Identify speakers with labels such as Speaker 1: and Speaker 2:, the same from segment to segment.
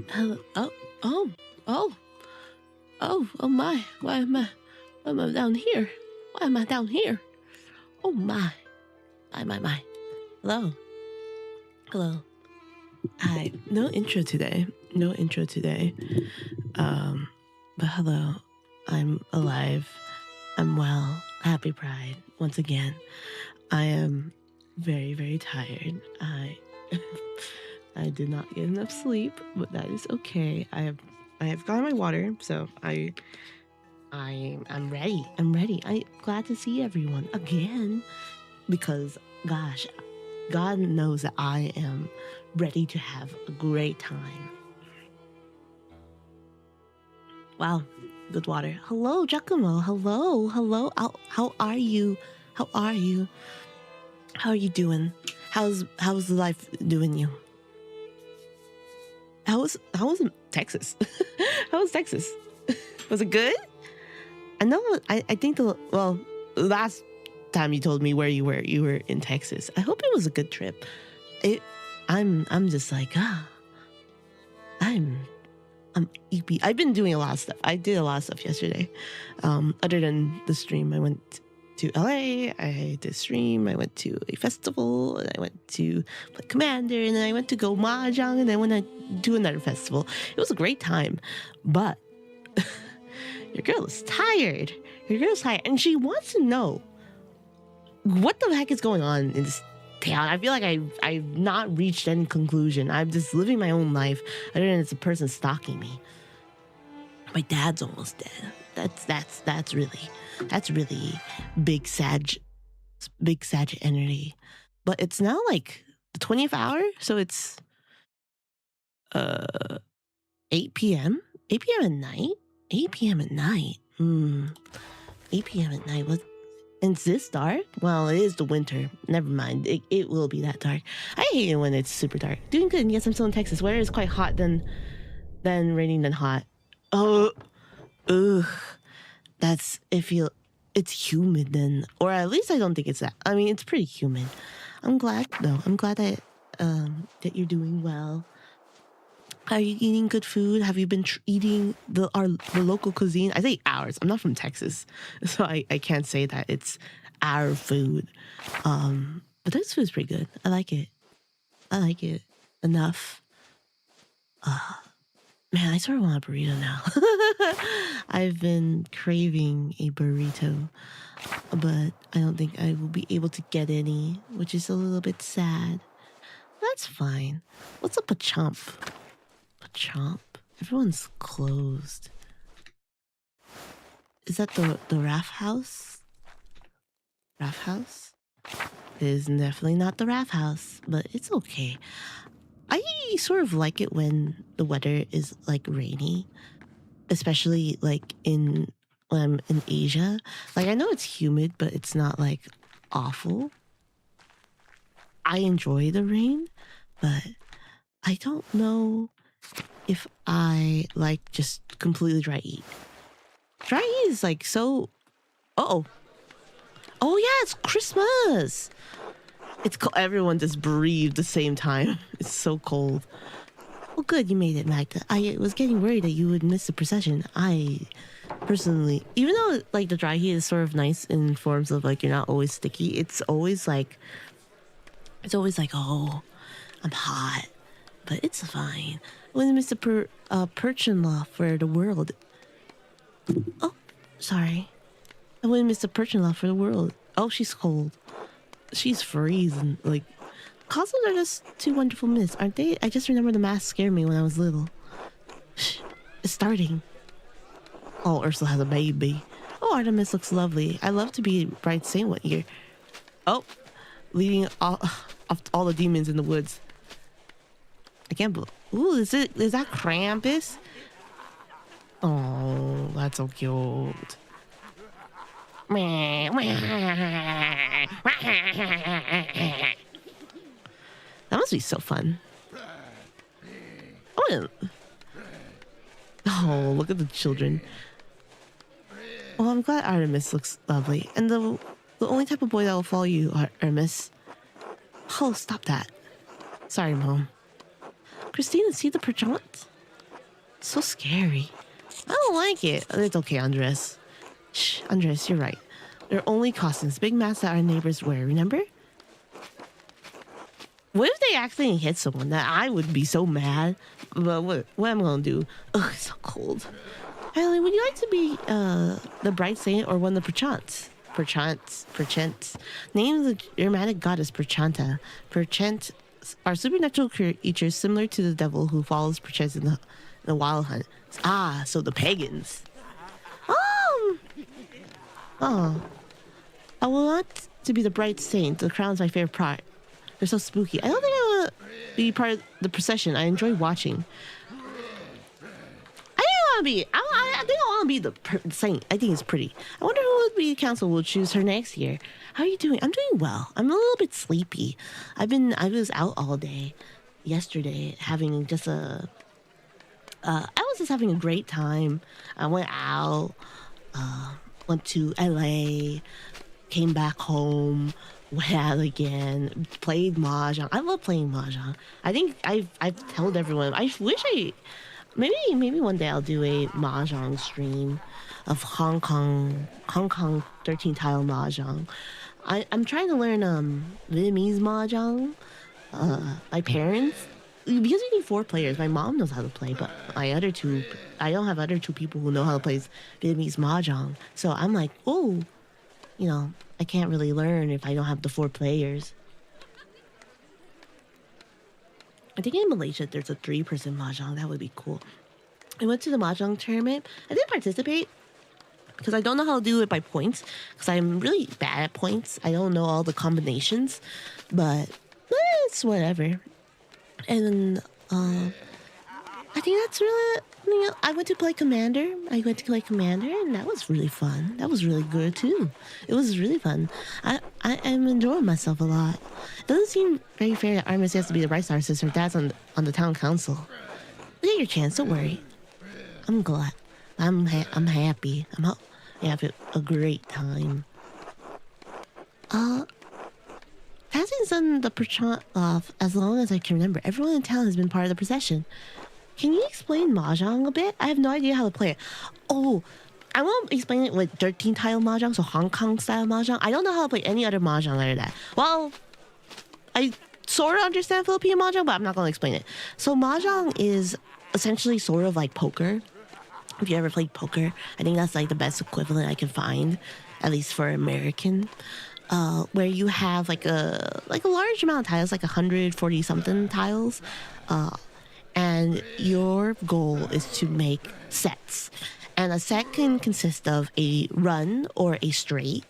Speaker 1: Hello. Oh, oh, oh, oh my. Why am I down here? Why am I down here? Oh my. My. Hello. Hello. Hi. No intro today. No intro today. But hello. I'm alive. I'm well. Happy Pride once again. I am very, very tired. I did not get enough sleep, but that is okay. I have gotten my water, so I'm ready. I'm ready. I'm glad to see everyone again because gosh, God knows that I am ready to have a great time. Wow, good water. Hello, Giacomo. Hello. How are you? How are you? How are you doing? How's life doing you? How was Texas? How was Texas? Was it good? I know. I think last time you told me where you were in Texas. I hope it was a good trip. I'm just like I'm EP. I've been doing a lot of stuff. I did a lot of stuff yesterday. Other than the stream, I went to LA. I did a stream. I went to a festival. And I went to play Commander. And then I went to go mahjong. And then I do another festival. It was a great time, but your girl is tired. Your girl's tired, and she wants to know what the heck is going on in this town. I feel like I've not reached any conclusion. I'm just living my own life, other than it's a person stalking me. My dad's almost dead. That's really big Sag energy. But it's now like the 20th hour, so it's 8 p.m. 8 p.m. at night. 8 p.m. at night. 8 p.m. at night. What? And it's this dark? Well, it is the winter. Never mind. It will be that dark. I hate it when it's super dark. Doing good. Yes, I'm still in Texas, where it's quite hot, then raining, then hot. Oh, ugh. It's humid then. Or at least I don't think it's that. I mean, it's pretty humid. I'm glad, though. I'm glad that you're doing well. Are you eating good food? Have you been eating the local cuisine? I say ours. I'm not from Texas, so I can't say that it's our food. But this food is pretty good. I like it. Enough. Man, I sort of want a burrito now. I've been craving a burrito, but I don't think I will be able to get any, which is a little bit sad. That's fine. What's up, Chomp? Chomp? Everyone's closed. Is that the Raff House? Raff House? It is definitely not the Raff House, but it's okay. I sort of like it when the weather is like rainy, especially like when I'm in Asia. Like I know it's humid, but it's not like awful. I enjoy the rain, but I don't know if I like just completely dry heat. Dry heat is like so. Oh yeah, it's Christmas. It's cold. Everyone just breathed the same time. It's so cold. Well, good, you made it, Magda. I was getting worried that you would miss the procession. I personally, even though like the dry heat is sort of nice in forms of like you're not always sticky, it's always like, oh, I'm hot, but it's fine. When Mr. Perchinlaw for the world. Oh, sorry. I wouldn't miss the Perchinlaw for the world. Oh, she's cold. She's freezing. Like, costumes are just too wonderful myths, aren't they? I just remember the mask scared me when I was little. Shh, it's starting. Oh, Ursula has a baby. Oh, Artemis looks lovely. I love to be Bright Saint one year. Oh, leading off all the demons in the woods. I can't believe. Ooh, is that Krampus? Oh, that's so cute. That must be so fun. Oh, look at the children. Well, I'm glad Artemis looks lovely. And the only type of boy that will follow you, Artemis. Oh, stop that. Sorry, Mom. Christina, see the perchant? So scary. I don't like it. It's okay, Andres. Shh, Andres, you're right. They're only costumes, big masks that our neighbors wear, remember? What if they accidentally hit someone? That I would be so mad. But what am I gonna do? Ugh, it's so cold. Eileen, would you like to be the bright saint or one of the perchance? Perchance. Name the Germanic goddess Perchanta. Perchant are supernatural creatures similar to the devil who follows perchance in the wild hunt. Ah, so the pagans. Oh, I will want to be the bright saint. The crown's my favorite part. They're so spooky. I don't think I want to be part of the procession. I enjoy watching. I think I want to be the saint. I think it's pretty. I wonder who would be council will choose her next year. How are you doing? I'm doing well. I'm a little bit sleepy. I was out all day yesterday having just I was just having a great time. I went out, went to LA, came back home, went out again, played mahjong. I love playing mahjong. I think I've told everyone. I wish maybe one day I'll do a mahjong stream of Hong Kong 13 tile mahjong. I'm trying to learn Vietnamese mahjong. My parents, because we need 4 players. My mom knows how to play, but I don't have other 2 people who know how to play Vietnamese mahjong. So I'm like, oh, I can't really learn if I don't have the 4 players. I think in Malaysia there's a 3-person mahjong. That would be cool. I went to the mahjong tournament. I didn't participate because I don't know how to do it by points because I'm really bad at points. I don't know all the combinations, but it's whatever. And I think that's really, I went to play Commander. And that was really fun. That was really good too. It was really fun. I'm enjoying myself a lot. It doesn't seem very fair that Armis has to be the bright star since her dad's on the town council. You get your chance. Don't worry. I'm glad. I'm happy. I'm having a great time. Hasn't done the perchant off as long as I can remember. Everyone in town has been part of the procession. Can you explain mahjong a bit? I have no idea how to play it. Oh, I won't explain it with 13 tile mahjong, so Hong Kong style mahjong. I don't know how to play any other mahjong other than that. Well, I sort of understand Filipino mahjong, but I'm not going to explain it. So mahjong is essentially sort of like poker. If you ever played poker, I think that's like the best equivalent I can find, at least for American. Where you have like a large amount of tiles, like 140 something tiles, and your goal is to make sets. And a set can consist of a run or a straight,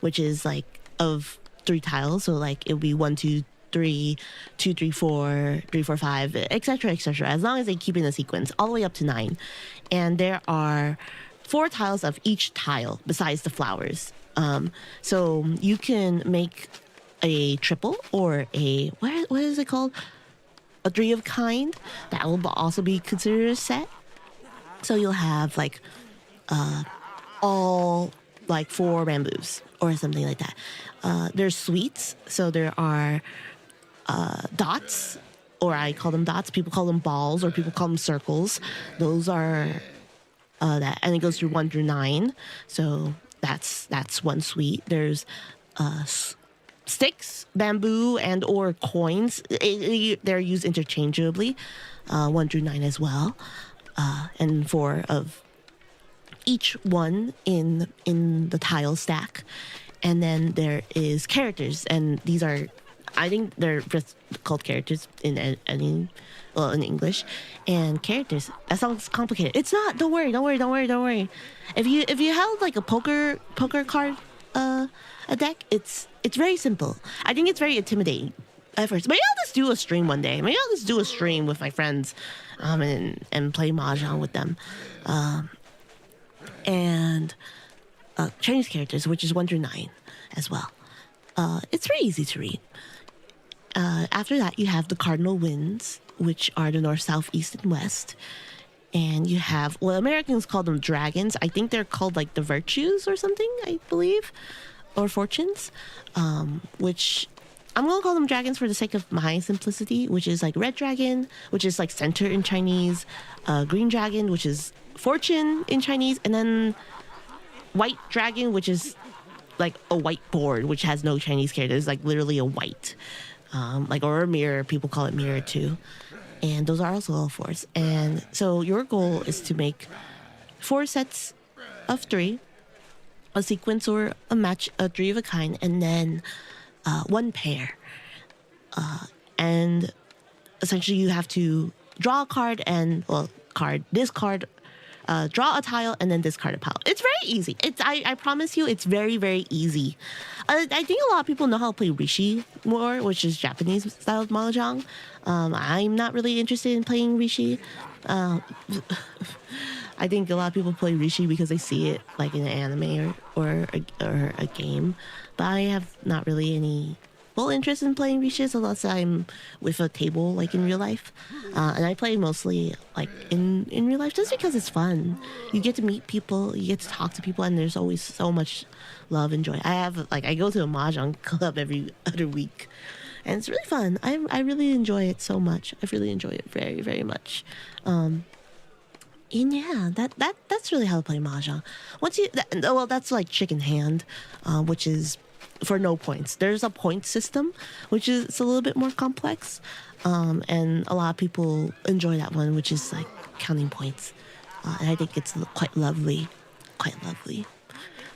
Speaker 1: which is like of 3 tiles. So like it would be 1, 2, 3, 2, 3, 4, 3, 4, 5, etc., etc. As long as they keep in a sequence, all the way up to 9. And there are 4 tiles of each tile besides the flowers. So you can make a triple or a what is it called? A 3 of kind. That will also be considered a set. So you'll have like all like 4 bamboos or something like that. There's suites, so there are dots, or I call them dots. People call them balls, or people call them circles. Those are that, and it goes through 1 through 9. So that's one suite. There's sticks, bamboo, and or coins. They're used interchangeably, 1 through 9 as well, and 4 of each one in the tile stack. And then there is characters, and these are, I think they're just called characters in English. And characters, that sounds complicated. It's not. Don't worry. If you held like a poker card a deck, it's very simple. I think it's very intimidating at first. Maybe I'll just do a stream one day. Maybe I'll just do a stream with my friends, and play mahjong with them, and Chinese characters, which is 1 through 9 as well. It's very easy to read. After that, you have the cardinal winds, which are the north, south, east, and west. And you have, well, Americans call them dragons. I think they're called like the virtues or something, I believe, or fortunes, which I'm gonna call them dragons for the sake of my simplicity, which is like red dragon, which is like center in Chinese, green dragon, which is fortune in Chinese, and then white dragon, which is like a white board, which has no Chinese characters, like literally a white, like or a mirror. People call it mirror too, and those are also all fours. And so your goal is to make 4 sets of 3, a sequence or a match, a 3 of a kind, and then 1 pair. And essentially you have to draw a card and, well, discard, draw a tile and then discard a pile. It's very easy. I promise you, it's very, very easy. I think a lot of people know how to play Rishi more, which is Japanese style of mahjong. I'm not really interested in playing Rishi. I think a lot of people play Rishi because they see it like in an anime or a game, but I have not really any full interest in playing Rishis unless I'm with a table like in real life, and I play mostly like in real life just because it's fun. You get to meet people, you get to talk to people, and there's always so much love and joy. I go to a mahjong club every other week, and it's really fun. I really enjoy it so much. I really enjoy it very, very much. And yeah, that's really how to play mahjong. That's like chicken hand, which is for no points. There's a point system, which is it's a little bit more complex, and a lot of people enjoy that one, which is like counting points, and I think it's quite lovely.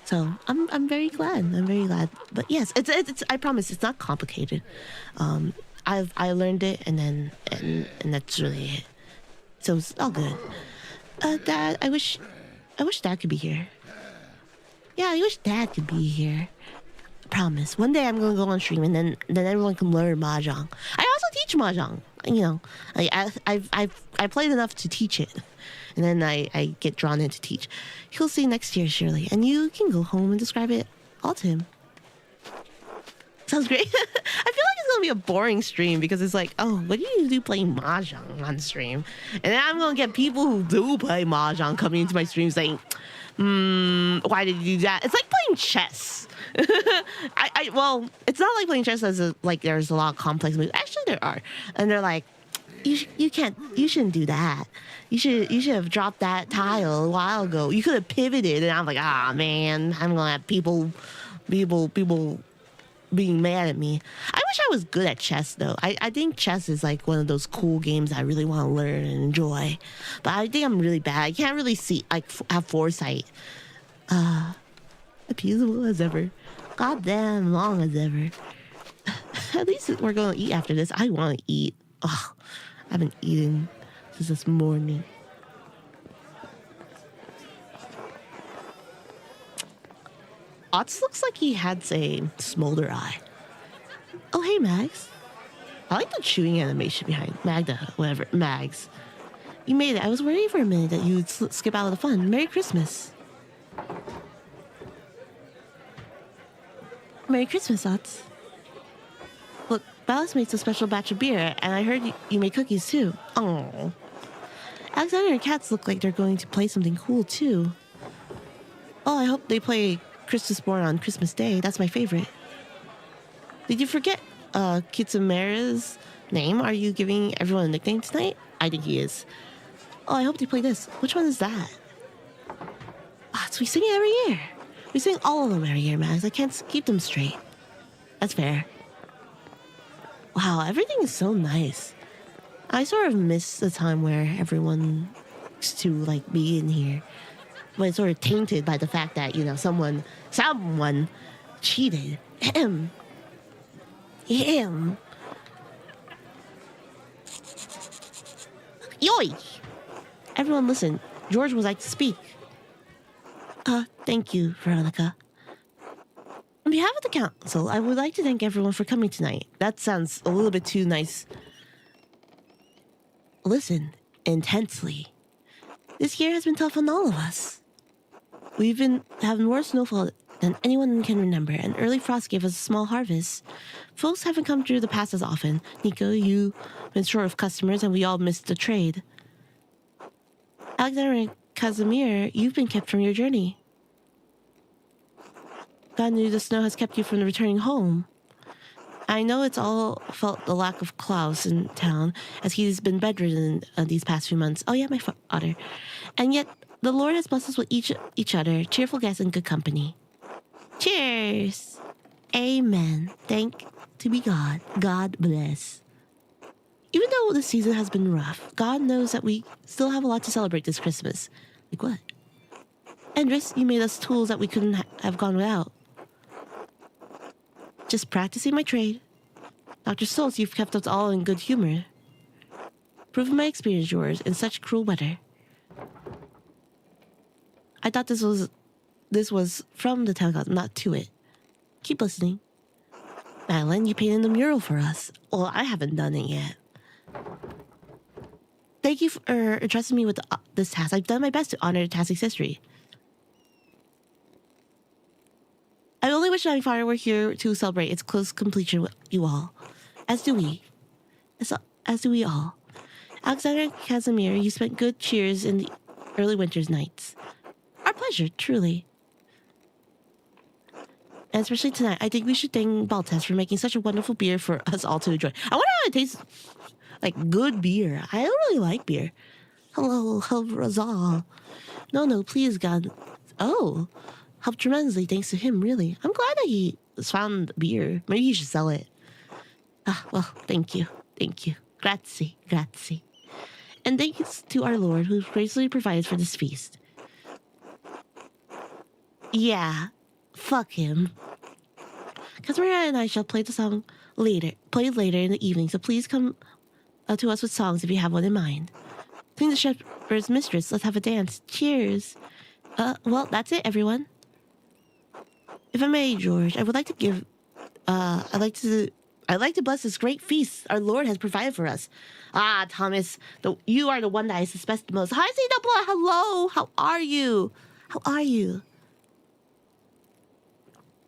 Speaker 1: So I'm very glad. I'm very glad. But yes, it's I promise it's not complicated. I learned it, and that's really it. So it's all good. Dad, I wish Dad could be here. Yeah, I wish Dad could be here. I promise. One day I'm gonna go on stream, and then everyone can learn mahjong. I also teach mahjong. You know, I played enough to teach it, and then I get drawn in to teach. He'll see next year, surely, and you can go home and describe it all to him. Sounds great. I feel like it's gonna be a boring stream because it's like, oh, what do you do playing mahjong on stream? And then I'm gonna get people who do play mahjong coming into my stream saying, why did you do that? It's like playing chess. Well, it's not like playing chess as like there's a lot of complex moves. Actually, there are, and they're like, you shouldn't do that. You should have dropped that tile a while ago. You could have pivoted. And I'm like, man, I'm gonna have people being mad at me. I wish I was good at chess though. I think chess is like one of those cool games I really want to learn and enjoy. But I think I'm really bad. I can't really see have foresight. Appeasable as ever. Goddamn long as ever. At least we're gonna eat after this. I want to eat. Ugh, I haven't eaten since this morning. Otz looks like he has a smolder eye. Oh, hey, Mags. I like the chewing animation behind Magda, whatever. Mags. You made it. I was worried for a minute that you'd skip out of the fun. Merry Christmas. Merry Christmas, Otz. Look, Ballas makes a special batch of beer, and I heard you make cookies, too. Oh. Alexander and Cats look like they're going to play something cool, too. Oh, I hope they play Christmas Born on Christmas Day. That's my favorite. Did you forget Kitsumera's name? Are you giving everyone a nickname tonight? I think he is. Oh, I hope they play this. Which one is that? So we sing it every year. We sing all of them every year, Max. I can't keep them straight. That's fair. Wow, everything is so nice. I sort of miss the time where everyone used to like be in here. But it's sort of tainted by the fact that, you know, someone cheated. Him. Yoy! Everyone listen. George would like to speak. Thank you, Veronica. On behalf of the council, I would like to thank everyone for coming tonight. That sounds a little bit too nice. Listen intensely. This year has been tough on all of us. We've been having more snowfall than anyone can remember, and early frost gave us a small harvest. Folks haven't come through the pass as often. Nico, you've been short of customers, and we all missed the trade. Alexander and Casimir, you've been kept from your journey. God knew the snow has kept you from returning home. I know it's all felt the lack of Klaus in town, as he's been bedridden these past few months. Oh yeah, my father. And yet the Lord has blessed us with each other, cheerful guests and good company. Cheers! Amen. Thank to be God. God bless. Even though the season has been rough, God knows that we still have a lot to celebrate this Christmas. Like what? Andrus, you made us tools that we couldn't have gone without. Just practicing my trade. Dr. Stoltz, you've kept us all in good humor. Proving my experience, yours, in such cruel weather. I thought this was from the town gods, not to it. Keep listening. Madeline, you painted the mural for us. Well, I haven't done it yet. Thank you for entrusting me with this task. I've done my best to honor the task's history. I only wish my father were here to celebrate its close completion with you all. As do we. As do we all. Alexander and Casimir, you spent good cheers in the early winter's nights. Our pleasure, truly. And especially tonight, I think we should thank Baltes for making such a wonderful beer for us all to enjoy. I wonder how it tastes like good beer. I don't really like beer. Hello, Razal. No, please, God. Oh, helped tremendously thanks to him, really. I'm glad that he found beer. Maybe he should sell it. Well, thank you. Grazie. And thanks to our Lord who graciously provides for this feast. Yeah, fuck him. Casimir and I shall play the song later in the evening, so please come to us with songs if you have one in mind. Sing the shepherd's mistress, let's have a dance. Cheers. Well, that's it, everyone. If I may, George, I would like to give, I'd like to bless this great feast our Lord has provided for us. Thomas, you are the one that I suspect the most. Hi, Zeta. Hello. How are you?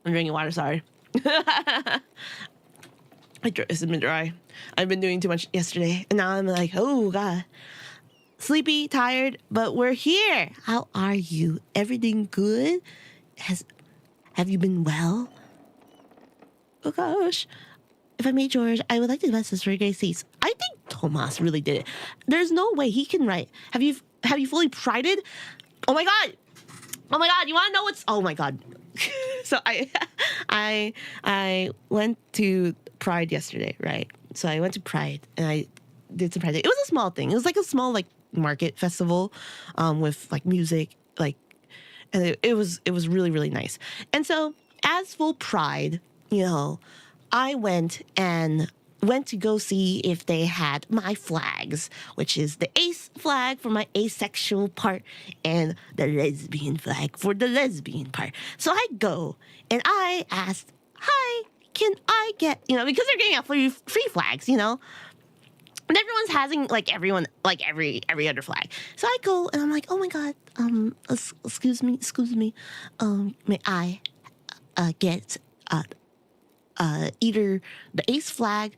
Speaker 1: I'm drinking water, sorry. It's been dry. I've been doing too much yesterday, and now I'm like, oh, God. Sleepy, tired, but we're here. How are you? Everything good? Have you been well? Oh, gosh. If I may, George, I would like to bless this for great seats. I think Tomas really did it. There's no way he can write. Have you fully prided? Oh my god! You want to know what's? Oh my god! So I went to Pride yesterday, right? So I went to Pride and I did some Pride. It was a small thing. It was like a small market festival, with music, and it was really, really nice. And so as full Pride, I went to go see if they had my flags, which is the ace flag for my asexual part and the lesbian flag for the lesbian part. So I go and I asked, hi, can I get, because they're getting out free flags, and everyone's having every other flag. So I go and I'm like, oh my God, excuse me, may I get either the ace flag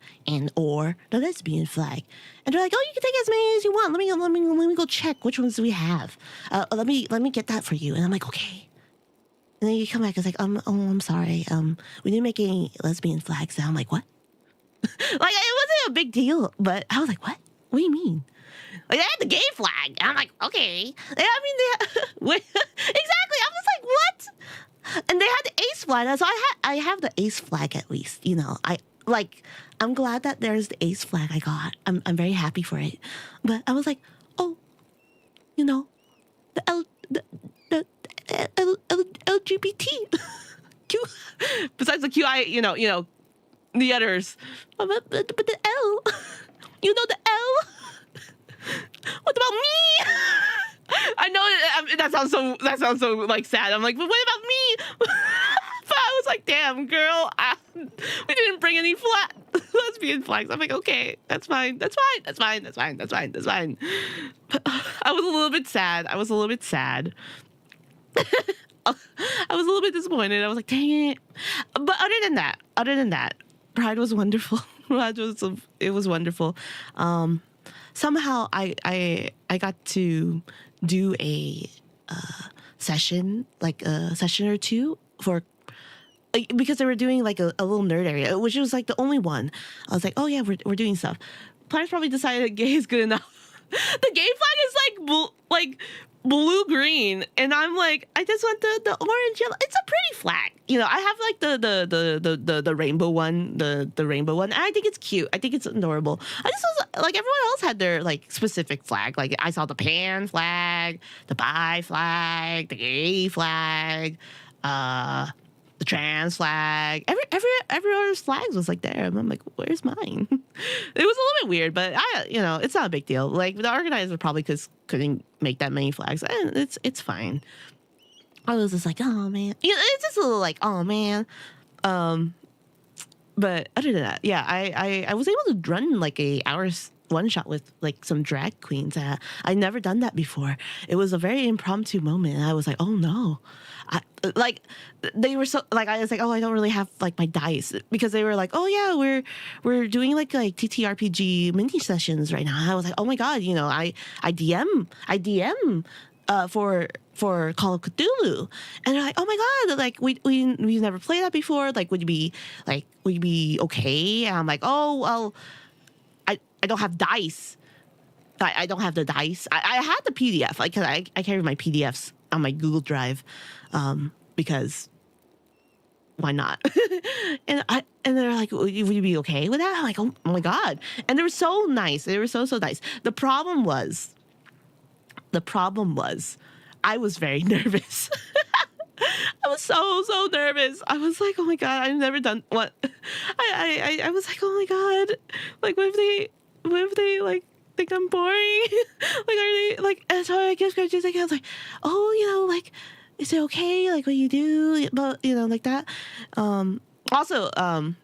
Speaker 1: or the lesbian flag? And they're like, oh, you can take as many as you want. Let me go check which ones do we have. Let me get that for you. And I'm like, okay. And then you come back, it's like, I'm sorry. We didn't make any lesbian flags. And I'm like, what? It wasn't a big deal, but I was like, what? What do you mean? They had the gay flag. And I'm like, okay. They exactly. I was like, what? And they had the ace flag. So I have the ace flag at least. I'm glad that there's the ace flag I got. I'm very happy for it. But I was like, oh, the LGBT. Besides the QI, the others. But the L. The L. What about me? I know that sounds so sad. I'm like, but what about me? But I was like, damn, girl, we didn't bring any lesbian flags. I'm like, okay, that's fine. But I was a little bit sad. I was a little bit disappointed. I was like, dang it. But other than that, Pride was wonderful. It was wonderful. Somehow I got to do a session, a session or two for because they were doing like a little nerd area, which was like the only one. I was like, oh yeah, we're doing stuff. Players probably decided that gay is good enough. The gay flag is like blue green, and I'm like, I just want the orange yellow. It's a pretty flag, you know. I have like the rainbow one, the rainbow one. And I think it's cute. I think it's adorable. I just was like, everyone else had their like specific flag. Like I saw the pan flag, the bi flag, the gay flag, the trans flag. Everyone's flags was like there. And I'm like, where's mine? It was a little bit weird, but it's not a big deal. Like the organizer probably couldn't make that many flags, and it's fine. I was just like, oh man, it's just a little like, oh man. But other than that, yeah, I was able to run like a hour's one shot with like some drag queens. I never done that before. It was a very impromptu moment, and I was like, oh no. They were so like, I was like, oh, I don't really have like my dice, because they were like, oh yeah, we're doing like TTRPG mini sessions right now. And I was like, oh my god, I DM for Call of Cthulhu, and they're like, oh my god, like we've never played that before. Like, would you be okay? And I'm like, oh well, I don't have dice. I don't have the dice. I had the PDF, like, cause I carry my PDFs on my Google Drive, because why not? and they're like, would you be okay with that? I'm like, oh my god. And they were so nice. They were so nice. The problem was I was very nervous. I was so nervous. I was like, oh my god, I've never done what. I was like, oh my god, like what if they like think I'm boring? Like, are they like? And so I guess I was like, oh, like, is it okay? Like what you do, but like that. Also, I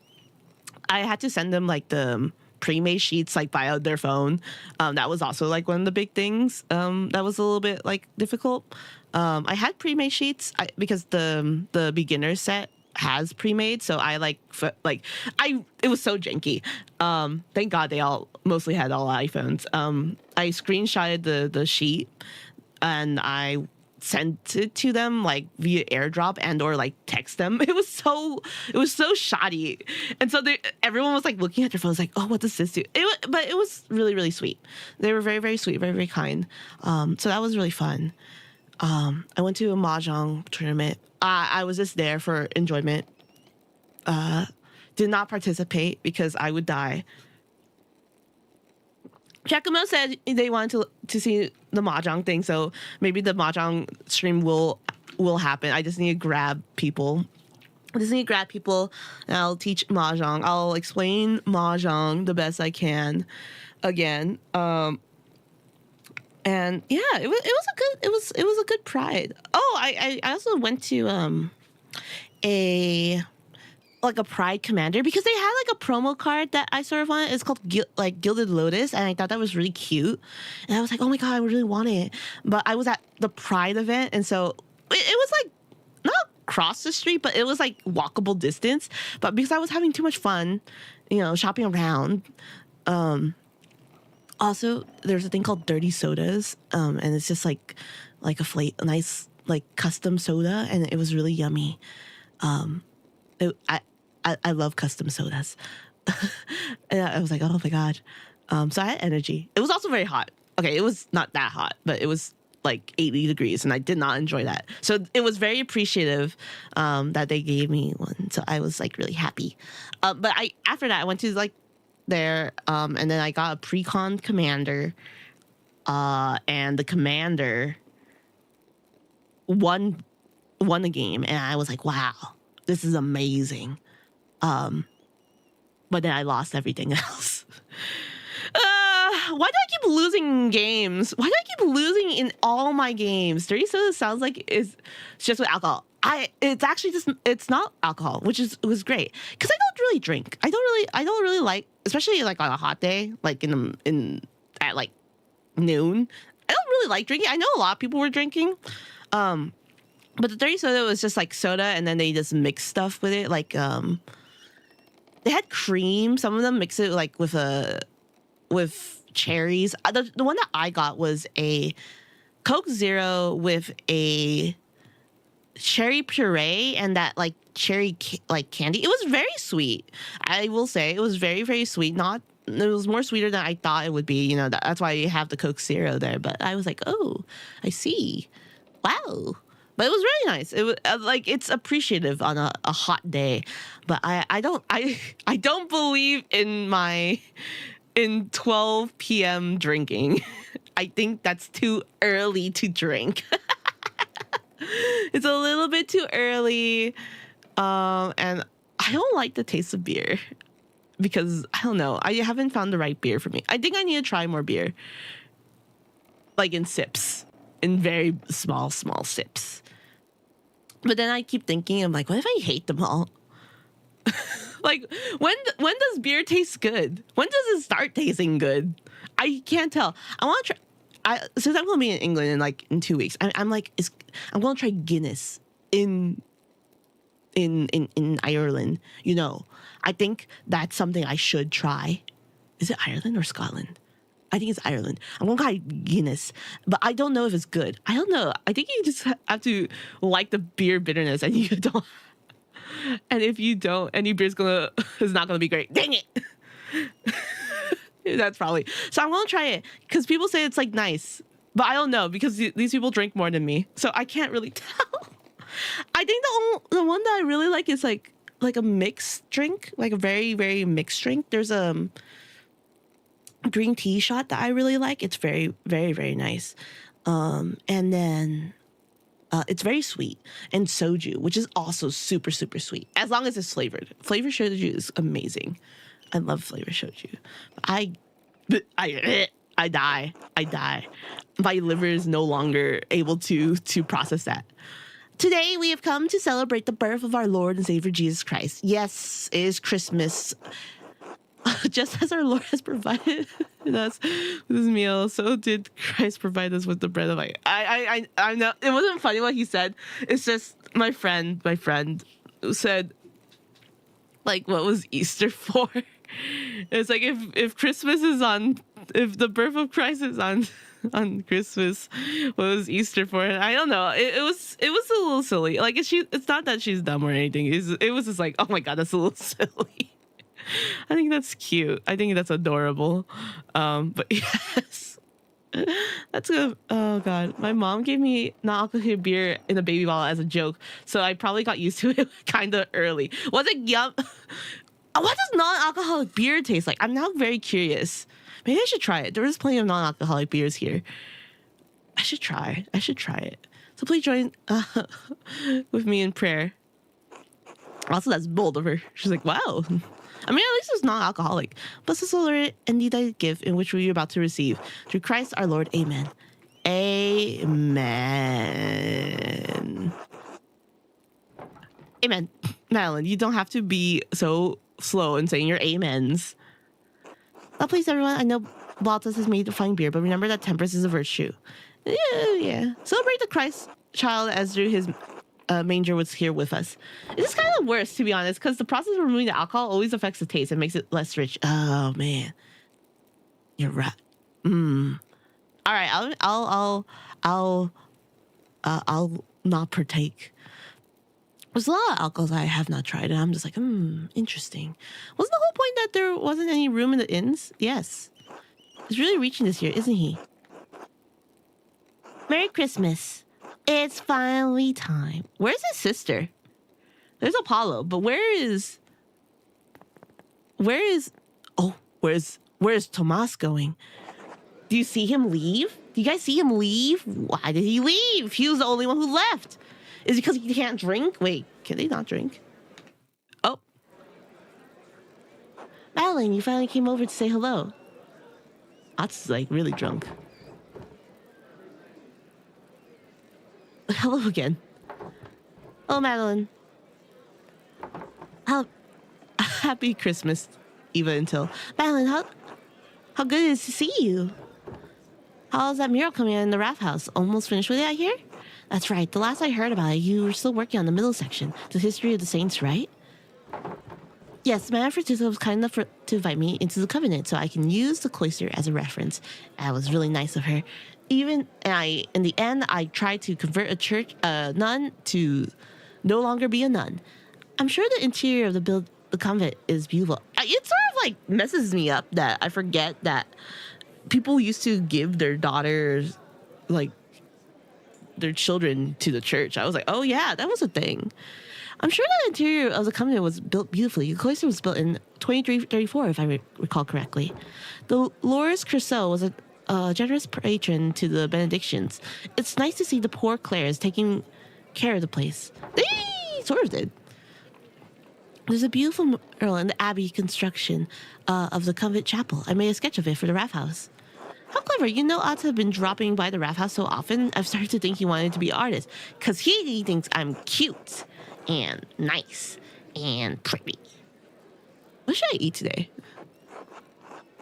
Speaker 1: had to send them like the pre-made sheets like via their phone. That was also like one of the big things. That was a little bit like difficult. I had pre-made sheets because the beginner set has pre-made, so I it was so janky. Thank God they all mostly had all iPhones. I screenshotted the sheet and I sent it to them like via AirDrop and or like text them. It was so shoddy, and so everyone was like looking at their phones like, oh, what does this do? But it was really, really sweet. They were very, very sweet, very, very kind. So that was really fun. I went to a mahjong tournament. I was just there for enjoyment. Did not participate because I would die. Giacomo said they wanted to see the mahjong thing, so maybe the mahjong stream will happen. I just need to grab people. And I'll teach mahjong. I'll explain mahjong the best I can again. And yeah, it was a good pride. Oh, I also went to a Pride Commander because they had like a promo card that I sort of wanted. It's called Gilded Lotus, and I thought that was really cute. And I was like, oh my god, I really want it. But I was at the Pride event, and so it was like not across the street, but it was like walkable distance. But because I was having too much fun, shopping around. Also, there's a thing called Dirty Sodas, and it's just like a nice like custom soda, and it was really yummy. I love custom sodas. And I was like, oh my god. So I had energy. It was also very hot. Okay, it was not that hot, but it was like 80 degrees, and I did not enjoy that. So it was very appreciative that they gave me one. So I was like really happy. But after that I went to like there, and then I got a pre-con commander, and the commander won the game, and I was like, wow, this is amazing. But then I lost everything else. Why do I keep losing games? Why do I keep losing in all my games? Dirty Soda sounds like it's just with alcohol. It's actually just, it's not alcohol, which was great because I don't really drink. I don't really like, especially like on a hot day, like at like noon. I don't really like drinking. I know a lot of people were drinking, but the Dirty Soda was just like soda, and then they just mix stuff with it. Like they had cream. Some of them mix it like with cherries. The one that I got was a Coke Zero with a cherry puree and that like cherry like candy. It was very sweet. I will say it was very, very sweet. Not It was more sweeter than I thought it would be. You know, that's why you have the Coke Zero there. But I was like, oh, I see. Wow. But it was really nice. It was like, it's appreciative on a hot day. But I don't believe in 12 p.m. drinking. I think that's too early to drink. It's a little bit too early. And I don't like the taste of beer because I don't know. I haven't found the right beer for me. I think I need to try more beer. Like in sips, in very small sips. But then I keep thinking, I'm like, what if I hate them all? Like, when does beer taste good? When does it start tasting good? I can't tell. I want to try. Since I'm gonna be in England in 2 weeks, I'm gonna try Guinness in Ireland. You know, I think that's something I should try. Is it Ireland or Scotland? I think it's Ireland. I'm gonna try Guinness, but I don't know if it's good. I don't know. I think you just have to like the beer bitterness, and you don't. And if you don't, any beer's is not gonna be great. Dang it! That's probably. So I'm gonna try it because people say it's like nice, but I don't know because these people drink more than me, so I can't really tell. I think the one that I really like is like a mixed drink, like a very, very mixed drink. There's a green tea shot that I really like. It's very, very, very nice. And then it's very sweet. And soju, which is also super, super sweet, as long as it's flavored. Flavored soju is amazing. I love flavored soju. I die. My liver is no longer able to process that. Today, we have come to celebrate the birth of our Lord and Savior Jesus Christ. Yes, it is Christmas. Just as our Lord has provided us with this meal, so did Christ provide us with the bread of life. I know it wasn't funny what he said. It's just my friend said, like, what was Easter for? It's like if Christmas is on, if the birth of Christ is on Christmas, what was Easter for? And I don't know. It was a little silly. Like it's not that she's dumb or anything. It was just like, oh my god, that's a little silly. I think that's cute. I think that's adorable. But yes, that's good. Oh god, my mom gave me non-alcoholic beer in a baby bottle as a joke, so I probably got used to it kind of early. Was it yum? What does non-alcoholic beer taste like? I'm now very curious. Maybe I should try it. There's plenty of non-alcoholic beers here. I should try it. So please join with me in prayer. Also, that's bold of her. She's like, wow. I mean, at least it's non-alcoholic. Bless us, O Lord, and need thy gift in which we are about to receive. Through Christ our Lord. Amen. Amen. Amen. Madeline, you don't have to be so slow in saying your amens. Oh, please, everyone. I know Baltus is made to find beer, but remember that temperance is a virtue. Yeah. Celebrate the Christ child as through his manger was here with us. It's kind of worse, to be honest, because the process of removing the alcohol always affects the taste and makes it less rich. Oh man, you're right. All right, I'll not partake. There's a lot of alcohols I have not tried, and I'm just like, interesting. Wasn't the whole point that there wasn't any room in the inns? Yes. He's really reaching this year, isn't he? Merry Christmas. It's finally time. Where's his sister? There's Apollo, but where's Tomas going? Do you see him leave? Do you guys see him leave? Why did he leave? He was the only one who left. Is it because he can't drink? Wait, can they not drink? Oh. Madeline, you finally came over to say hello. That's like really drunk. Hello again. Oh, Madeline. Happy Christmas, Eva and Till. Madeline, how good it is to see you. How's that mural coming out in the raft house? Almost finished with it, I hear? That's right. The last I heard about it, you were still working on the middle section, the history of the saints, right? Yes, Madame Francisca was kind enough to invite me into the covenant so I can use the cloister as a reference. That was really nice of her. In the end, I tried to convert a nun to no longer be a nun. I'm sure the interior of the convent is beautiful. It sort of like messes me up that I forget that people used to give their daughters, like their children, to the church. I was like, oh yeah, that was a thing. I'm sure the interior of the convent was built beautifully. The cloister was built in 2334, if I recall correctly. The Lourdes Creusot was a generous patron to the benedictions. It's nice to see the poor Clares taking care of the place. They sort of did. There's a beautiful mural in the abbey construction of the convent chapel. I made a sketch of it for the Raff House. How clever. You know, Otto have been dropping by the Raff House so often, I've started to think he wanted to be an artist. Because he thinks I'm cute and nice and pretty. What should I eat today?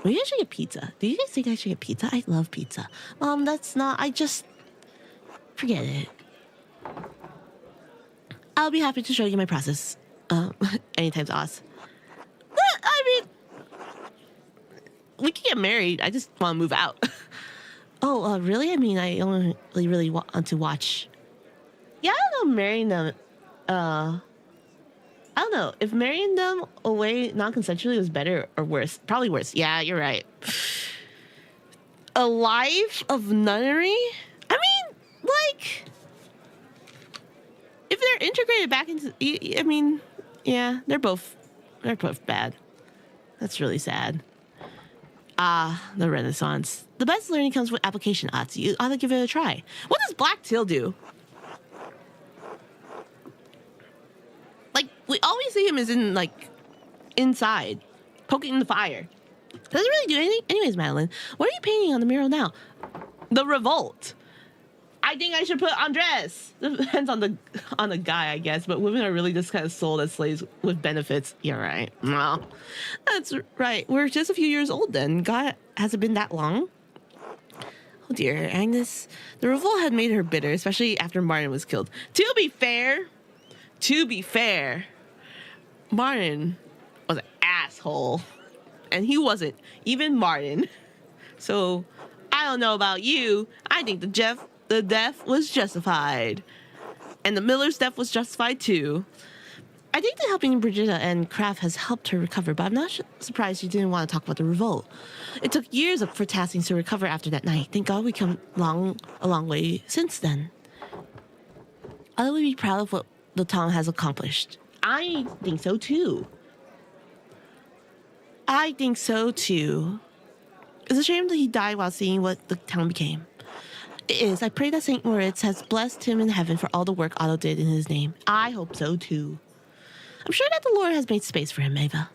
Speaker 1: Maybe I should get pizza. Do you guys think I should get pizza? I love pizza. That's not... I just... Forget it. I'll be happy to show you my process. Anytime's Oz. I mean... We can get married. I just want to move out. Oh, really? I mean, I only really want to watch. Yeah, I don't know, marrying them. I don't know. If marrying them away non-consensually was better or worse. Probably worse. Yeah, you're right. A life of nunnery? I mean, like... If they're integrated back into... I mean, yeah, they're both bad. That's really sad. The Renaissance. The best learning comes with application, Otzi. You ought to give it a try. What does Black Till do? Like, we always see him as in, like, inside, poking the fire. Doesn't really do anything. Anyways, Madeline, what are you painting on the mural now? The Revolt. I think I should put Andres. Depends on the guy, I guess. But women are really this kind of soul that slaves with benefits. You're right. Well, that's right. We're just a few years old then. God, has it been that long? Oh dear, Agnes. The revolt had made her bitter, especially after Martin was killed. To be fair, Martin was an asshole, and he wasn't even Martin. So I don't know about you. I think the death was justified. And the Miller's death was justified too. I think that helping Brigitta and Kraft has helped her recover, but I'm not surprised you didn't want to talk about the revolt. It took years for Tassings to recover after that night. Thank God we come a long way since then. I would be proud of what the town has accomplished. I think so too. It's a shame that he died while seeing what the town became. It is. I pray that St. Moritz has blessed him in heaven for all the work Otto did in his name. I hope so, too. I'm sure that the Lord has made space for him, Ava.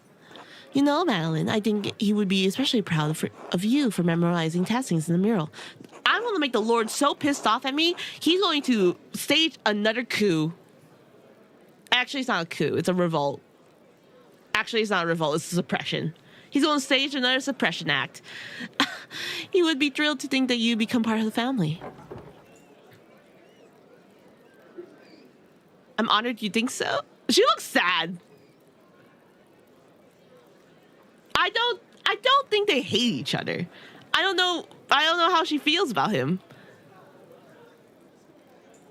Speaker 1: You know, Madeline, I think he would be especially proud of you for memorizing Tassings in the mural. I'm going to make the Lord so pissed off at me, he's going to stage another coup. Actually, it's not a coup. It's a revolt. Actually, it's not a revolt. It's a suppression. He's going to stage another suppression act. He would be thrilled to think that you become part of the family. I'm honored you think so. She looks sad. I don't think they hate each other. I don't know how she feels about him.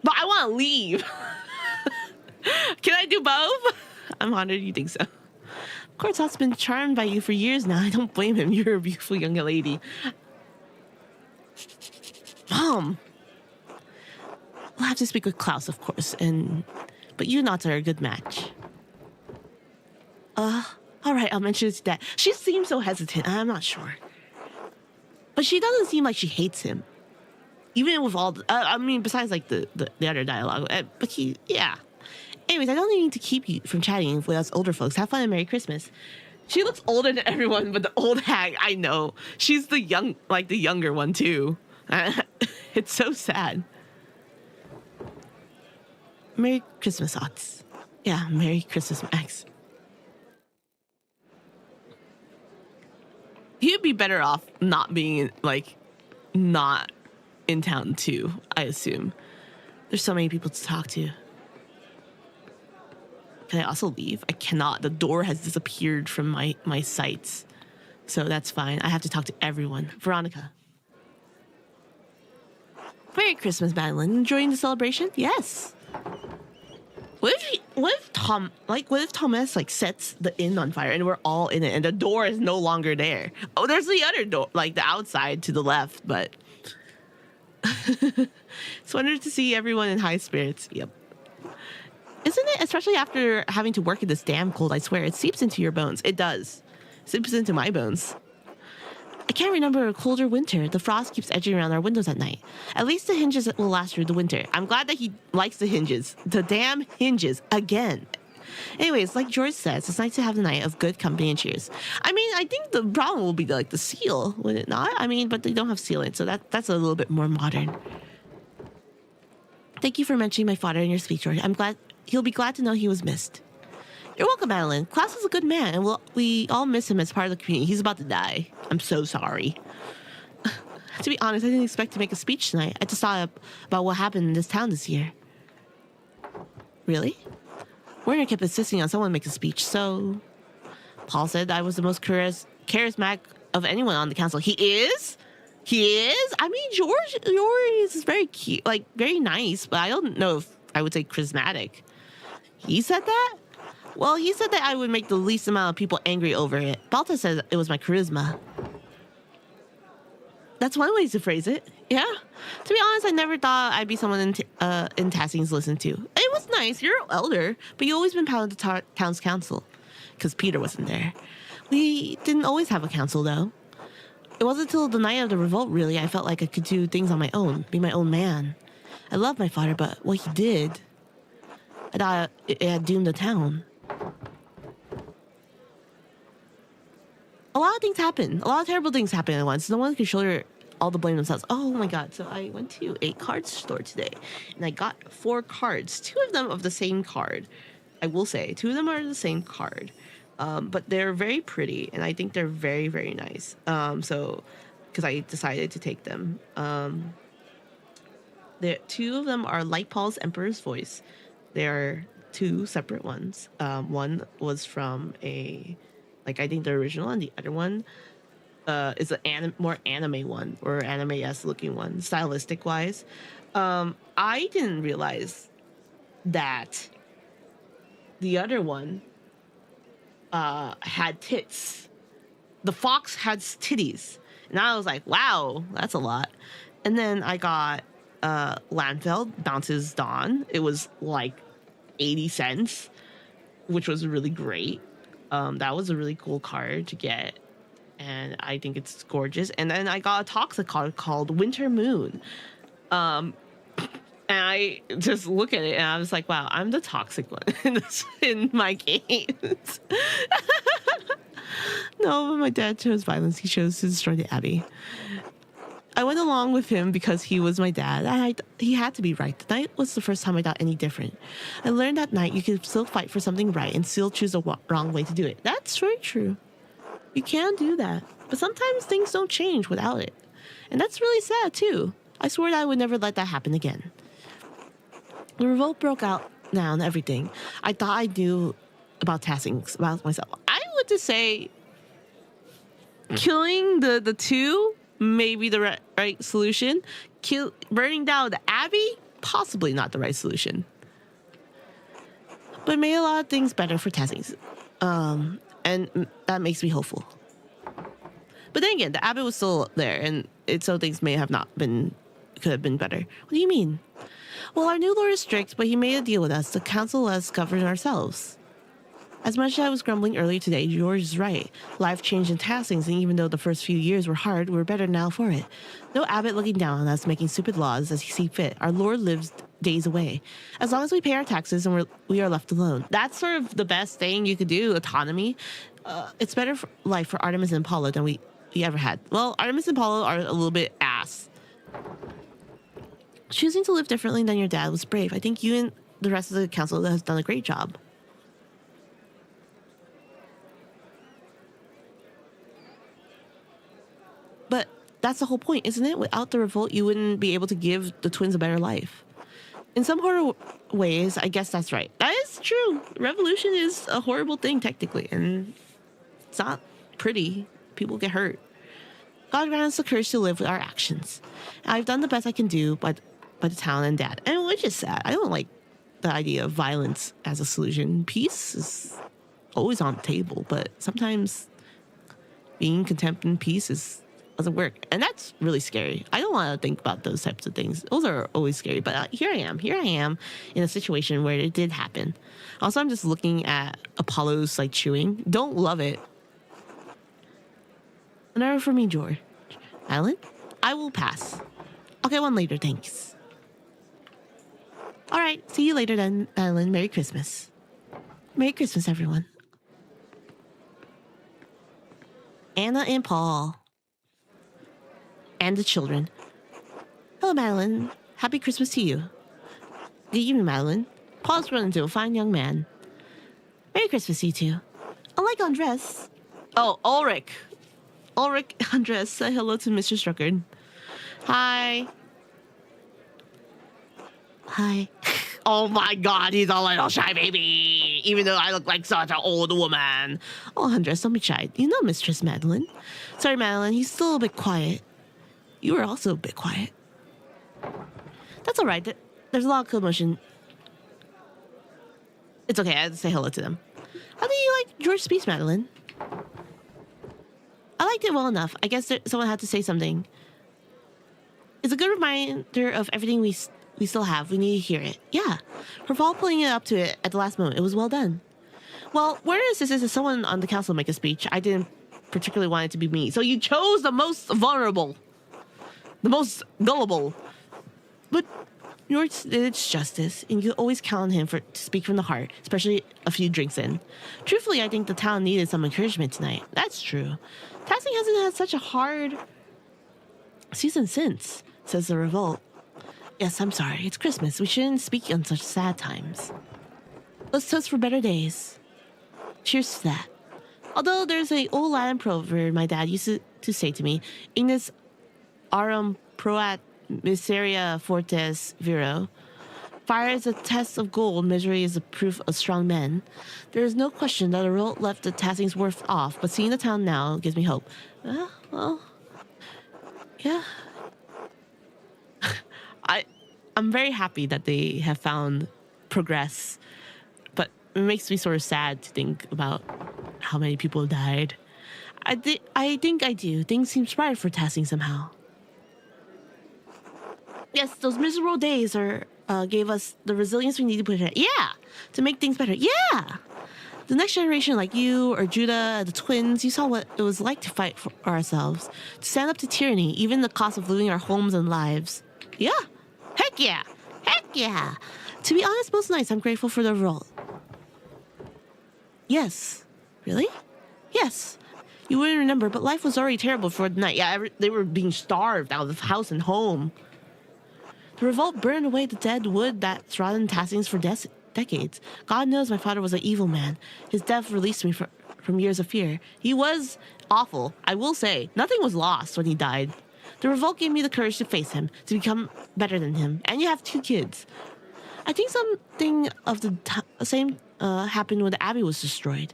Speaker 1: But I want to leave. Can I do both? I'm honored you think so. Courthouse has been charmed by you for years now. I don't blame him. You're a beautiful young lady. Mom. We'll have to speak with Klaus, of course, but you and Otto are a good match. All right, I'll mention it to Dad. She seems so hesitant. I'm not sure. But she doesn't seem like she hates him. Even with all besides like the other dialogue. But yeah. Anyways, I don't need to keep you from chatting with us older folks. Have fun and Merry Christmas. She looks older than everyone, but the old hag, I know. She's the younger one too. It's so sad. Merry Christmas, Ots. Yeah, Merry Christmas, Max. He'd be better off not being not in town too, I assume. There's so many people to talk to. Can I also leave? I cannot. The door has disappeared from my sights. So that's fine. I have to talk to everyone. Veronica. Merry Christmas, Madeline. Enjoying the celebration? Yes. What if what if Thomas like sets the inn on fire and we're all in it and the door is no longer there? Oh, there's the other door, like the outside to the left, but it's wonderful to see everyone in high spirits. Yep. Isn't it? Especially after having to work in this damn cold, I swear. It seeps into your bones. It does. It seeps into my bones. I can't remember a colder winter. The frost keeps edging around our windows at night. At least the hinges will last through the winter. I'm glad that he likes the hinges. The damn hinges. Again. Anyways, like George says, it's nice to have the night of good company and cheers. I mean, I think the problem will be like the seal, would it not? I mean, but they don't have sealant, so that's a little bit more modern. Thank you for mentioning my father in your speech, George. I'm glad he'll be glad to know he was missed. You're welcome, Madeline. Klaus is a good man, and we all miss him as part of the community. He's about to die. I'm so sorry. To be honest, I didn't expect to make a speech tonight. I just thought about what happened in this town this year. Really? Werner kept insisting on someone make a speech, so... Paul said I was the most charismatic of anyone on the council. He is? He is? I mean, George is very cute, like, very nice, but I don't know if I would say charismatic. He said that? Well, he said that I would make the least amount of people angry over it. Balta said it was my charisma. That's one way to phrase it. Yeah. To be honest, I never thought I'd be someone in Tassing's to listen to. It was nice. You're elder, but you always been part of the town's council. Because Peter wasn't there. We didn't always have a council, though. It wasn't until the night of the revolt, really, I felt like I could do things on my own, be my own man. I loved my father, but what he did, I thought it had doomed the town. A lot of things happen. A lot of terrible things happen at once. No one can shoulder all the blame themselves. Oh my god. So I went to a card store today and I got 4 cards. 2 of them of the same card. I will say 2 of them are the same card. But they're very pretty and I think they're very, very nice. So because I decided to take them. 2 of them are like Paul's Emperor's Voice. They are 2 separate ones. One was from I think the original, and the other one is an more anime one, or anime-esque looking one, stylistic wise. I didn't realize that the other one had tits. The fox had titties. And I was like, wow, that's a lot. And then I got Landfeld, Bounces Dawn. It was like 80 cents, which was really great. That was a really cool card to get, and I think it's gorgeous. And then I got a toxic card called Winter Moon. And I just look at it and I was like, wow, I'm the toxic one in my games. No, but my dad chose violence. He chose to destroy the Abbey. I went along with him because he was my dad. He had to be right. The night was the first time I thought any different. I learned that night you could still fight for something right and still choose the wrong way to do it. That's very true. You can do that. But sometimes things don't change without it. And that's really sad, too. I swore that I would never let that happen again. The revolt broke out now and everything. I thought I knew about Tassings, about myself. I would just say killing the 2... maybe the right solution. Burning down the Abbey? Possibly not the right solution. But it made a lot of things better for Tassings. And that makes me hopeful. But then again, the Abbey was still there, and so things may have not been, could have been better. What do you mean? Well, our new lord is strict, but he made a deal with us. The council let us govern ourselves. As much as I was grumbling earlier today, George is right. Life changed in Tassings, and even though the first few years were hard, we're better now for it. No abbot looking down on us making stupid laws as he see fit. Our lord lives days away. As long as we pay our taxes and we are left alone. That's sort of the best thing you could do, autonomy. It's better for life for Artemis and Apollo than we ever had. Well, Artemis and Apollo are a little bit ass. Choosing to live differently than your dad was brave. I think you and the rest of the council has done a great job. But that's the whole point, isn't it? Without the revolt, you wouldn't be able to give the twins a better life. In some horrible ways, I guess that's right. That is true. Revolution is a horrible thing, technically, and it's not pretty. People get hurt. God grant us the courage to live with our actions. I've done the best I can do by the town and dad, and which is sad. I don't like the idea of violence as a solution. Peace is always on the table, but sometimes being content and peace doesn't work. And that's really scary. I don't want to think about those types of things. Those are always scary. But here I am in a situation where it did happen. Also, I'm just looking at Apollo's like chewing. Don't love it. An hour for me, George. Alan? I will pass. I'll get one later, thanks. All right, see you later then, Alan. Merry Christmas. Merry Christmas, everyone. Anna and Paul. And the children. Hello, Madeline. Happy Christmas to you. Good evening, Madeline. Paul's run into a fine young man. Merry Christmas, you two. Unlike Andres. Oh, Ulrich. Ulrich, Andres, say hello to Mr. Struckard. Hi. Hi. Oh my God, he's a little shy baby. Even though I look like such an old woman. Oh, Andres, don't be shy. You know Mistress Madeline. Sorry, Madeline, he's still a bit quiet. You were also a bit quiet. That's all right. There's a lot of commotion. It's okay, I had to say hello to them. How do you like George's speech, Madeline? I liked it well enough. I guess someone had to say something. It's a good reminder of everything we still have. We need to hear it. Yeah. For Paul pulling it up to it at the last moment, it was well done. Well, where is this? Is someone on the council make a speech? I didn't particularly want it to be me. So you chose the most vulnerable. The most gullible. But it's justice, and you always count on him to speak from the heart, especially a few drinks in. Truthfully, I think the town needed some encouragement tonight. That's true. Tassing hasn't had such a hard season since, says the revolt. Yes, I'm sorry. It's Christmas. We shouldn't speak on such sad times. Let's toast for better days. Cheers to that. Although there's an old Latin proverb my dad used to say to me, Ignis aurum proat miseria fortes viro. Fire is a test of gold, misery is a proof of strong men. There is no question that the revolt left the Tassings worse off, but seeing the town now gives me hope. Well, yeah. I'm very happy that they have found progress, but it makes me sort of sad to think about how many people died. I think I do. Things seem brighter for Tassing somehow. Yes, those miserable days gave us the resilience we need to put in. Yeah, to make things better. Yeah. The next generation, like you or Judah, the twins, you saw what it was like to fight for ourselves, to stand up to tyranny, even the cost of losing our homes and lives. Yeah. Heck yeah. Heck yeah. To be honest, most nights I'm grateful for the revolt. Yes. Really? Yes. You wouldn't remember, but life was already terrible for the night. Yeah, they were being starved out of house and home. The revolt burned away the dead wood that surrounded Tassings for decades. God knows my father was an evil man. His death released me from years of fear. He was awful, I will say. Nothing was lost when he died. The revolt gave me the courage to face him, to become better than him. And you have 2 kids. I think something of the same happened when the Abbey was destroyed.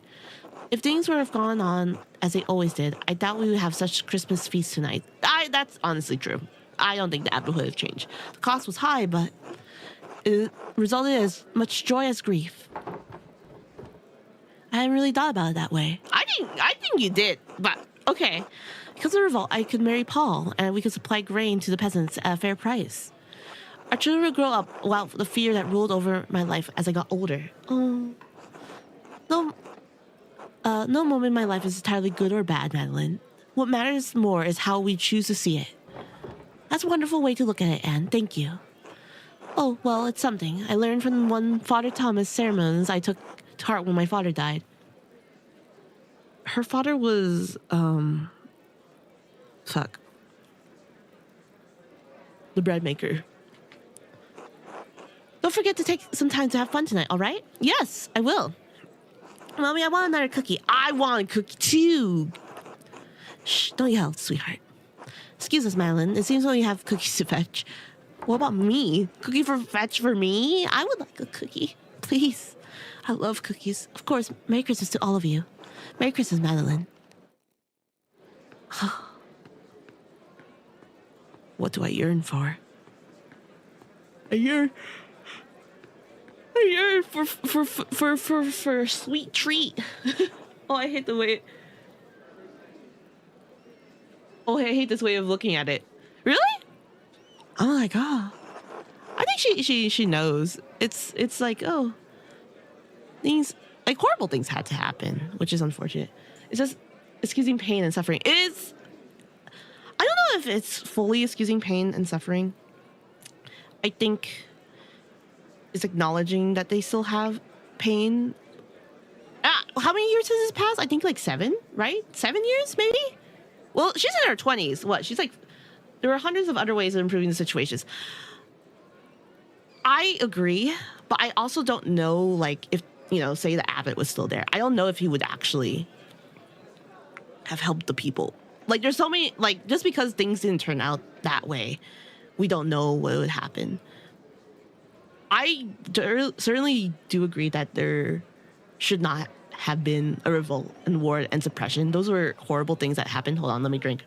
Speaker 1: If things would have gone on as they always did, I doubt we would have such Christmas feast tonight. That's honestly true. I don't think the Abbey would have changed. The cost was high, but it resulted in as much joy as grief. I hadn't really thought about it that way. I think you did, but okay. Because of the revolt, I could marry Paul, and we could supply grain to the peasants at a fair price. Our children would grow up without the fear that ruled over my life as I got older. Oh, no moment in my life is entirely good or bad, Madeline. What matters more is how we choose to see it. That's a wonderful way to look at it, Anne. Thank you. Oh, well, it's something. I learned from one Father Thomas sermons I took to heart when my father died. Her father was, the bread maker. Don't forget to take some time to have fun tonight, all right? Yes, I will. Mommy, I want another cookie. I want a cookie too. Shh, don't yell, sweetheart. Excuse us, Madeline. It seems we only have cookies to fetch. What about me? Cookie for fetch for me? I would like a cookie. Please. I love cookies. Of course, Merry Christmas to all of you. Merry Christmas, Madeline. What do I yearn for? I yearn You're for a sweet treat. Oh, I hate the way. Oh, I hate this way of looking at it. Really? I'm like, oh, I think she knows. It's like, oh, things like horrible things had to happen, which is unfortunate. It's just excusing pain and suffering. It's I don't know if it's fully excusing pain and suffering. I think it's acknowledging that they still have pain. How many years has this passed? I think like 7, right? 7 years, maybe? Well, she's in her 20s. What? She's like, there are hundreds of other ways of improving the situations. I agree, but I also don't know, like, if, say the abbot was still there. I don't know if he would actually have helped the people. Like, there's so many, like, just because things didn't turn out that way, we don't know what would happen. I certainly do agree that there should not have been a revolt and war and suppression. Those were horrible things that happened. Hold on, let me drink.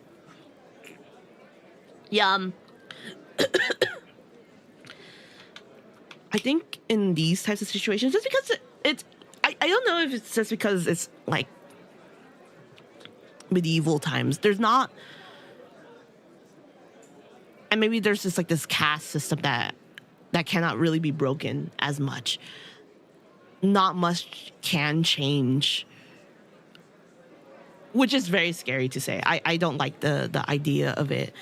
Speaker 1: Yum. I think in these types of situations, just because I don't know if it's just because it's like medieval times. There's not, and maybe there's just like this caste system that cannot really be broken as much. Not much can change, which is very scary to say. I don't like the idea of it.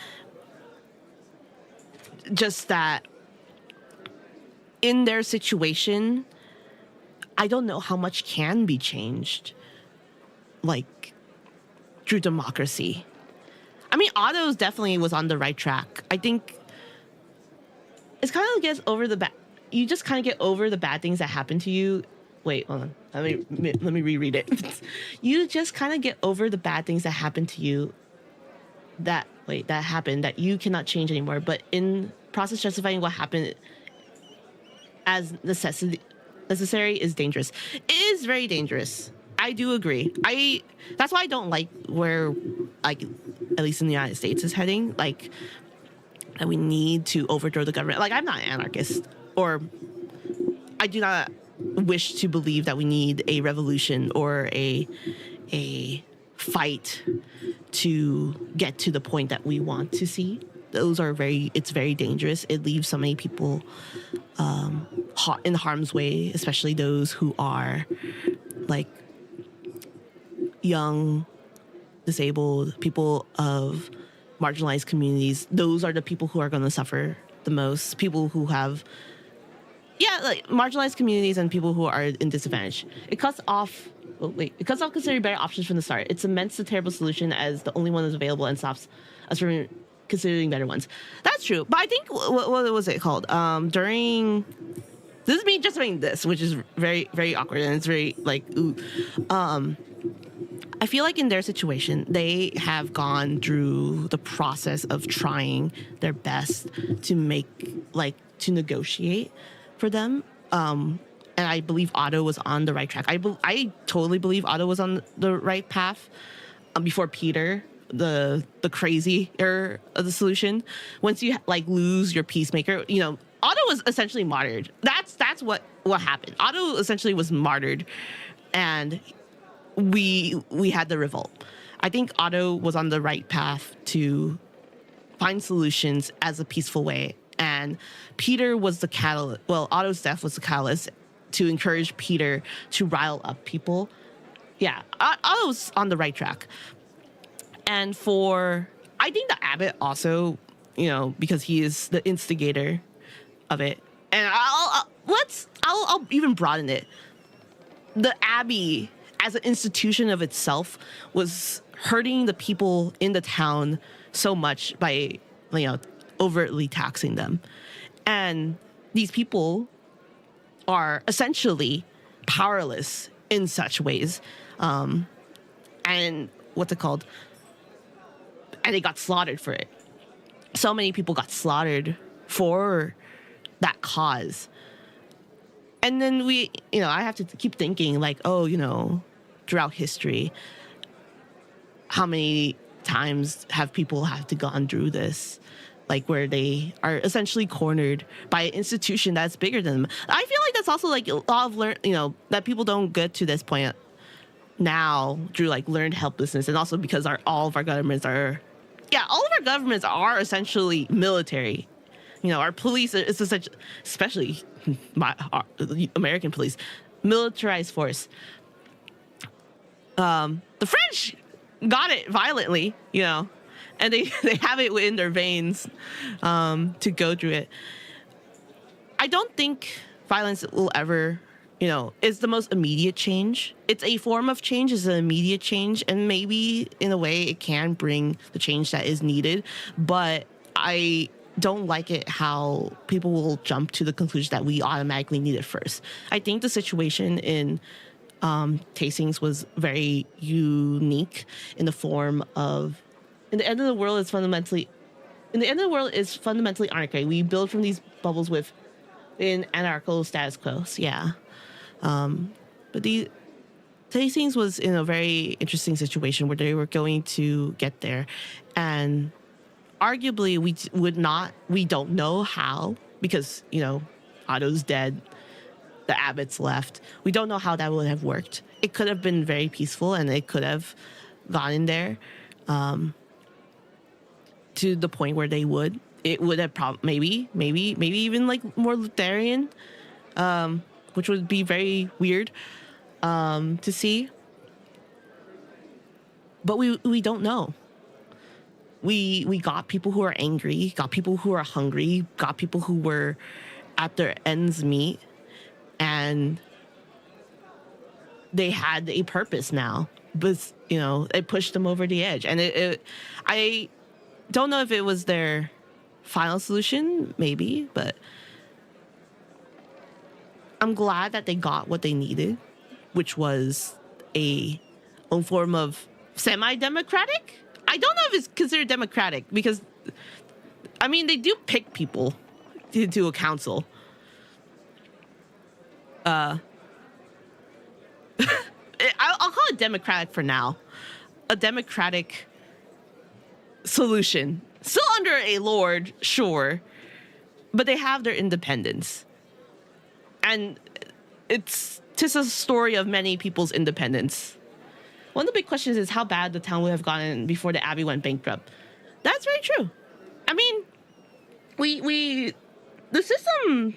Speaker 1: Just that in their situation, I don't know how much can be changed, like, through democracy. I mean, Otto's definitely was on the right track. I think it's kind of gets over the bad. You just kind of get over the bad things that happen to you. Wait, hold on. Let me reread it. You just kind of get over the bad things that happen to you. That happened that you cannot change anymore. But in process justifying what happened as necessary is dangerous. It is very dangerous. I do agree. That's why I don't like where, like, at least in the United States is heading. Like, that we need to overthrow the government. Like, I'm not an anarchist, or I do not wish to believe that we need a revolution or a fight to get to the point that we want to see. It's very dangerous. It leaves so many people in harm's way, especially those who are like young, disabled, people of marginalized communities. Those are the people who are going to suffer the most. People who have, like marginalized communities and people who are in disadvantage. It cuts off considering better options from the start. It cements the terrible solution as the only one that's available and stops us from considering better ones. That's true. But I think, what was it called? This is me just doing this, which is very, very awkward, and it's very like, ooh. I feel like in their situation, they have gone through the process of trying their best to negotiate for them. And I believe Otto was on the right track. I totally believe Otto was on the right path before Peter, the crazier of the solution. Once you like lose your peacemaker, Otto was essentially martyred. That's what happened. Otto essentially was martyred, and we had the revolt. I think Otto was on the right path to find solutions as a peaceful way, and Peter was the catalyst. Well, Otto's death was the catalyst to encourage Peter to rile up people. Yeah, Otto's on the right track. And I think the abbot also, because he is the instigator of it. And I'll even broaden it. The abbey as an institution of itself was hurting the people in the town so much by, overtly taxing them. And these people are essentially powerless in such ways. And what's it called? And they got slaughtered for it. So many people got slaughtered for that cause. And then I have to keep thinking like, throughout history, how many times have people had to gone through this? like where they are essentially cornered by an institution that's bigger than them. I feel like that's also like a lot of that people don't get to this point now through like learned helplessness, and also because all of our governments are essentially military. Our police is especially our American police, militarized force. The French got it violently, and they have it in their veins to go through it. I don't think violence will ever, is the most immediate change. It's a form of change, it's an immediate change, and maybe in a way it can bring the change that is needed. But I don't like it how people will jump to the conclusion that we automatically need it first. I think the situation in tastings was very unique in the form of, in the end of the world is fundamentally anarchy. We build from these bubbles in anarchical status quo. So yeah. But the tastings was in a very interesting situation where they were going to get there, and arguably we don't know how, because Otto's dead, the abbots left. We don't know how that would have worked. It could have been very peaceful, and it could have gotten there to the point where it would have maybe even like more Lutheran, which would be very weird to see. But we don't know. We got people who are angry, got people who are hungry, got people who were at their ends meet, and they had a purpose now. But it pushed them over the edge, and I don't know if it was their final solution, maybe, but I'm glad that they got what they needed, which was a form of semi-democratic. I don't know if it's considered democratic, because they do pick people to a council. I'll call it democratic for now. A democratic solution. Still under a lord, sure, but they have their independence. And it's just a story of many people's independence. One of the big questions is how bad the town would have gotten before the abbey went bankrupt. That's very true. The system,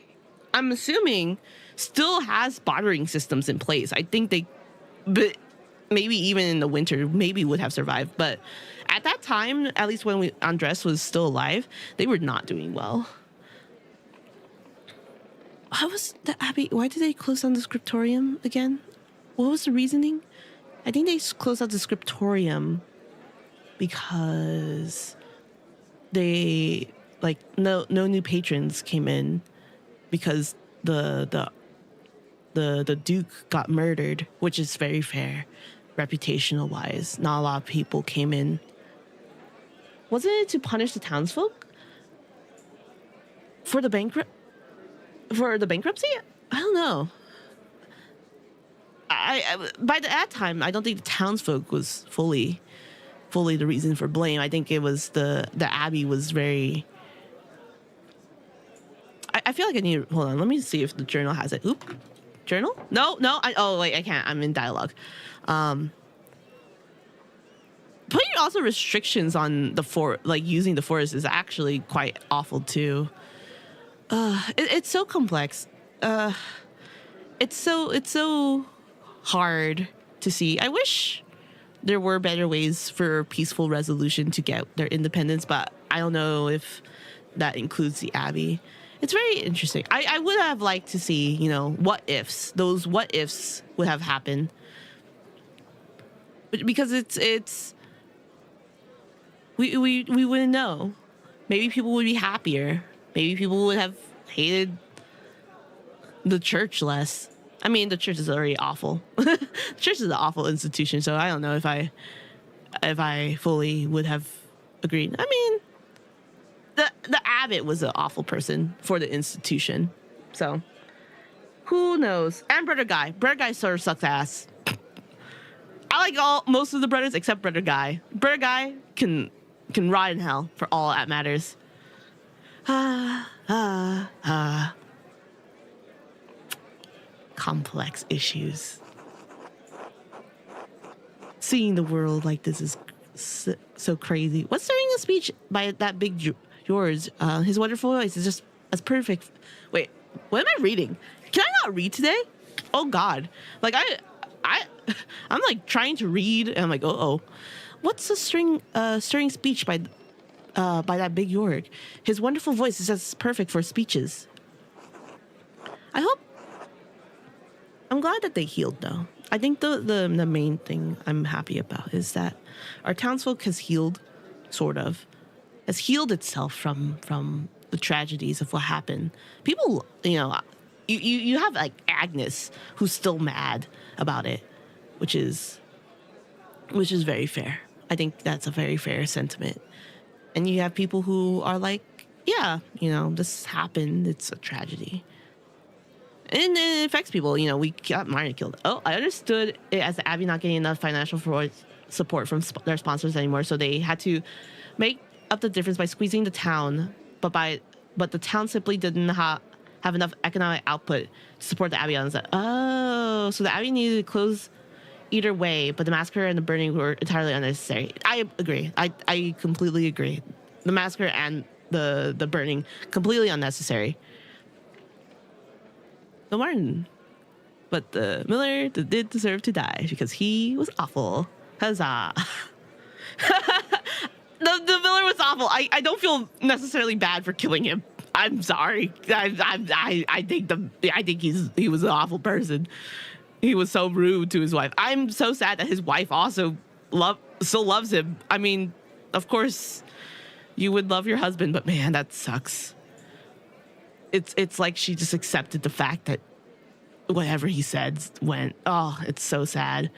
Speaker 1: I'm assuming, still has bartering systems in place. I think but maybe even in the winter, maybe would have survived. But at that time, at least when Andres was still alive, they were not doing well. Why did they close down the scriptorium again? What was the reasoning? I think they closed out the scriptorium because no new patrons came in, because the Duke got murdered, which is very fair, reputational wise. Not a lot of people came in. Wasn't it to punish the townsfolk for the bankruptcy? I don't know. By that time, I don't think the townsfolk was fully the reason for blame. I think it was the abbey was very. I feel like I need. Hold on, let me see if the journal has it. Oop, journal? No. I can't. I'm in dialogue. Putting also restrictions on using the forest is actually quite awful too. It's so complex. It's so hard to see. I wish there were better ways for peaceful resolution to get their independence, but I don't know if that includes the abbey. It's very interesting. I would have liked to see, what ifs. Those what ifs would have happened. But because it's we wouldn't know. Maybe people would be happier. Maybe people would have hated the church less. The church is already awful. The church is an awful institution, so I don't know if I fully would have agreed. The abbot was an awful person for the institution, so who knows? And Brother Guy sort of sucks ass. I like most of the brothers except Brother Guy. Brother Guy can rot in hell for all that matters. Ah, ah, ah. Complex issues. Seeing the world like this is so crazy. What's during the speech by that big George? His wonderful voice is just as perfect. Wait, what am I reading? Can I not read today? Oh God! Like I'm like trying to read, and I'm like, oh. What's the stirring speech by that big York? His wonderful voice is just perfect for speeches. I'm glad that they healed, though. I think the main thing I'm happy about is that our townsfolk has healed, sort of, has healed itself from the tragedies of what happened. People, you have like Agnes, who's still mad about it, which is very fair. I think that's a very fair sentiment. And you have people who are like, yeah, this happened. It's a tragedy. And it affects people. We got Martin killed. Oh, I understood it as the Abbey not getting enough financial support from their sponsors anymore, so they had to make up the difference by squeezing the town. But the town simply didn't have enough economic output to support the Abbey on that. Oh, so the Abbey needed to close either way, but the massacre and the burning were entirely unnecessary. I agree. I completely agree. The massacre and the burning, completely unnecessary. No Martin. But the Miller did deserve to die because he was awful. Huzzah. the Miller was awful. I don't feel necessarily bad for killing him. I'm sorry. I think he was an awful person. He was so rude to his wife. I'm so sad that his wife also still loves him. I mean, of course, you would love your husband, but man, that sucks. It's like she just accepted the fact that whatever he said went. Oh, it's so sad.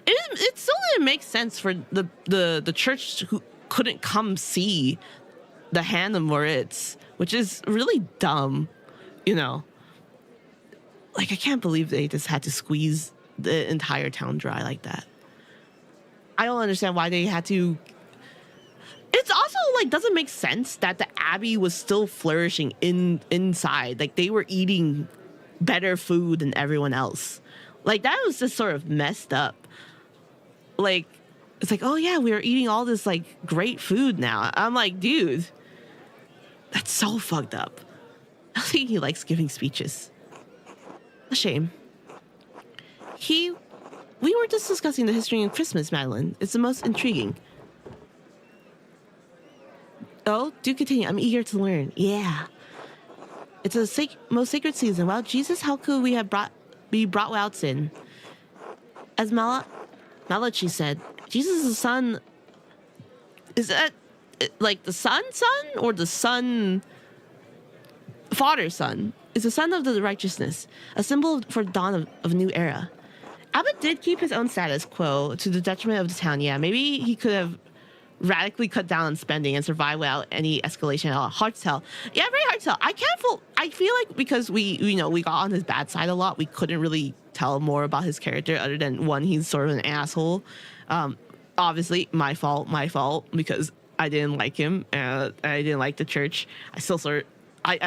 Speaker 1: It still didn't make sense for the church who couldn't come see the hand of Moritz, which is really dumb, Like, I can't believe they just had to squeeze the entire town dry like that. I don't understand why they had to. It's also like doesn't make sense that the Abbey was still flourishing inside. Like they were eating better food than everyone else. Like that was just sort of messed up. Like it's like, oh yeah, we are eating all this like great food now. I'm like, dude, that's so fucked up. I think he likes giving speeches. A shame. We were just discussing the history of Christmas, Madeline. It's the most intriguing. Oh, do continue. I'm eager to learn. Yeah. It's a most sacred season. Wow, Jesus, how could we have be brought without sin? As Malachi said, Jesus is the son. Is that like the son or the son? Father's son is the son of the righteousness, a symbol for the dawn of a new era. Abbott did keep his own status quo to the detriment of the town. Yeah, maybe he could have radically cut down on spending and survive without any escalation at all. Hard to tell. Yeah, very hard to tell. I feel like because we got on his bad side a lot, we couldn't really tell more about his character other than one, he's sort of an asshole. Obviously, my fault, because I didn't like him. I didn't like the church. I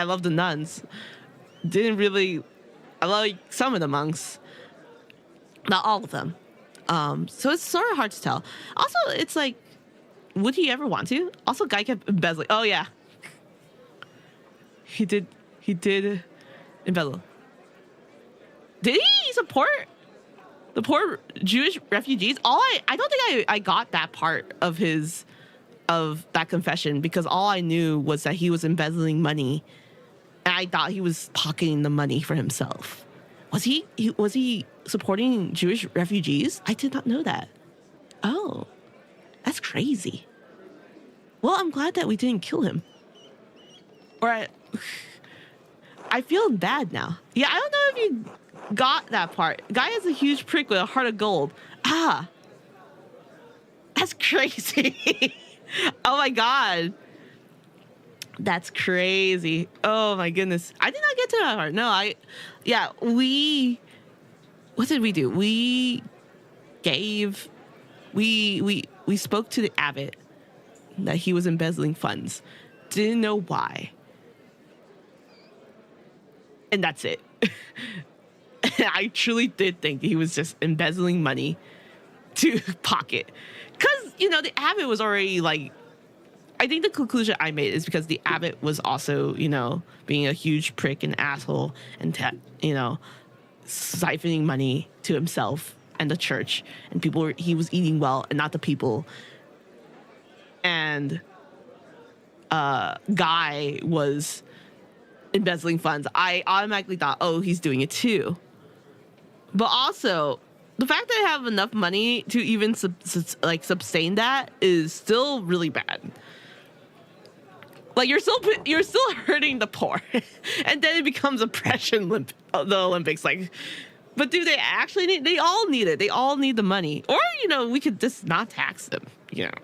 Speaker 1: love the nuns. I like some of the monks. Not all of them. So it's sort of hard to tell. Also, it's like, would he ever want to? Also, guy kept embezzling. Oh yeah, he did embezzle. Did he support the poor Jewish refugees? I don't think I got that part of that confession, because all I knew was that he was embezzling money, and I thought he was pocketing the money for himself. Was he supporting Jewish refugees? I did not know that. Oh, that's crazy. Well, I'm glad that we didn't kill him. Or I feel bad now. Yeah, I don't know if you got that part. Guy is a huge prick with a heart of gold. Ah, that's crazy. Oh my God. That's crazy. Oh my goodness. I did not get to that part. No, what did we do? We spoke to the abbot. that he was embezzling funds. Didn't know why. And that's it. I truly did think he was just embezzling money to pocket. Because, the abbot was already like, I think the conclusion I made is because the abbot was also, being a huge prick and asshole and, siphoning money to himself and the church. And he was eating well and not the people. And Guy was embezzling funds. I automatically thought, oh, he's doing it too. But also, the fact that I have enough money to even sustain that is still really bad. Like, you're still hurting the poor, and then it becomes oppression. The Olympics, like, but do they actually need? They all need it. They all need the money, or we could just not tax them.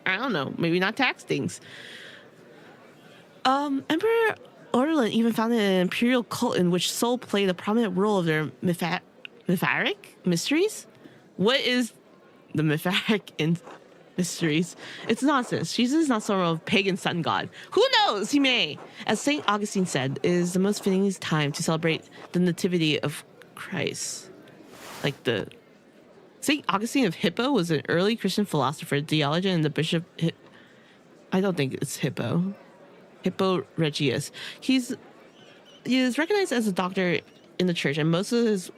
Speaker 1: I don't know. Maybe not tax things. Emperor Orlan even founded an imperial cult in which Seoul played a prominent role of their Mitharic mysteries. What is the Mitharic mysteries? It's nonsense. Jesus is not some sort of pagan sun god. Who knows? He may. As St. Augustine said, it is the most fitting time to celebrate the nativity of Christ. Like the St. Augustine of Hippo was an early Christian philosopher, theologian, and the bishop. I don't think it's Hippo Regius. He is recognized as a doctor in the church, and most of his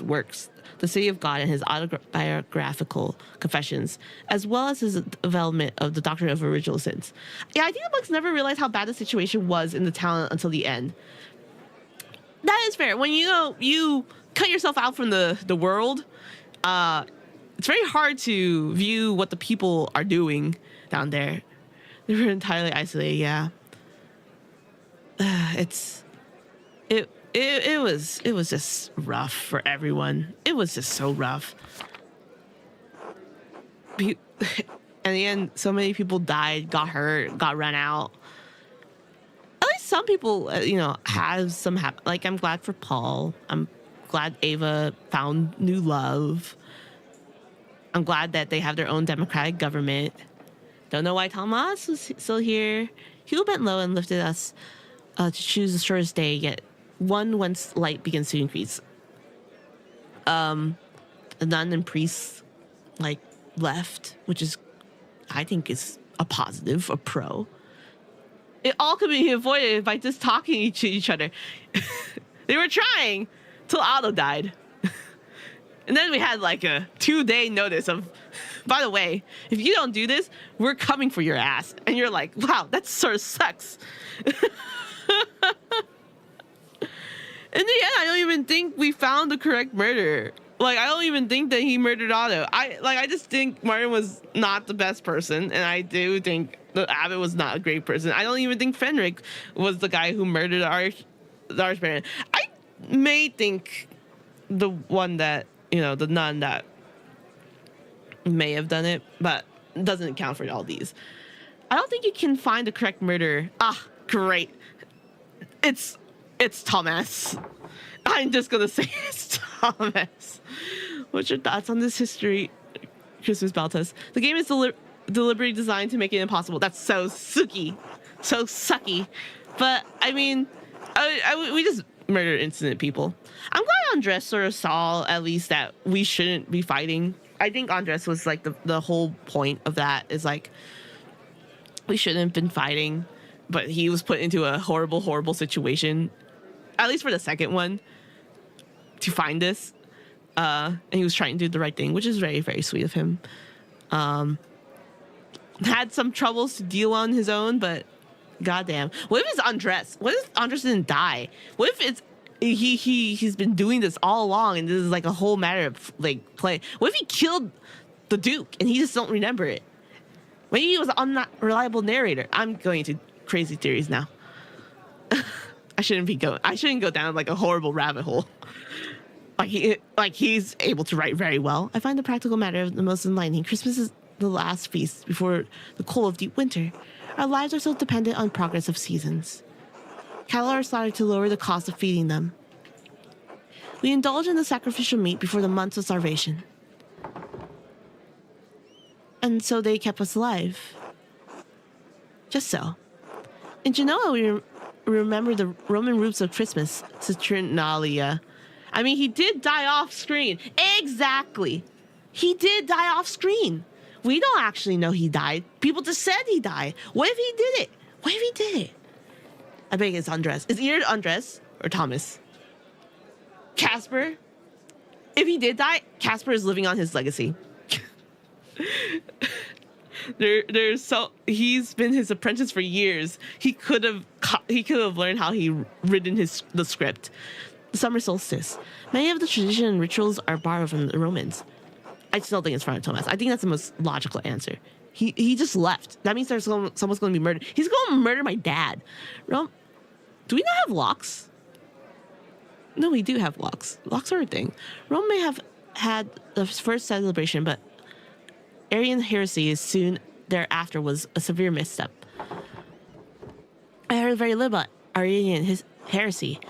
Speaker 1: works, The City of God and his autobiographical confessions, as well as his development of the doctrine of original sins. Yeah, I think the monks never realized how bad the situation was in the town until the end. That is fair. When you cut yourself out from the world, it's very hard to view what the people are doing down there. They were entirely isolated. Yeah, it was just rough for everyone. It was just so rough. In the end, so many people died, got hurt, got run out. At least some people, have some like, I'm glad for Paul. I'm glad Ava found new love. I'm glad that they have their own democratic government. Don't know why Thomas was still here. Hugo bent low and lifted us to choose the shortest day, yet one whence light begins to increase. The nun and priests left, which is, I think, is a positive, a pro. It all could be avoided by just talking to each other. They were trying till Otto died. And then we had a 2-day notice of, by the way, if you don't do this, we're coming for your ass. And you're like, wow, that sort of sucks. In the end, I don't even think we found the correct murderer. I don't even think that he murdered Otto. I just think Martin was not the best person, and I do think the abbot was not a great person. I don't even think Fenric was the guy who murdered the Archbaron. I may think the one that, the nun that may have done it, but it doesn't account for all these. I don't think you can find the correct murderer. Ah, great. It's Thomas. I'm just gonna say it's Thomas. What's your thoughts on this history, Christmas Baltus? The game is deliberately designed to make it impossible. That's so sucky. So sucky. But, I mean, we just murdered innocent people. I'm glad Andres sort of saw, at least, that we shouldn't be fighting. I think Andres was, the whole point of that is, we shouldn't have been fighting. But he was put into a horrible, horrible situation, at least for the second one, to find this. And he was trying to do the right thing, which is very, very sweet of him. Had some troubles to deal on his own, but goddamn. What if it's Andres? What if Andres didn't die? What if it's he's been doing this all along and this is a whole matter of play? What if he killed the Duke and he just don't remember it? Maybe he was an unreliable narrator. I'm going into crazy theories now. I shouldn't go down a horrible rabbit hole. He's able to write very well. I find the practical matter of the most enlightening. Christmas is the last feast before the cold of deep winter. Our lives are so dependent on progress of seasons. Cattle are slaughtered to lower the cost of feeding them. We indulge in the sacrificial meat before the months of starvation. And so they kept us alive. Just so. In Genoa, we remember the Roman roots of Christmas, Saturnalia. I mean, he did die off screen. Exactly. He did die off screen. We don't actually know he died. People just said he died. What if he did it? What if he did it? I think it's Andres. It's either Andres or Thomas. Casper. If he did die, Casper is living on his legacy. He's been his apprentice for years. He could have learned how he written the script. The summer solstice. Many of the tradition and rituals are borrowed from the Romans. I still think it's Father Thomas. I think that's the most logical answer. He just left. That means someone's going to be murdered. He's going to murder my dad. Rome, do we not have locks? No, we do have locks. Locks are a thing. Rome may have had the first celebration, but Arian heresy soon thereafter was a severe misstep. I heard very little about Arian heresy.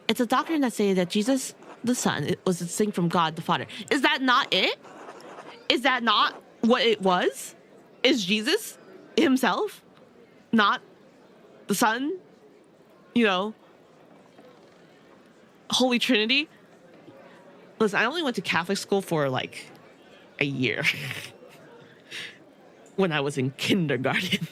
Speaker 1: It's a doctrine that says that Jesus, the Son, was distinct from God, the Father. Is that not it? Is that not what it was? Is Jesus himself not the Son? You know, Holy Trinity? Listen, I only went to Catholic school for like a year. When I was in kindergarten.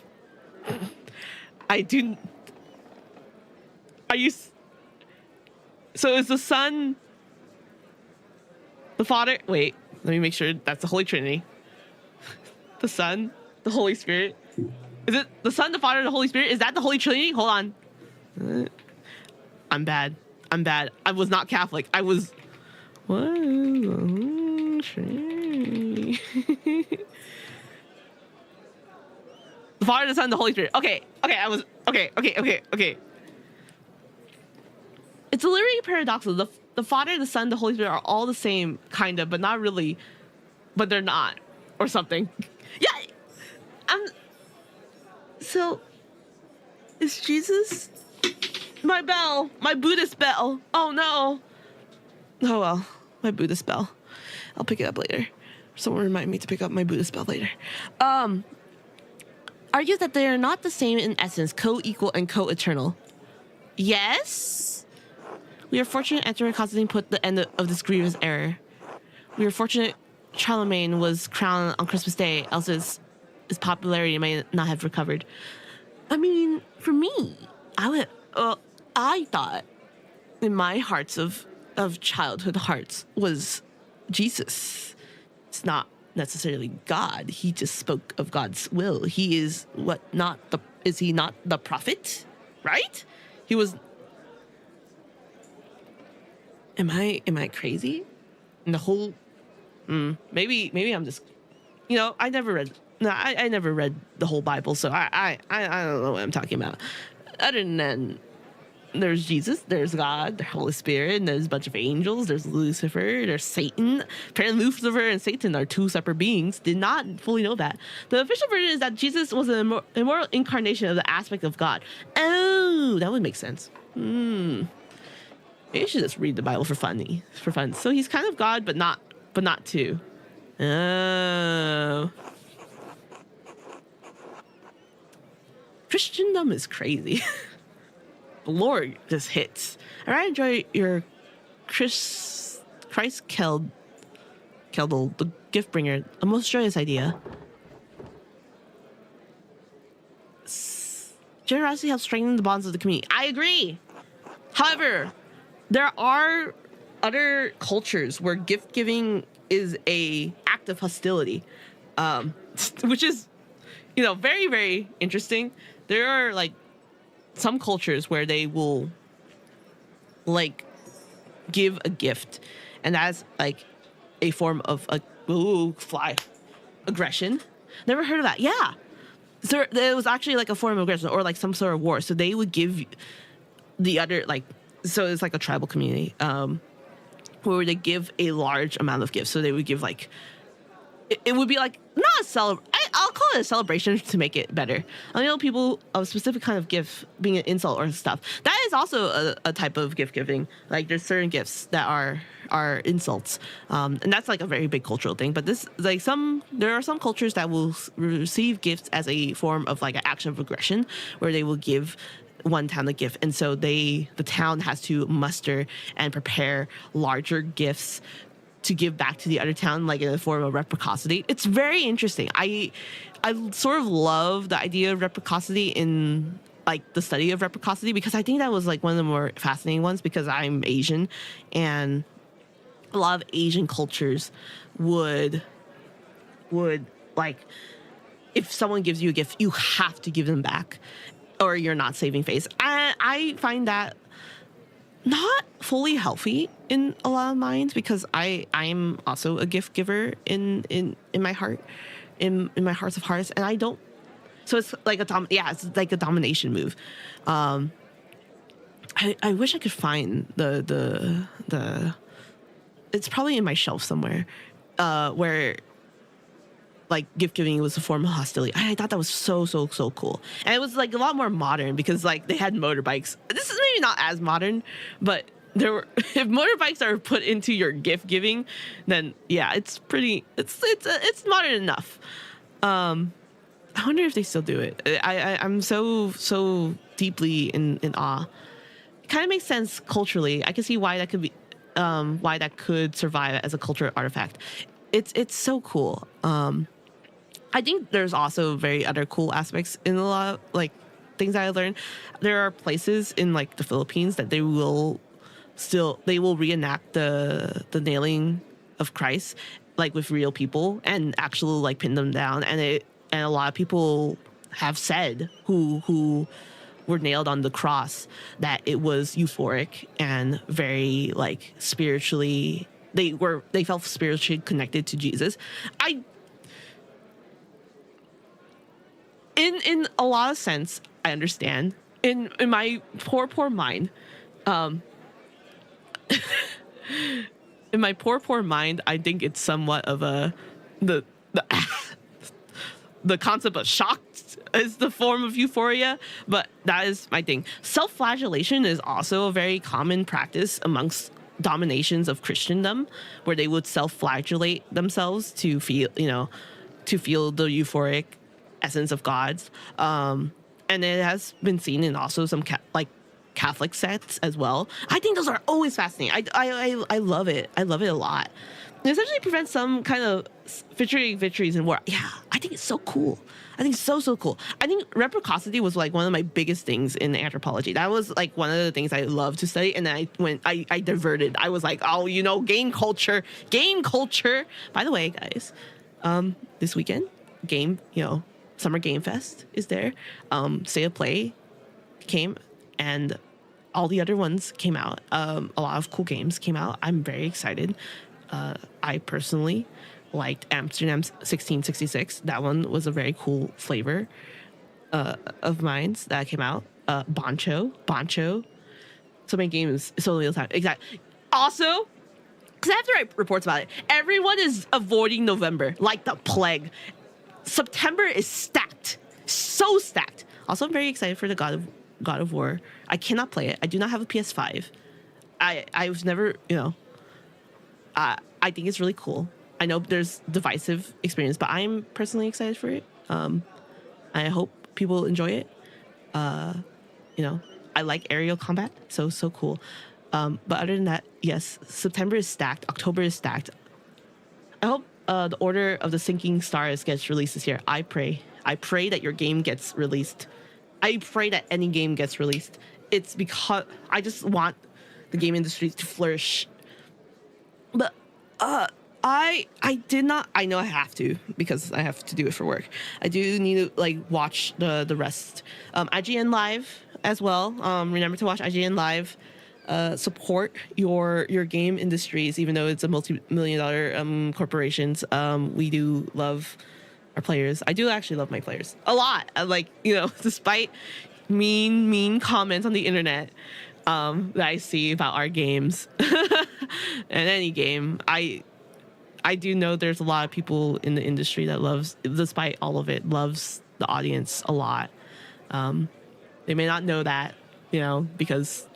Speaker 1: So is the Son the Father? Wait, let me make sure that's the Holy Trinity. The Son, the Holy Spirit. Is it the Son, the Father, the Holy Spirit? Is that the Holy Trinity? Hold on. I'm bad. I was not Catholic. I was... What is the Holy Trinity? The Father, the Son, the Holy Spirit. Okay. It's literally paradoxical. The Father, the Son, the Holy Spirit are all the same, kind of, but not really. But they're not, or something. Yeah. So, is Jesus? My bell, my Buddhist bell. Oh no. Oh well, my Buddhist bell. I'll pick it up later. Someone remind me to pick up my Buddhist bell later. Argues that they are not the same in essence, co-equal and co-eternal. Yes? We are fortunate Emperor Constantine put the end of this grievous error. We are fortunate Charlemagne was crowned on Christmas Day, else his popularity may not have recovered. I mean, for me, I thought in my hearts of childhood hearts was Jesus. It's not necessarily God. He just spoke of God's will. He is is he not the prophet? Right? He was. Am I crazy? And the whole maybe I'm just, I never read the whole Bible, so I don't know what I'm talking about. Other than there's Jesus, there's God, the Holy Spirit, and there's a bunch of angels, there's Lucifer, there's Satan. Apparently Lucifer and Satan are two separate beings. Did not fully know that. The official version is that Jesus was an immortal incarnation of the aspect of God. Oh, that would make sense. Maybe I should just read the Bible for fun. So he's kind of God, but not too. Oh. Christendom is crazy. The Lord just hits. I enjoy your Christ Keldle, the gift bringer, a most joyous idea. Generosity helps strengthen the bonds of the community. I agree. However, there are other cultures where gift giving is a act of hostility, which is, very, very interesting. There are some cultures where they will give a gift, and that's a form of aggression. Never heard of that. Yeah. So it was actually a form of aggression or some sort of war. So they would give the other so it's a tribal community where they give a large amount of gifts. So they would give it would be not a I'll call it a celebration to make it better. I know people of a specific kind of gift being an insult or stuff. That is also a type of gift giving. Like there's certain gifts that are insults, and that's like a very big cultural thing. But this like there are some cultures that will receive gifts as a form of like an action of aggression, where they will give one town a gift, and so the town has to muster and prepare larger gifts to give back to the other town, like in a form of reciprocity. It's very interesting. I sort of love the idea of reciprocity in like the study of reciprocity, because I think that was like one of the more fascinating ones, because I'm Asian, and a lot of Asian cultures would like, if someone gives you a gift, you have to give them back or you're not saving face. I find that not fully healthy in a lot of minds, because I'm also a gift giver in my heart, in my hearts of hearts, and I don't. So it's like it's like a domination move. I wish I could find the it's probably in my shelf somewhere, where like gift giving was a form of hostility. I thought that was so cool, and it was like a lot more modern, because like they had motorbikes. This is maybe not as modern, but there were if motorbikes are put into your gift giving, then yeah, it's modern enough. I wonder if they still do it. I'm so deeply in awe. It kind of makes sense culturally. I can see why that could be, why that could survive as a cultural artifact. It's so cool. I think there's also very other cool aspects in a lot of like things that I learned. There are places in like the Philippines that they will reenact the nailing of Christ, like with real people, and actually like pin them down. And a lot of people have said who were nailed on the cross that it was euphoric and very like spiritually, they felt spiritually connected to Jesus. In a lot of sense, I understand. In my poor mind, in my poor mind, I think it's somewhat of the concept of shock is the form of euphoria, but that is my thing. Self-flagellation is also a very common practice amongst dominations of Christendom, where they would self-flagellate themselves to feel the euphoric essence of God's. And it has been seen in also some Catholic sects as well. I think those are always fascinating. I love it. I love it a lot. It essentially prevents some kind of victories in war. Yeah, I think it's so cool. I think it's so cool. I think reciprocity was like one of my biggest things in anthropology. That was like one of the things I love to study. And then I diverted. I was like, oh, game culture. By the way, guys, this weekend, Summer Game Fest is there. State of Play came, and all the other ones came out. A lot of cool games came out. I'm very excited. I personally liked Amsterdam 1666. That one was a very cool flavor of mine that came out. Boncho. So many games, so little time. Exactly. Also, because I have to write reports about it, everyone is avoiding November like the plague. September is stacked. So stacked. Also, I'm very excited for the God of War. I cannot play it. I do not have a PS5. I was never, I think it's really cool. I know there's divisive experience, but I'm personally excited for it. I hope people enjoy it. I like aerial combat, so cool. But other than that, yes, September is stacked. October is stacked. I hope the Order of the Sinking Stars gets released this year. I pray that your game gets released. I pray that any game gets released. It's because I just want the game industry to flourish. But I know I have to, because I have to do it for work. I do need to watch the rest. IGN Live as well. Remember to watch IGN Live. Support your game industries, even though it's a multi-million-dollar corporations. We do love our players. I do actually love my players a lot. Despite mean comments on the internet that I see about our games and any game, I do know there's a lot of people in the industry that loves, despite all of it, loves the audience a lot. They may not know that, you know, because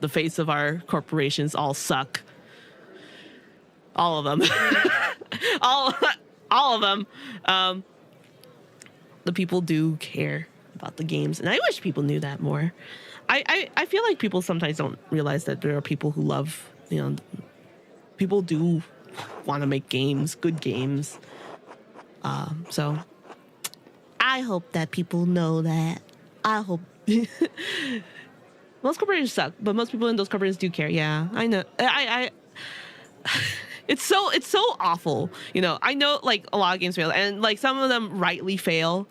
Speaker 1: the face of our corporations all suck. All of them. all of them. The people do care about the games, and I wish people knew that more. I feel like people sometimes don't realize that there are people who love, you know, people do want to make games, good games. So I hope that people know that. I hope. Most corporations suck, but most people in those corporations do care. Yeah, I know. I it's so awful. You know, I know like a lot of games fail, and like some of them rightly fail.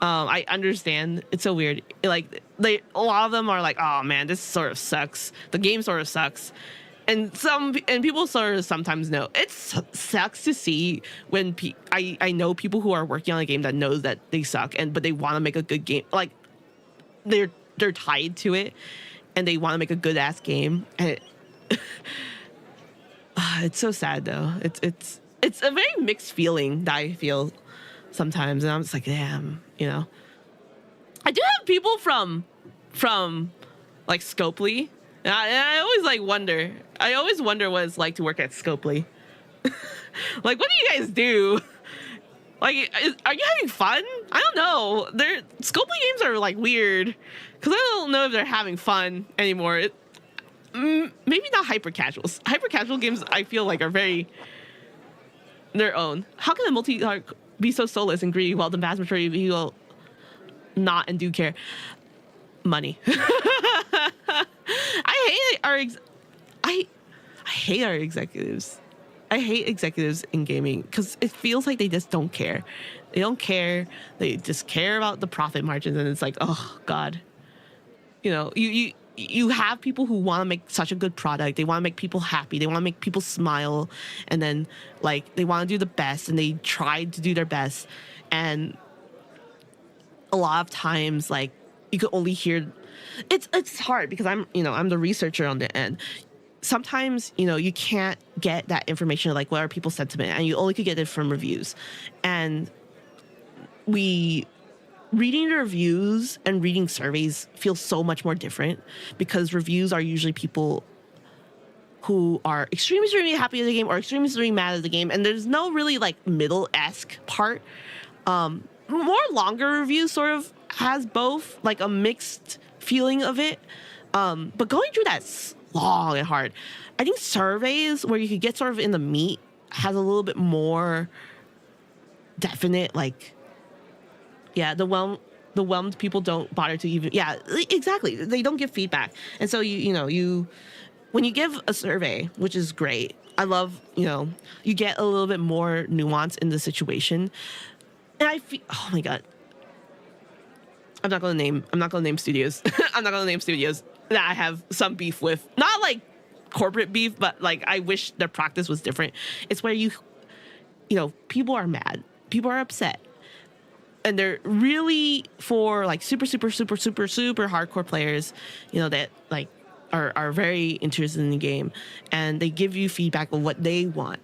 Speaker 1: I understand. It's so weird. Like a lot of them are like, oh man, this sort of sucks. The game sort of sucks. And people sort of sometimes know. It sucks to see when I know people who are working on a game that knows that they suck, but they want to make a good game. Like they're tied to it, and they want to make a good ass game. And it's so sad though. It's a very mixed feeling that I feel sometimes, and I'm just like, damn, you know. I do have people from like Scopely, and I always like wonder. I always wonder what it's like to work at Scopely. Like, what do you guys do? Like, are you having fun? I don't know. Scopely games are like weird because I don't know if they're having fun anymore. Maybe not hyper casuals. Hyper casual games I feel like are very their own. How can a multi be so soulless and greedy while the vast majority of people not and do care? Money. I hate our executives. I hate executives in gaming because it feels like they just don't care. They don't care. They just care about the profit margins, and it's like, oh God. You know, you have people who want to make such a good product. They want to make people happy. They want to make people smile, and then like they want to do the best, and they try to do their best. And a lot of times, like you can only hear. It's hard because I'm the researcher on the end. Sometimes, you know, you can't get that information, like what are people's sentiment, and you only could get it from reviews. And reading the reviews and reading surveys feels so much more different because reviews are usually people who are extremely happy with the game or extremely mad at the game, and there's no really like middle-esque part. More longer reviews sort of has both, like a mixed feeling of it. But going through that's long and hard. I think surveys where you could get sort of in the meat has a little bit more definite, like, yeah, the whelmed people don't bother to even, yeah, exactly. They don't give feedback. And so when you give a survey, which is great, I love, you get a little bit more nuance in the situation. And I feel, oh my God. I'm not gonna name studios. I'm not gonna name studios that I have some beef with. Not like corporate beef, but like I wish their practice was different. It's where people are mad, people are upset, and they're really for like super hardcore players, that like are very interested in the game, and they give you feedback on what they want,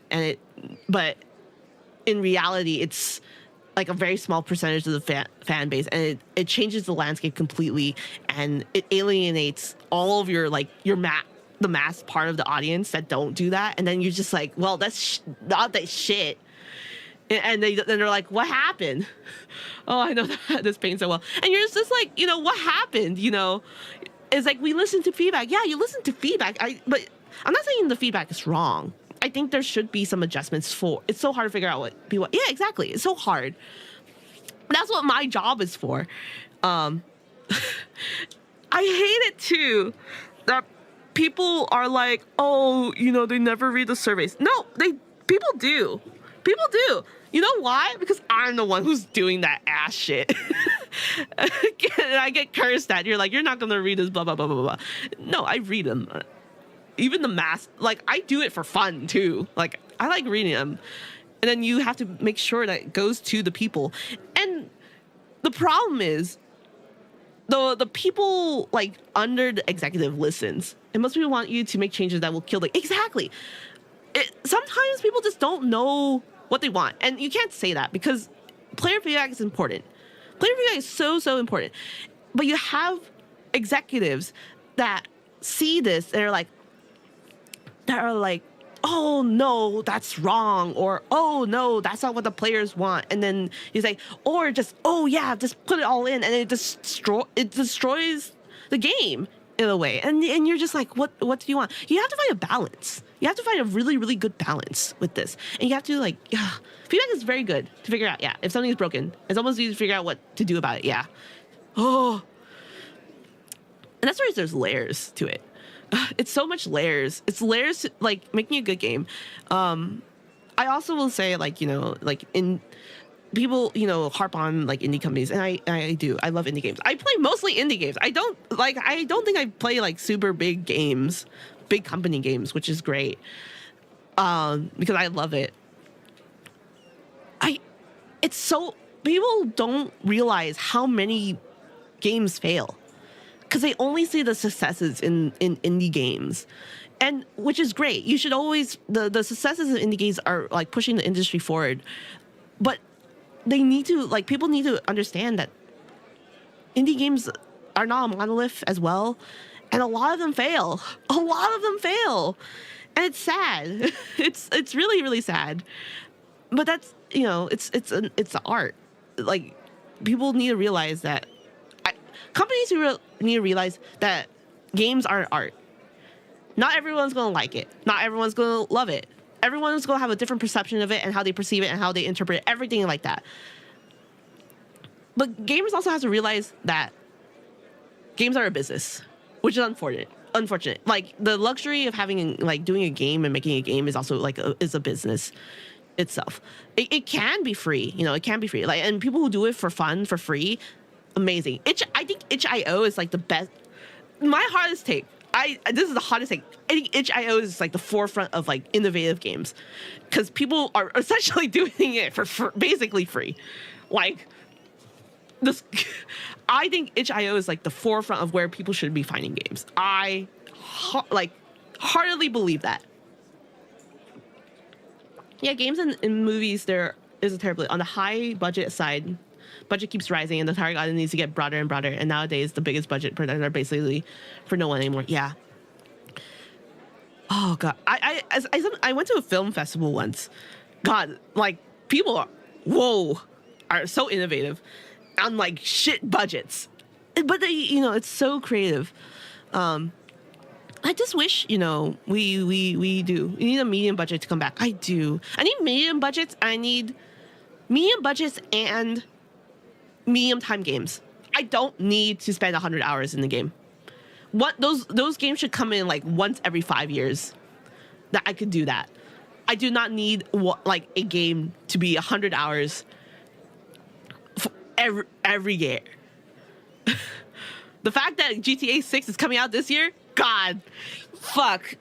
Speaker 1: but in reality, it's like a very small percentage of the fan base, and it changes the landscape completely, and it alienates all of the mass part of the audience that don't do that, and then you're just like, well, that's not that shit, and they're like, what happened? Oh, I know this pain so well, and you're just like, what happened? It's like we listen to feedback. Yeah, you listen to feedback. But I'm not saying the feedback is wrong. I think there should be some adjustments it's so hard to figure out what people, yeah, exactly. It's so hard. That's what my job is for. I hate it too that people are like, oh, they never read the surveys. No, people do. People do. You know why? Because I'm the one who's doing that ass shit. And I get cursed at. You're like, you're not going to read this, blah, blah, blah, blah, blah. No, I read them. Even the mass, like, I do it for fun too. Like, I like reading them. And then you have to make sure that it goes to the people. And the problem is, the people, like, under the executive listens. And most people want you to make changes that will kill the... Exactly. Sometimes people just don't know what they want. And you can't say that because player feedback is important. Player feedback is so important. But you have executives that see this, that are like, oh no, that's wrong, or oh no, that's not what the players want. And then he's like, or just, oh yeah, just put it all in, and it destroys the game in a way. And you're just like, what do you want? You have to find a balance. You have to find a really, really good balance with this. And you have to like, feedback is very good to figure out, if something's broken. It's almost easy to figure out what to do about it, Oh. And that's why there's layers to it. It's so much layers. It's layers to, like, making a good game. I also will say, like, like in people, harp on like indie companies, and I do. I love indie games. I play mostly indie games. I don't think I play like super big games, big company games, which is great. Because I love it. It's so, people don't realize how many games fail, because they only see the successes in indie games, and which is great. You should always, the successes in indie games are like pushing the industry forward, but they need to, like, people need to understand that indie games are not a monolith as well, and a lot of them fail. And it's sad. It's really, really sad. But that's, it's an art. Like, people need to realize that, companies need to realize that games are art. Not everyone's going to like it. Not everyone's going to love it. Everyone's going to have a different perception of it and how they perceive it and how they interpret it, everything like that. But gamers also have to realize that games are a business, which is unfortunate. Like, the luxury of having, like, doing a game and making a game is also like is a business itself. It can be free, it can be free. Like, and people who do it for fun, for free, amazing. I think itch.io is like the best. My hottest take. This is the hottest take. I think itch.io is like the forefront of like innovative games, because people are essentially doing it for basically free. Like, this, I think itch.io is like the forefront of where people should be finding games. I heartily believe that. Yeah, games and movies, there is a terribly, on the high budget side, budget keeps rising and the target audience needs to get broader and broader. And nowadays, the biggest budget productions are basically for no one anymore. Yeah. Oh God, I went to a film festival once. God, like, people are so innovative on like shit budgets, but they, it's so creative. I just wish, we do. We need a medium budget to come back. I do. I need medium budgets. I need medium budgets and medium time games. I don't need to spend 100 hours in the game. What those games should come in like once every 5 years. That I could do that. I do not need like a game to be 100 hours for every year. The fact that GTA 6 is coming out this year, God, fuck.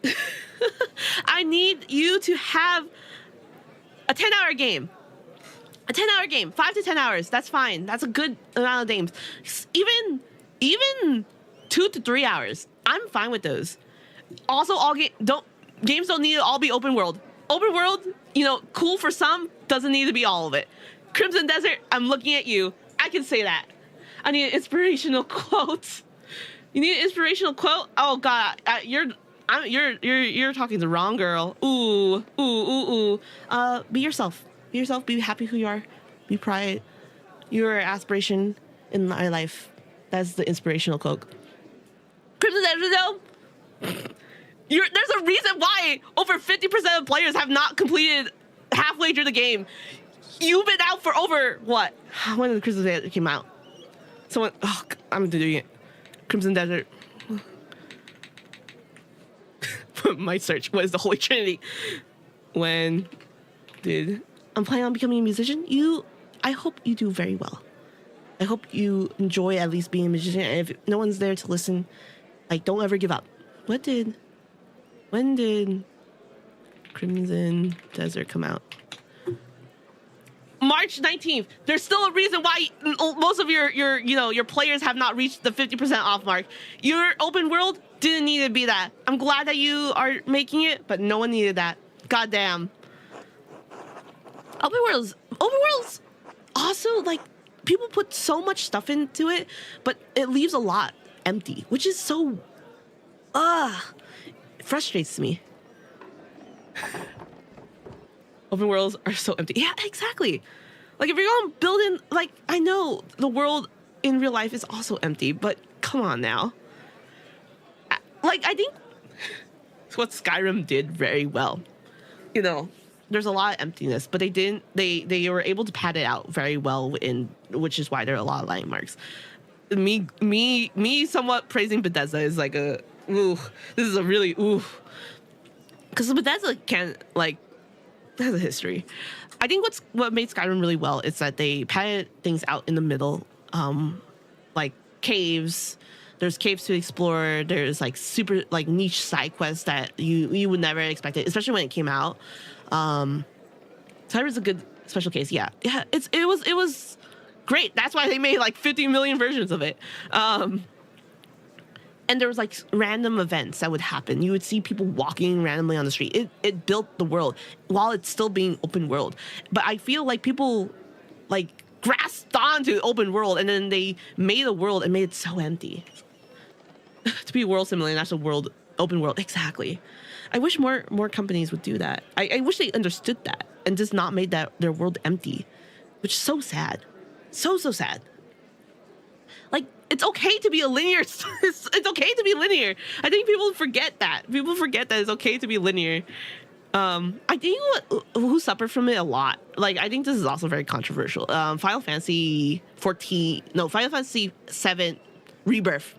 Speaker 1: I need you to have a 10-hour game. A 10-hour game, 5 to 10 hours. That's fine. That's a good amount of games. Even 2 to 3 hours. I'm fine with those. Also, games don't need to all be open world. Open world, cool for some, doesn't need to be all of it. Crimson Desert, I'm looking at you. I can say that. I need an inspirational quote. You need an inspirational quote? Oh God, you're talking to the wrong girl. Ooh. Be yourself. Be yourself. Be happy who you are. Be pride. Your aspiration in my life. That's the inspirational quote. Crimson Desert, though. There's a reason why over 50% of players have not completed halfway through the game. You've been out for over what? When did the Crimson Desert came out? I'm doing it. Crimson Desert. My search was the Holy Trinity. When did I'm planning on becoming a musician? I hope you do very well. I hope you enjoy at least being a musician. And if no one's there to listen, like, don't ever give up. When did Crimson Desert come out? March 19th. There's still a reason why most of your players have not reached the 50% off mark. Your open world didn't need to be that. I'm glad that you are making it, but no one needed that. Goddamn. Open worlds also, like, people put so much stuff into it, but it leaves a lot empty, which is so it frustrates me. Open worlds are so empty. Yeah, exactly. Like if you're going building, like I know the world in real life is also empty, but come on now. Like I think it's what Skyrim did very well. You know, there's a lot of emptiness, but they were able to pad it out very well which is why there are a lot of landmarks. Me somewhat praising Bethesda is like a ooh, this is a really ooh. Because Bethesda has a history. I think what made Skyrim really well is that they padded things out in the middle, like caves. There's caves to explore. There's like super like niche side quests that you would never expect it, especially when it came out. Skyrim's a good special case. Yeah, it was great. That's why they made like 50 million versions of it. And there was like random events that would happen. You would see people walking randomly on the street. It built the world while it's still being open world. But I feel like people like grasped onto open world and then they made a world and made it so empty. To be a world simulator, that's a world open world. Exactly. I wish more companies would do that. I wish they understood that and just not made their world empty, which is so sad. So sad. Like, it's okay to be a linear. It's okay to be linear. I think people forget that. People forget that it's okay to be linear. I think who suffered from it a lot. Like, I think this is also very controversial. Final Fantasy 7 Rebirth.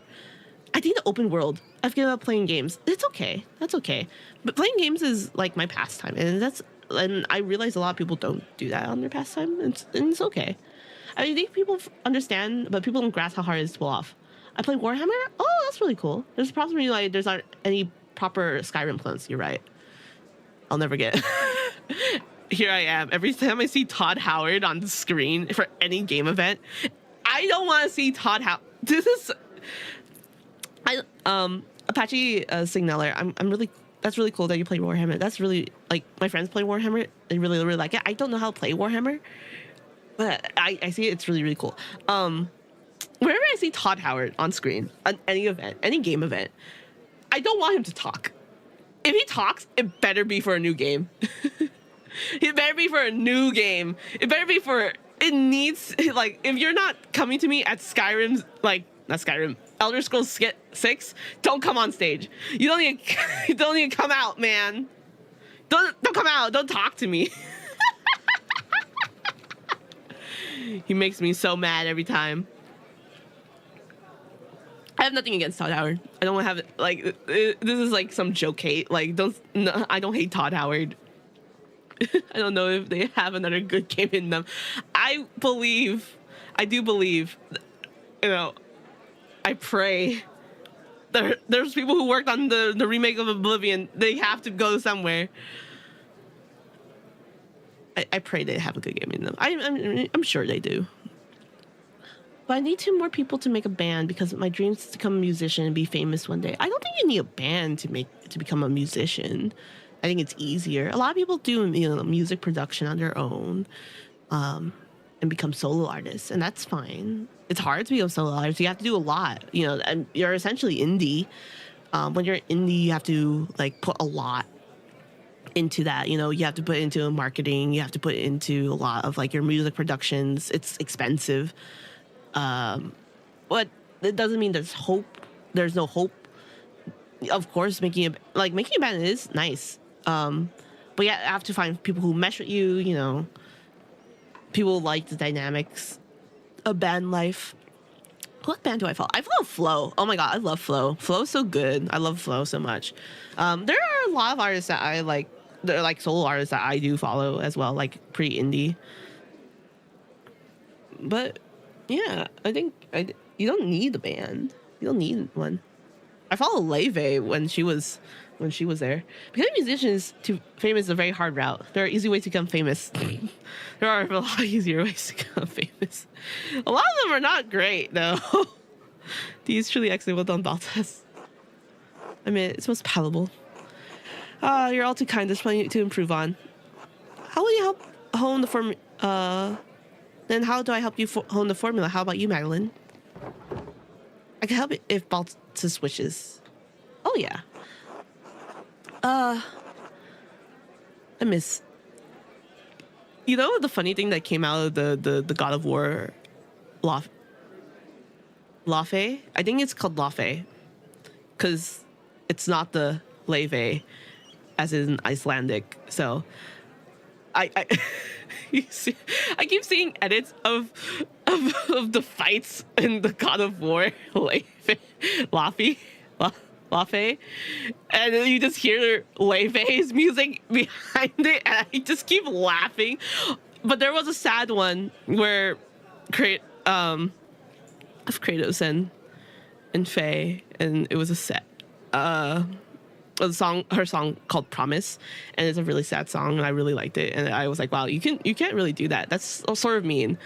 Speaker 1: I think the open world. I've given up playing games. It's okay. That's okay. But playing games is like my pastime, and I realize a lot of people don't do that on their pastime, and it's okay. I think people understand, but people don't grasp how hard it is to pull off. I play Warhammer. Oh, that's really cool. There's probably like there's not any proper Skyrim clones. You're right. I'll never get. Here I am. Every time I see Todd Howard on the screen for any game event, I don't want to see Todd Howard. This is. Apache Signaler. I'm really. That's really cool that you play Warhammer. That's really like my friends play Warhammer. They really like it. I don't know how to play Warhammer. But I see it's really, really cool. Whenever I see Todd Howard on screen, on any event, any game event, I don't want him to talk. If he talks, it better be for a new game. It better be for a new game. It better be for, it needs, like, if you're not coming to me at Skyrim's, like, not Skyrim, Elder Scrolls 6, don't come on stage. You don't need to come out, man. Don't come out. Don't talk to me. He makes me so mad every time. I have nothing against Todd Howard. I don't want to have it like this is like some joke hate. Like I don't hate Todd Howard. I don't know if they have another good game in them. I do believe, you know, I pray. There's people who worked on the remake of Oblivion. They have to go somewhere. I pray they have a good game in them. I'm sure they do. But I need more people to make a band because my dream is to become a musician and be famous one day. I don't think you need a band to become a musician. I think it's easier. A lot of people do, music production on their own, and become solo artists, and that's fine. It's hard to be a solo artist. You have to do a lot, and you're essentially indie. When you're indie, you have to like put a lot into that. You have to put into marketing. You have to put into a lot of like your music productions. It's expensive. But it doesn't mean there's hope. There's no hope. Of course, making a band is nice. But yeah, I have to find people who mesh with you. People like the dynamics of band life. What band do I follow? I follow Flow. Oh my god, I love Flow. Flow's so good. I love Flow so much. There are a lot of artists that I like. They're like solo artists that I do follow as well, like pretty indie. But yeah, I think you don't need a band. You don't need one. I follow Leve when she was there. Becoming a musician is famous is a very hard route. There are easy ways to become famous. There are a lot easier ways to become famous. A lot of them are not great though. These truly excellent well done baltas. I mean, it's most palatable. You're all too kind. There's plenty to improve on. How will you help hone the form? Then how do I help you hone the formula? How about you, Madeline? I can help it if Baltus switches. Oh yeah. I miss. You know the funny thing that came out of the God of War, Lafe. I think it's called Lafe, because it's not the leve, as in Icelandic. So, I I keep seeing edits of the fights in the God of War Lafe, and then you just hear Lefe's music behind it, and I just keep laughing. But there was a sad one where of Kratos and Faye, and it was a song, her song called Promise, and it's a really sad song, and I really liked it, and I was like, wow, you can't really do that. That's sort of mean.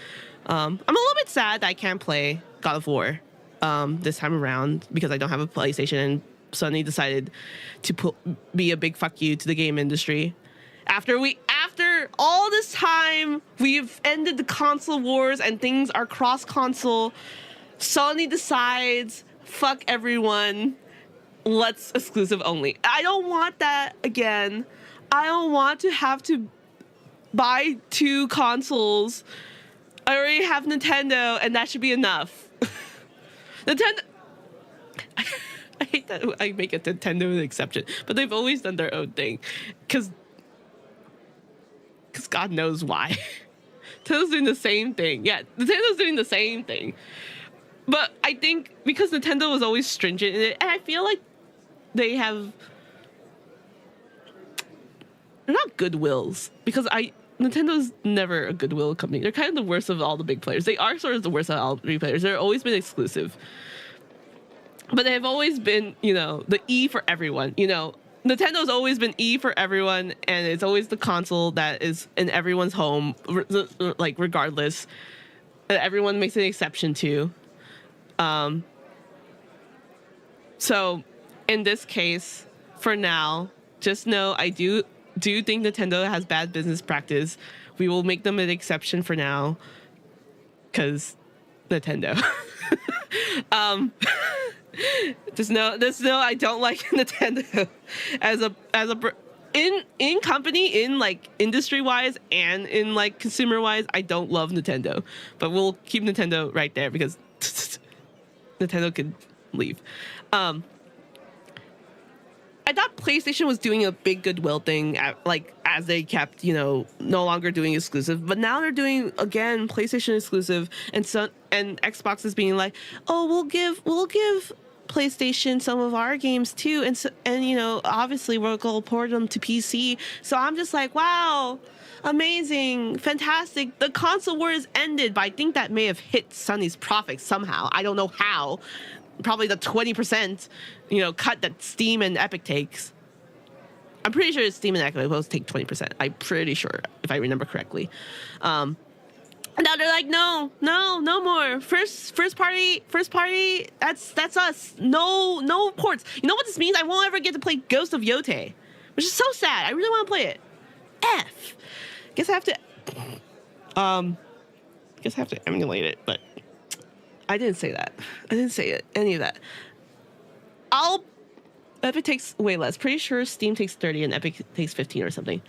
Speaker 1: I'm a little bit sad that I can't play God of War this time around because I don't have a PlayStation, and Sony decided to be a big fuck you to the game industry. After all this time, we've ended the console wars and things are cross-console. Sony decides, fuck everyone, let's exclusive only. I don't want that again. I don't want to have to buy 2 consoles. I already have Nintendo, and that should be enough. Nintendo... I hate that I make a Nintendo an exception, but they've always done their own thing. Because God knows why. Nintendo's doing the same thing. Yeah, Nintendo's doing the same thing. But I think because Nintendo was always stringent in it, and I feel like they're not goodwills, because Nintendo's never a goodwill company. They're kind of the worst of all the big players. They are sort of the worst of all the big players. They've always been exclusive. But they've always been, the E for everyone. Nintendo's always been E for everyone, and it's always the console that is in everyone's home, like regardless. Everyone makes an exception to. So in this case, for now, just know I do think Nintendo has bad business practice. We will make them an exception for now, because Nintendo. Just know I don't like Nintendo in company, in like industry wise and in like consumer wise. I don't love Nintendo, but we'll keep Nintendo right there because Nintendo could leave. I thought PlayStation was doing a big goodwill thing, as they kept, no longer doing exclusive, but now they're doing again PlayStation exclusive, and Xbox is being like, oh, we'll give PlayStation some of our games too, and obviously we're gonna port them to PC. So I'm just like, wow, amazing, fantastic. The console war is ended, but I think that may have hit Sony's profits somehow. I don't know how. Probably the 20%, cut that Steam and Epic takes. I'm pretty sure Steam and Epic both take 20%. I'm pretty sure, if I remember correctly. Now they're like, no more. First party. That's us. No ports. You know what this means? I won't ever get to play Ghost of Yote, which is so sad. I really want to play it. Guess I have to emulate it, but I didn't say that. I didn't say any of that. Epic takes way less. Pretty sure Steam takes 30 and Epic takes 15 or something.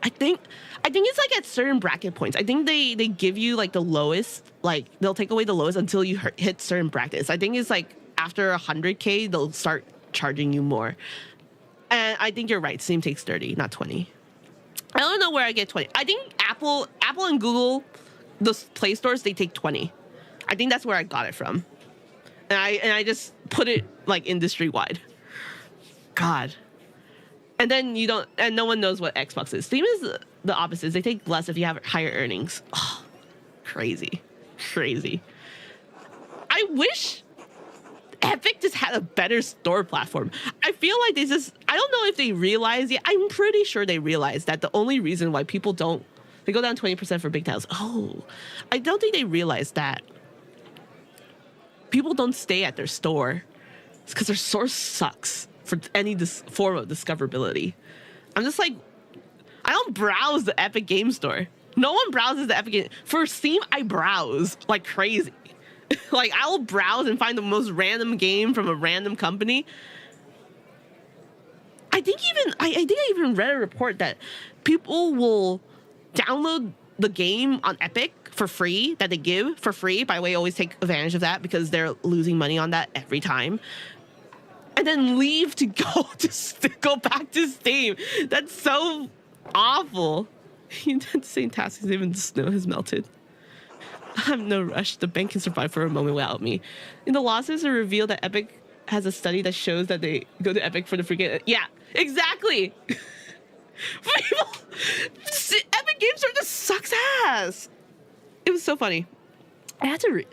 Speaker 1: I think it's like at certain bracket points. I think they give you like the lowest, like they'll take away the lowest until you hit certain brackets. I think it's like after 100K, they'll start charging you more. And I think you're right. Steam takes 30, not 20. I don't know where I get 20. I think Apple and Google, the Play stores, they take 20. I think that's where I got it from. And I just put it like industry wide. God. And then no one knows what Xbox is. Steam is the opposite. They take less if you have higher earnings. Oh, crazy. I wish Epic just had a better store platform. I feel like I don't know if they realize yet. I'm pretty sure they realize that the only reason why people they go down 20% for big titles. Oh, I don't think they realize that people don't stay at their store. It's because their store sucks for any form of discoverability. I'm just like, I don't browse the Epic Game Store. No one browses the Epic Game. For Steam, I browse like crazy. Like, I'll browse and find the most random game from a random company. I think I even read a report that people will download the game on Epic for free, that they give for free. By the way, always take advantage of that because they're losing money on that every time. And then leave to go back to Steam. That's so awful. St. Tasks, even the snow has melted. I'm no rush. The bank can survive for a moment without me. In the losses, it revealed that Epic has a study that shows that they go to Epic for the free game. Yeah, exactly. Epic Games Store just sucks ass. It was so funny. I had to read.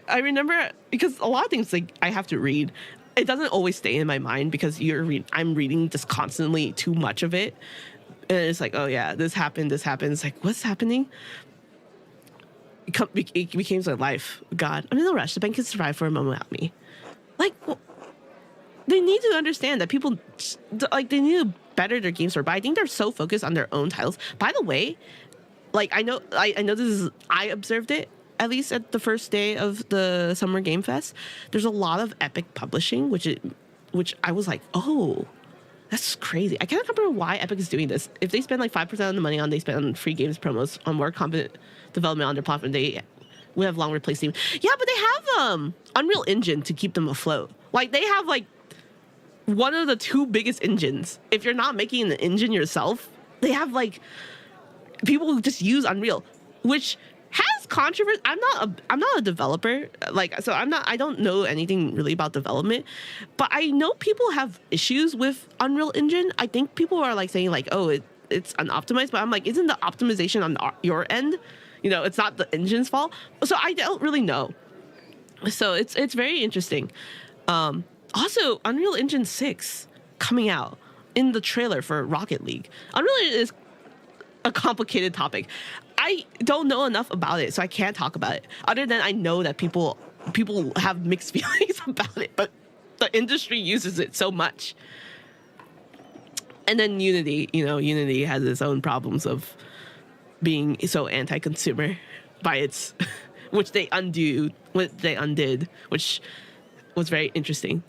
Speaker 1: I remember, because a lot of things like I have to read. It doesn't always stay in my mind because I'm reading just constantly too much of it. And it's like, oh yeah, this happened. It's like, what's happening? It became my life. God, I'm in no rush. The bank can survive for a moment without me. Like, well, they need to understand that people, like, they need to better their game store. But I think they're so focused on their own titles. By the way, like, I know this is, I observed it, at least at the first day of the Summer Game Fest. There's a lot of Epic publishing, which I was like, oh, that's crazy. I can't remember why Epic is doing this. If they spend like 5% of the money they spend on free games promos on more competent development on their platform, they would have long replaced Steam. Yeah, but they have Unreal Engine to keep them afloat. Like, they have like one of the two biggest engines. If you're not making the engine yourself, they have like people who just use Unreal, which has controversy. I'm not a developer, like, so I don't know anything really about development, but I know people have issues with Unreal Engine. I think people are like saying like, oh, it's unoptimized, but I'm like, isn't the optimization on your end? You know, it's not the engine's fault. So I don't really know. So it's very interesting. Also, Unreal Engine 6 coming out in the trailer for Rocket League. Unreal Engine is a complicated topic. I don't know enough about it, so I can't talk about it. Other than I know that people have mixed feelings about it, but the industry uses it so much. And then Unity has its own problems of being so anti-consumer by its, which they undid, which was very interesting.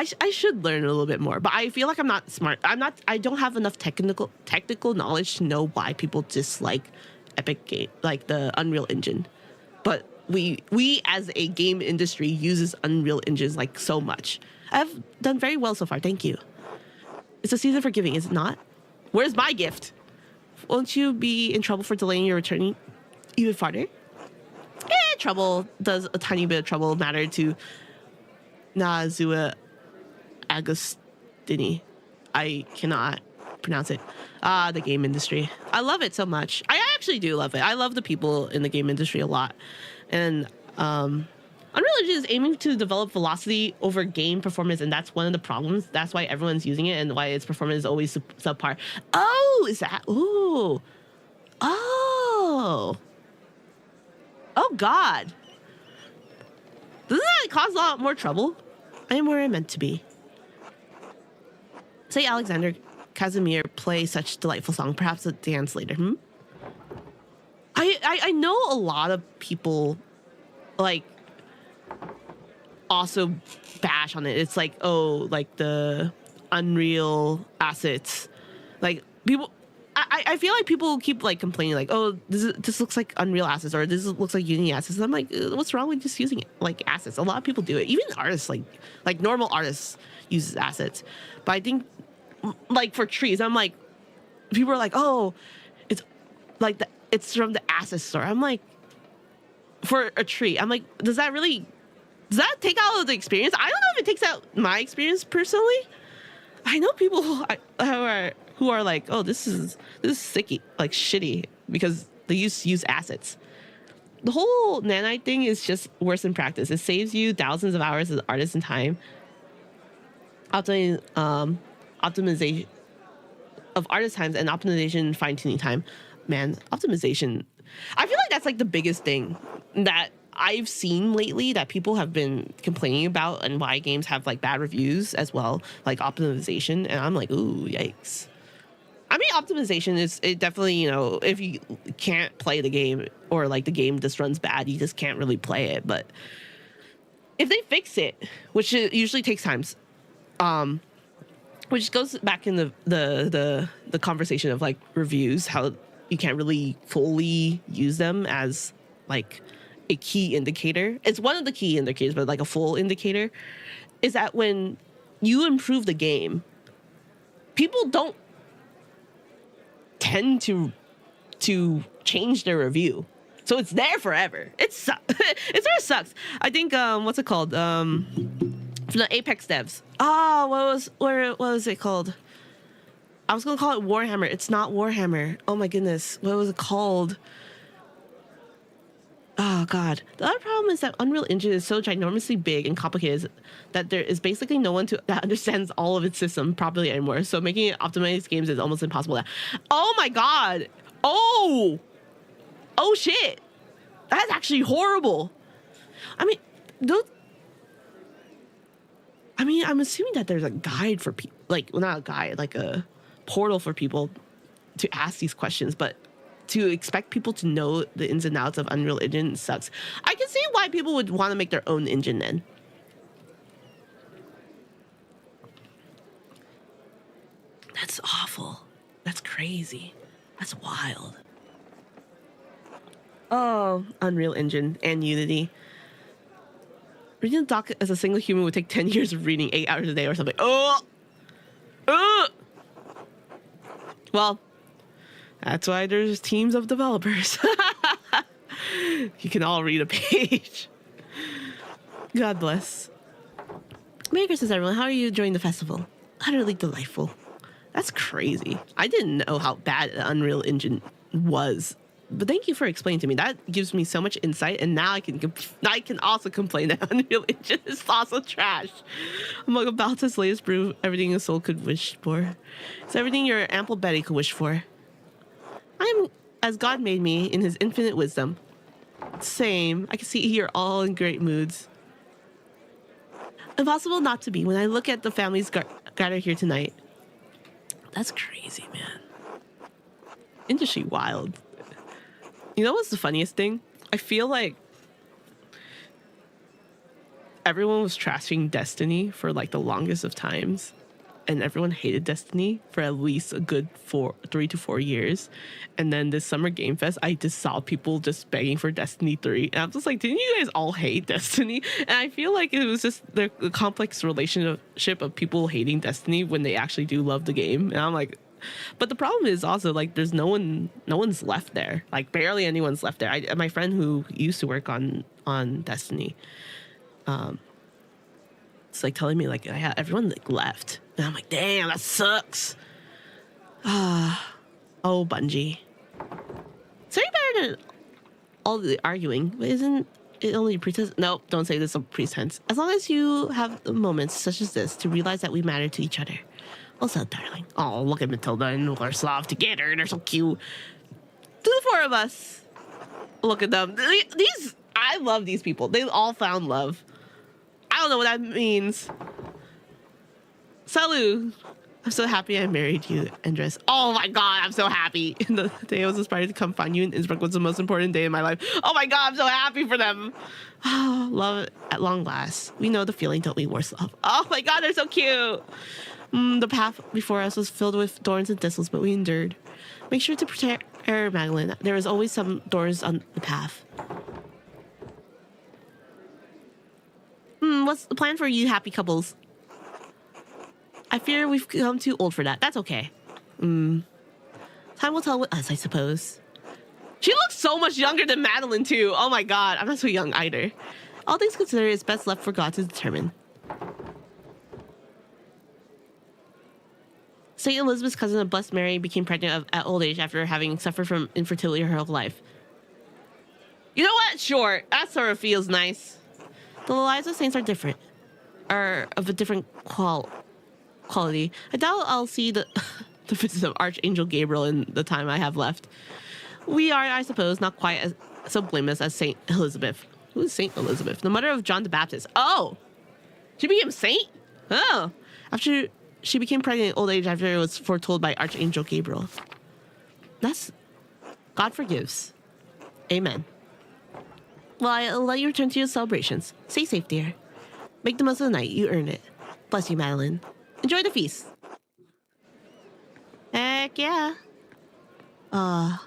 Speaker 1: I should learn a little bit more, but I feel like I'm not smart. I don't have enough technical knowledge to know why people dislike Epic Game, like the Unreal Engine. But we as a game industry uses Unreal Engines like so much. I've done very well so far. Thank you. It's a season for giving, is it not? Where's my gift? Won't you be in trouble for delaying your returning even farther? Trouble. Does a tiny bit of trouble matter to Nazua Agostini? I cannot pronounce it. The game industry. I love it so much. I actually do love it. I love the people in the game industry a lot. And Unreal Engine is aiming to develop velocity over game performance, and that's one of the problems. That's why everyone's using it and why its performance is always subpar. Oh, is that? Ooh. Oh. Oh, God. Doesn't that cause a lot more trouble? I am where I'm meant to be. Say Alexander Casimir play such delightful song. Perhaps a dance later. I know a lot of people like also bash on it. It's like, oh, like the Unreal assets. Like people, I feel like people keep like complaining like, oh, this looks like Unreal assets or this looks like Unity assets. And I'm like, what's wrong with just using it like assets? A lot of people do it. Even artists, like normal artists uses assets. But I think like for trees, I'm like, people are like, oh, it's like it's from the asset store. I'm like, for a tree, I'm like, does that take out of the experience? I don't know if it takes out my experience personally. I know people who are like, oh, this is sicky, like shitty, because they use assets. The whole nanite thing is just worse in practice. It saves you thousands of hours of artist and time. Optimization of artist times and optimization fine-tuning time. Man, optimization. I feel like that's like the biggest thing that I've seen lately that people have been complaining about, and why games have like bad reviews as well, like optimization. And I'm like, ooh, yikes. I mean, optimization is it definitely, you know, if you can't play the game or like the game just runs bad, you just can't really play it. But if they fix it, which it usually takes times, which goes back in the conversation of like reviews, how you can't really fully use them as like a key indicator. It's one of the key indicators, but like a full indicator is that when you improve the game, people don't tend to change their review, so it's there forever. It sort of sucks. I think what's it called, from the Apex devs, what was it called? I was gonna call it Warhammer. It's not Warhammer. Oh my goodness, what was it called? Oh god. The other problem is that Unreal Engine is so ginormously big and complicated that there is basically no one that understands all of its system properly anymore. So making it optimized games is almost impossible. Oh my god. Oh shit. That's actually horrible. I mean, I'm assuming that there's a guide for people, like, well, not a guide, like a portal for people to ask these questions, but to expect people to know the ins and outs of Unreal Engine sucks. I can see why people would want to make their own engine then. That's awful. That's crazy. That's wild. Oh, Unreal Engine and Unity. Reading the doc as a single human would take 10 years of reading 8 hours a day or something. Well, that's why there's teams of developers. You can all read a page. God bless. Merry Christmas, everyone. How are you enjoying the festival? Utterly delightful. That's crazy. I didn't know how bad the Unreal Engine was. But thank you for explaining to me. That gives me so much insight, and now I can also complain that Unreal Engine is also trash. Among about this latest brew, everything a soul could wish for. It's everything your ample Betty could wish for. I am as God made me in his infinite wisdom. Same. I can see you're all in great moods. Impossible not to be when I look at the families gathered here tonight. That's crazy, man. Industry wild. You know what's the funniest thing? I feel like everyone was trashing Destiny for like the longest of times, and everyone hated Destiny for at least a good 3 to 4 years. And then this Summer Game Fest, I just saw people just begging for Destiny 3. And I'm just like, didn't you guys all hate Destiny? And I feel like it was just the complex relationship of people hating Destiny when they actually do love the game. And I'm like, but the problem is also like there's no one's left there. Like barely anyone's left there. My friend who used to work on Destiny, it's like telling me like, yeah, everyone like left. And I'm like, damn, that sucks. Oh, Bungie. It's very better than all the arguing, but isn't it only pretense? Nope, don't say this is a pretense. As long as you have moments such as this to realize that we matter to each other. What's up, darling? Oh, look at Matilda and Larislav together. They're so cute. The 4 of us. Look at them. I love these people. They all found love. I don't know what that means. Salut. I'm so happy I married you, Andres. Oh my god, I'm so happy. The day I was inspired to come find you in Innsbruck was the most important day in my life. Oh my god, I'm so happy for them. Oh, love at long last. We know the feeling, don't we, Warslav? Oh my god, they're so cute. The path before us was filled with thorns and thistles, but we endured. Make sure to protect Magdalene. There is always some thorns on the path. What's the plan for you happy couples? I fear we've come too old for that. That's okay. Time will tell with us, I suppose. She looks so much younger than Madeline, too. Oh my god, I'm not so young either. All things considered, it's best left for God to determine. St. Elizabeth's cousin of Blessed Mary became pregnant at old age after having suffered from infertility her whole life. You know what? Sure. That sort of feels nice. The lives of saints are different. Are of a different quality. I doubt I'll see the visit of Archangel Gabriel in the time I have left. We are, I suppose, not quite so blameless as St. Elizabeth. Who is St. Elizabeth? The mother of John the Baptist. Oh! She became a saint? Oh. After She became pregnant in old age after it was foretold by Archangel Gabriel. That's... God forgives. Amen. Well, I'll let you return to your celebrations. Stay safe, dear. Make the most of the night. You earned it. Bless you, Madeline. Enjoy the feast. Heck yeah. The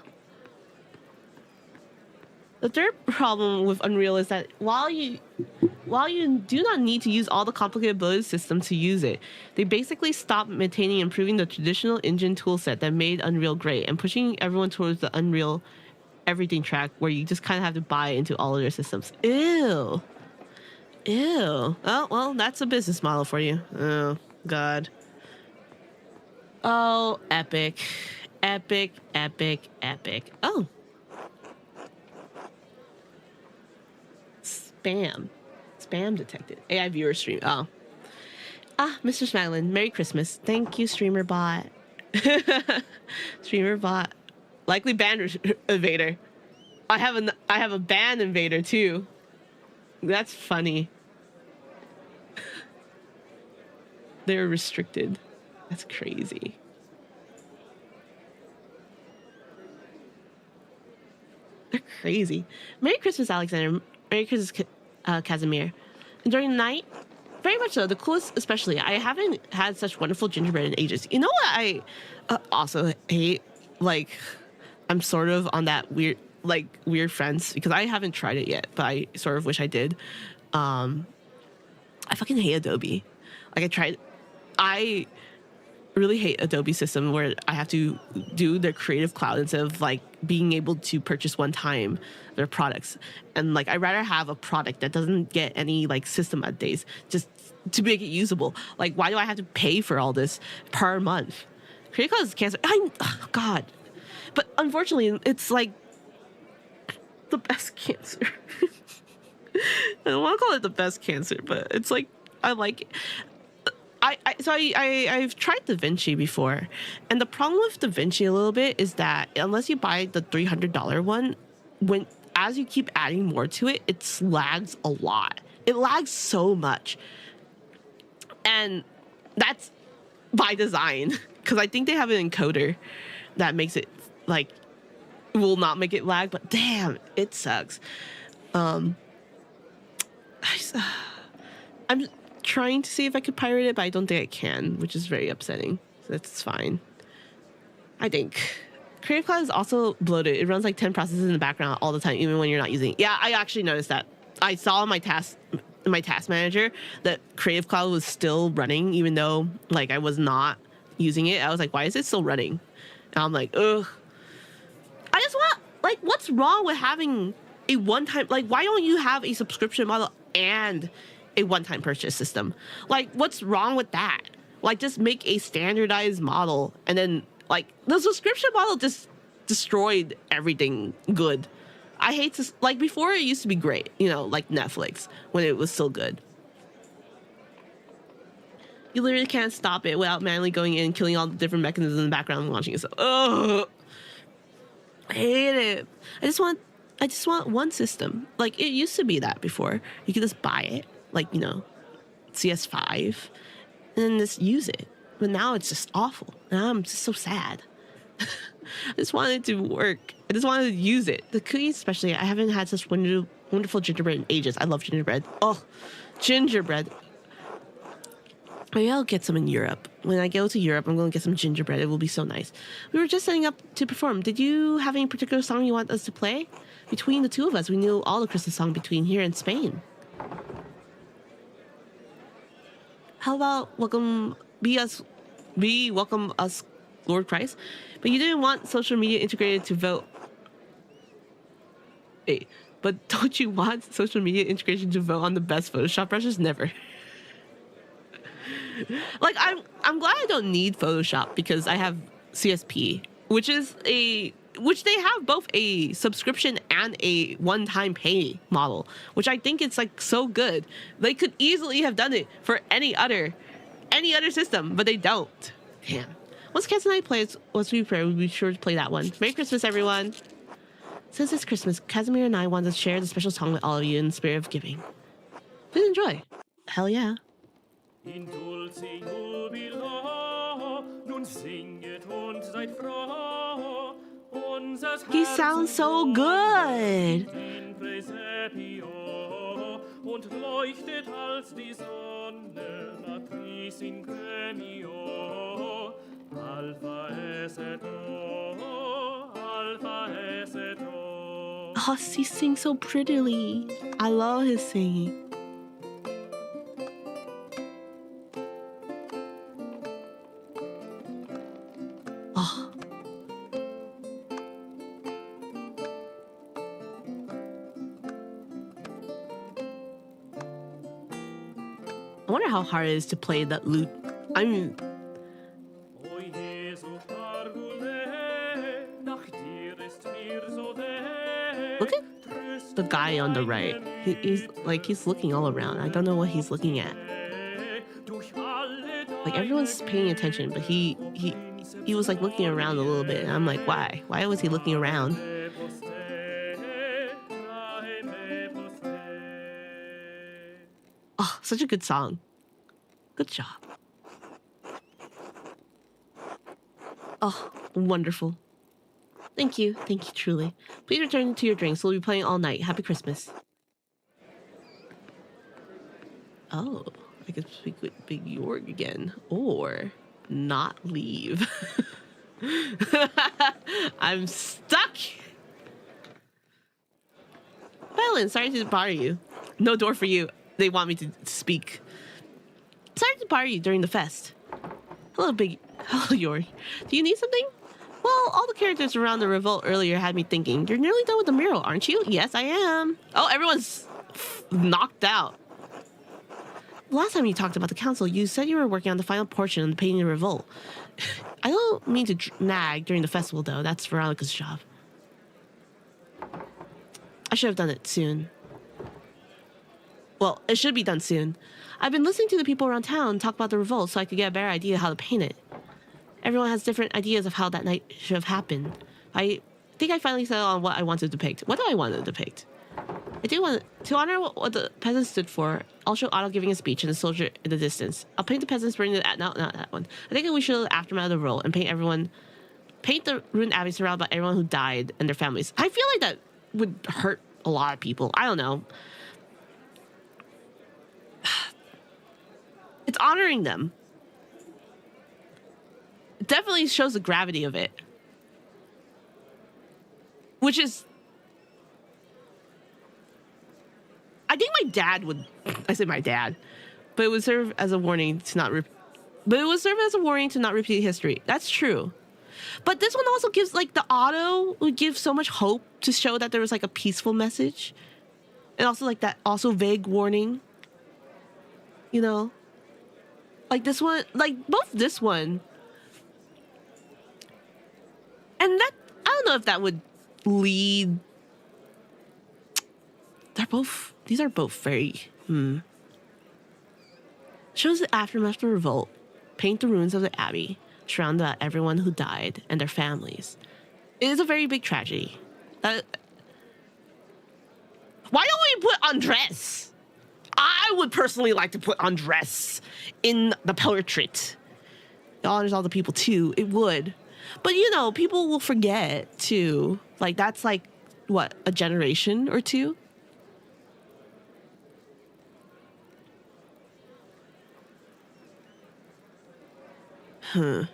Speaker 1: third problem with Unreal is that while you do not need to use all the complicated ability systems to use it, they basically stop maintaining and improving the traditional engine toolset that made Unreal great and pushing everyone towards the Unreal everything track where you just kind of have to buy into all of their systems. Ew. Ew. Oh, well, that's a business model for you. Oh, God. Oh, epic. Epic, epic, epic. Oh. Spam. Spam detected. AI viewer stream. Oh. Ah, Mr. Smaglin, Merry Christmas. Thank you, streamer bot. Streamer bot. Likely ban invader. I have a ban invader too. That's funny. They're restricted. That's crazy. They're crazy. Merry Christmas, Alexander. Merry Christmas, Casimir. Enjoying the night? Very much so. The coolest, especially. I haven't had such wonderful gingerbread in ages. You know what I also hate? Like, I'm sort of on that weird friends because I haven't tried it yet, but I sort of wish I did. I fucking hate Adobe. Like, I really hate Adobe system where I have to do their Creative Cloud instead of like being able to purchase one time their products. And like, I'd rather have a product that doesn't get any like system updates just to make it usable. Like, why do I have to pay for all this per month? Creative Cloud is cancer. Oh God. But unfortunately, it's like the best cancer. I don't want to call it the best cancer, but it's like, I like it. I've tried DaVinci before, and the problem with DaVinci a little bit is that unless you buy the $300 one, as you keep adding more to it, it lags a lot. It lags so much, and that's by design because I think they have an encoder that makes it like will not make it lag. But damn, it sucks. I'm trying to see if I could pirate it, but I don't think I can, which is very upsetting. So that's fine. I think Creative Cloud is also bloated. It runs like 10 processes in the background all the time, even when you're not using it. Yeah, I actually noticed that. I saw in my task manager that Creative Cloud was still running, even though like I was not using it. I was like, why is it still running? And I'm like, ugh. I just want, like, what's wrong with having a one-time, like, why don't you have a subscription model and a one-time purchase system? Like, what's wrong with that? Like, just make a standardized model, and then like the subscription model just destroyed everything good. I hate to, like, before it used to be great, you know, like Netflix when it was still good. You literally can't stop it without manually going in and killing all the different mechanisms in the background and launching it. So, oh, I hate it. I just want one system. Like, it used to be that before. You could just buy it, like, you know, CS5, and then just use it. But now it's just awful. Now I'm just so sad. I just wanted it to work. I just wanted to use it. The cookies, especially, I haven't had such wonderful gingerbread in ages. I love gingerbread. Oh, gingerbread. Maybe I'll get some in Europe. When I go to Europe, I'm going to get some gingerbread. It will be so nice. We were just setting up to perform. Did you have any particular song you want us to play? Between the two of us, we knew all the Christmas songs between here and Spain. How about welcome us, Lord Christ? But you didn't want social media integrated to vote. Hey, but don't you want social media integration to vote on the best Photoshop brushes? Never. Like, I'm glad I don't need Photoshop because I have CSP, which they have both a subscription and a one-time pay model, which I think it's like so good. They could easily have done it for any other system, but they don't. Damn. Once Cats and I play, once we pray, we'll be sure to play that one. Merry Christmas, everyone. Since it's Christmas, Casimir and I want to share the special song with all of you in the spirit of giving. Please enjoy. Hell yeah.
Speaker 2: In dulci jubilo, nun singet und seid froh. Unsers
Speaker 1: He sounds so good.
Speaker 2: in Praesepio und leuchtet als die Sonne matris in gremio. Alpha es et O, Alpha es et O.
Speaker 1: Oh, he sings so prettily. I love his singing. Oh. I wonder how hard it is to play that lute. I mean, look at the guy on the right. He's looking all around. I don't know what he's looking at. Like everyone's paying attention, but he was like looking around a little bit. And I'm like, why? Why was he looking around? Oh, such a good song. Good job. Oh, wonderful. Thank you. Thank you, truly. Please return to your drinks. We'll be playing all night. Happy Christmas. Oh, I could speak with Big York again. Or not leave. I'm stuck. Violet, sorry to bother you. No door for you. They want me to speak. Sorry to bother you during the fest. Hello, York. Do you need something? Well, all the characters around the revolt earlier had me thinking, you're nearly done with the mural, aren't you? Yes, I am. Oh, everyone's knocked out. Last time you talked about the council, you said you were working on the final portion of the painting of the revolt. I don't mean to nag during the festival, though. That's Veronica's job. I should have done it soon. Well, it should be done soon. I've been listening to the people around town talk about the revolt so I could get a better idea how to paint it. Everyone has different ideas of how that night should have happened. I think I finally settled on what I want to depict. What do I want to depict? I do want to honor what the peasants stood for. I'll show Otto giving a speech and the soldier in the distance. I'll paint the peasants burning the... No, not that one. I think we should aftermath of the revolt and paint the ruined abbey surrounded by everyone who died and their families. I feel like that would hurt a lot of people. I don't know. It's honoring them. It definitely shows the gravity of it. Which is... I think my dad would... I say my dad. But it would serve as a warning to not... But it would serve as a warning to not repeat history. That's true. But this one also gives... Like, the auto would give so much hope to show that there was, like, a peaceful message. And also, like, that also vague warning. You know? Like, this one... Like, both this one... And that... I don't know if that would lead... They're both... These are both very... Shows the aftermath of the revolt. Paint the ruins of the abbey. Surround everyone who died and their families. It is a very big tragedy. Why don't we put undress? I would personally like to put undress in the portrait. It honors all the people too. It would. But you know, people will forget too. Like that's like, what, a generation or two? I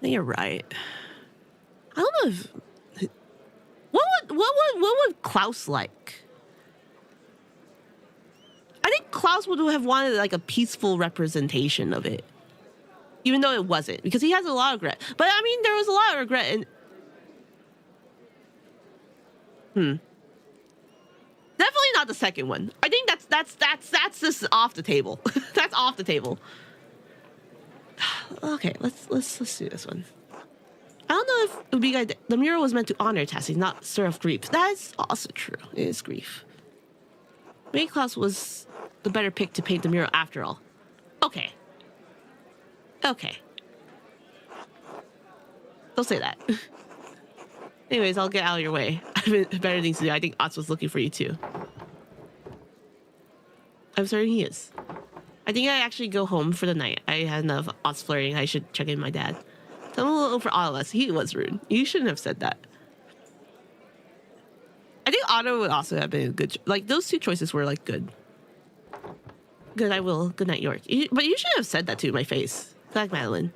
Speaker 1: think you're right. I don't know if... What would Klaus like? I think Klaus would have wanted like a peaceful representation of it. Even though it wasn't. Because he has a lot of regret. But I mean, there was a lot of regret in... Definitely not the second one. I think that's just off the table. That's off the table. Okay, let's do this one. I don't know if it would be like the mural was meant to honor Tassie, not stir up grief. That's also true. It is grief. Maybe Klaus was the better pick to paint the mural after all. Okay. Okay. Don't say that. Anyways, I'll get out of your way. better things to do. I think Ots was looking for you too. I'm certain he is. I think I actually go home for the night. I had enough Ots flirting. I should check in with my dad. Tell him a little for all of us. He was rude. You shouldn't have said that. I think Otto would also have been a good. Like those two choices were like good. Good, I will. Good night, York. But you should have said that to my face. Like Madeline.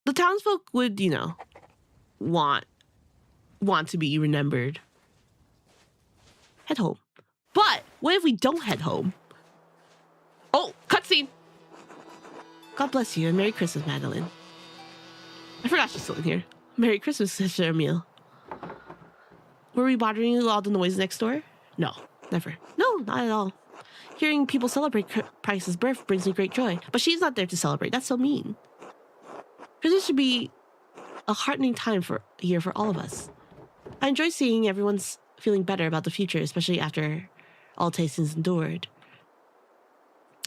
Speaker 1: The townsfolk would, you know, want to be remembered. Head home. But what if we don't head home? Oh, cutscene. God bless you and Merry Christmas, Madeline. I forgot she's still in here. Merry Christmas, Sister Emile. Were we bothering you with all the noise next door? No, never. No, not at all. Hearing people celebrate Price's birth brings me great joy. But she's not there to celebrate. That's so mean. Christmas should be a heartening time here for all of us. I enjoy seeing everyone's feeling better about the future, especially after all Tastings endured.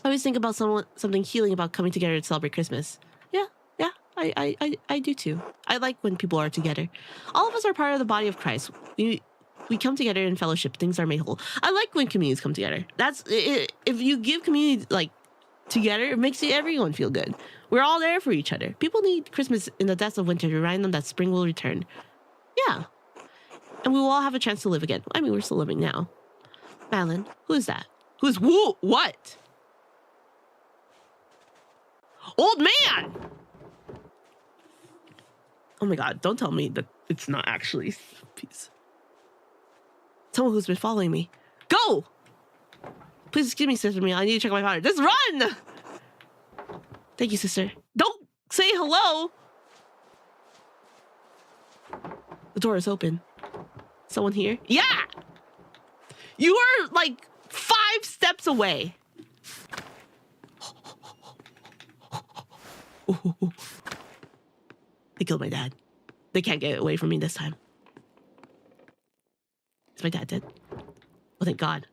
Speaker 1: I always think about something healing about coming together to celebrate Christmas. Yeah, I do too. I like when people are together. All of us are part of the body of Christ. We come together in fellowship. Things are made whole. I like when communities come together. That's it. If you give community like together, it makes everyone feel good. We're all there for each other. People need Christmas in the depths of winter to remind them that spring will return. Yeah. And we will all have a chance to live again. I mean, we're still living now. Madeline, who is that? Who's who? What? Old man! Oh my god, don't tell me that it's not actually peace. Someone who's been following me. Go! Please excuse me, Sister Mia. I need to check my father. Just run! Thank you, sister. Don't say hello! The door is open. Someone here? Yeah! You are like 5 steps away. They killed my dad. They can't get away from me this time. Is my dad dead? Oh, thank God.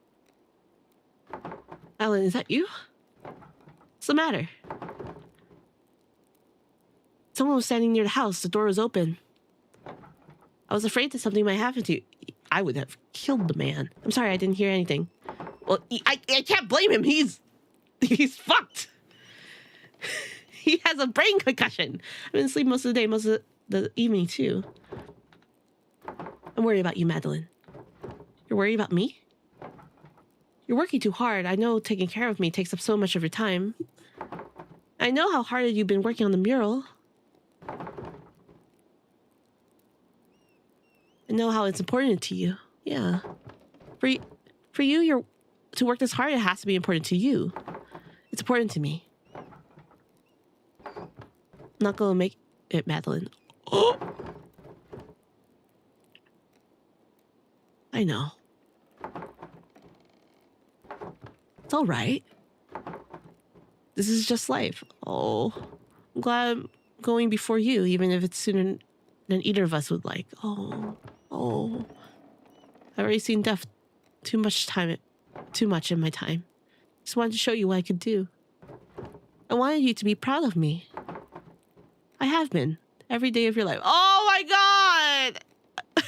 Speaker 1: Alan, is that you? What's the matter? Someone was standing near the house. The door was open. I was afraid that something might happen to you. I would have killed the man. I'm sorry, I didn't hear anything. Well, I can't blame him. He's fucked. He has a brain concussion. I've been asleep most of the day, most of the evening too. I'm worried about you, Madeline. You're worried about me? You're working too hard. I know taking care of me takes up so much of your time. I know how hard you've been working on the mural. I know how it's important to you. Yeah. For you, to work this hard, it has to be important to you. It's important to me. I'm not gonna make it, Madeline. Oh! I know. It's all right. This is just life. Oh, I'm glad I'm going before you, even if it's sooner than either of us would like. Oh. I've already seen death too much in my time. Just wanted to show you what I could do. I wanted you to be proud of me. I have been every day of your life. Oh my God!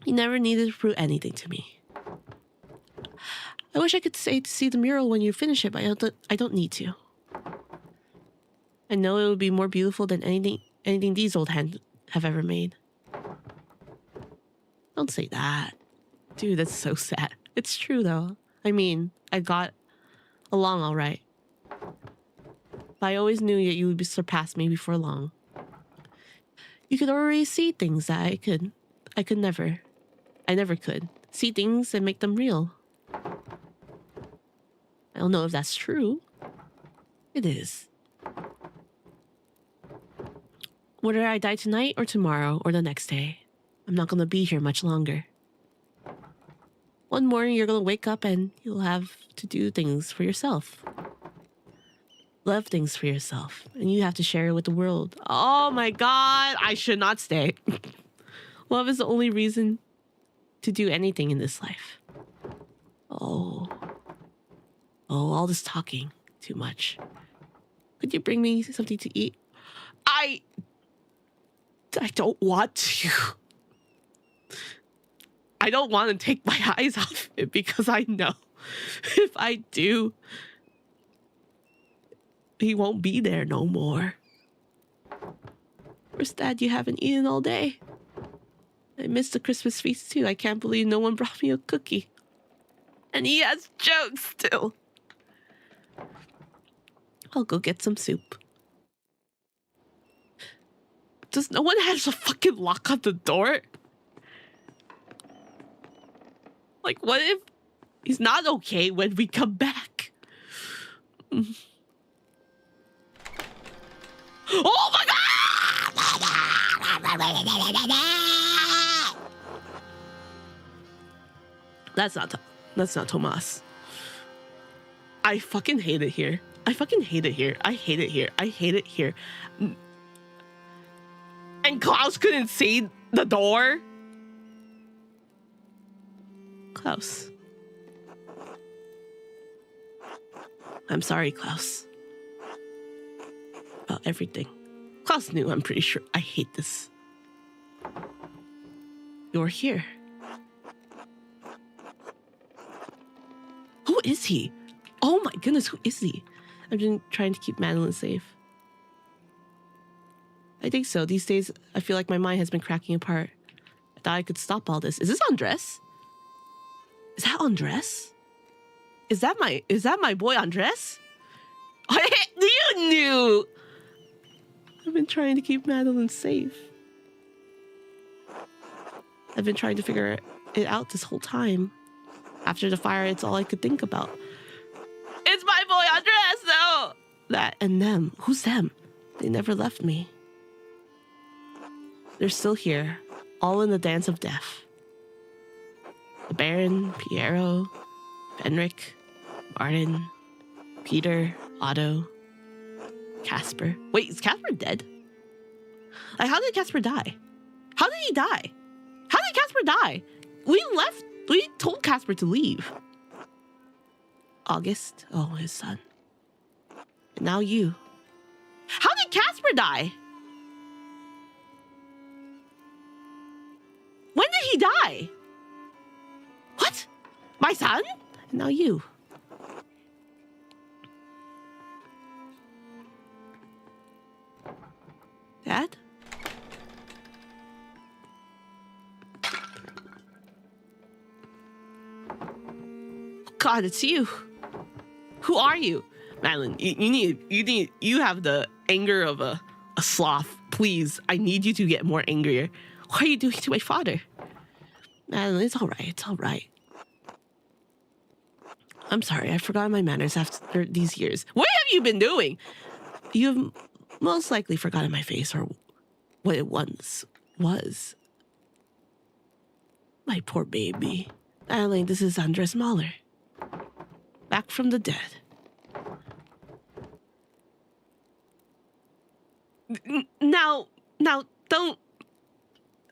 Speaker 1: You never needed to prove anything to me. I wish I could stay to see the mural when you finish it, but I don't need to. I know it would be more beautiful than anything these old hands have ever made. Don't say that. Dude, that's so sad. It's true though. I mean, I got along all right. But I always knew that you would surpass me before long. You could already see things that I never could. See things and make them real. I don't know if that's true. It is. Whether I die tonight or tomorrow or the next day, I'm not gonna be here much longer. One morning you're gonna wake up and you'll have to do things for yourself. Love things for yourself. And you have to share it with the world. Oh my God, I should not stay. Love is the only reason to do anything in this life. Oh, all this talking. Too much. Could you bring me something to eat? I don't want to. I don't want to take my eyes off it because I know if I do, he won't be there no more. Where's Dad? You haven't eaten all day. I missed the Christmas feast too. I can't believe no one brought me a cookie. And he has jokes still. I'll go get some soup. Does no one have a fucking lock on the door? Like, what if he's not okay when we come back? Oh my god! That's not Tomas. I fucking hate it here. I fucking hate it here. I hate it here. I hate it here. And Klaus couldn't see the door. Klaus. I'm sorry, Klaus. About everything. Klaus knew, I'm pretty sure. I hate this. You're here. Who is he? Oh my goodness, who is he? I've been trying to keep Madeline safe. I think so. These days, I feel like my mind has been cracking apart. I thought I could stop all this. Is this Andres? Is that Andres? Is that my boy Andres? You knew! I've been trying to keep Madeline safe. I've been trying to figure it out this whole time. After the fire, it's all I could think about. It's my boy Andres, though! That and them. Who's them? They never left me. They're still here, all in the dance of death. The Baron, Piero, Henrik, Martin, Peter, Otto, Casper. Wait, is Casper dead? Like, how did Casper die? How did he die? How did Casper die? We told Casper to leave. August, oh, his son. And now you. How did Casper die? When did he die? What? My son? And now you. Dad? God, it's you. Who are you? Madeline, you have the anger of a sloth. Please, I need you to get more angrier. What are you doing to my father? Madeline, it's all right. It's all right. I'm sorry. I've forgotten my manners after these years. What have you been doing? You've most likely forgotten my face or what it once was. My poor baby. Madeline, this is Andres Mahler. Back from the dead. Now, don't...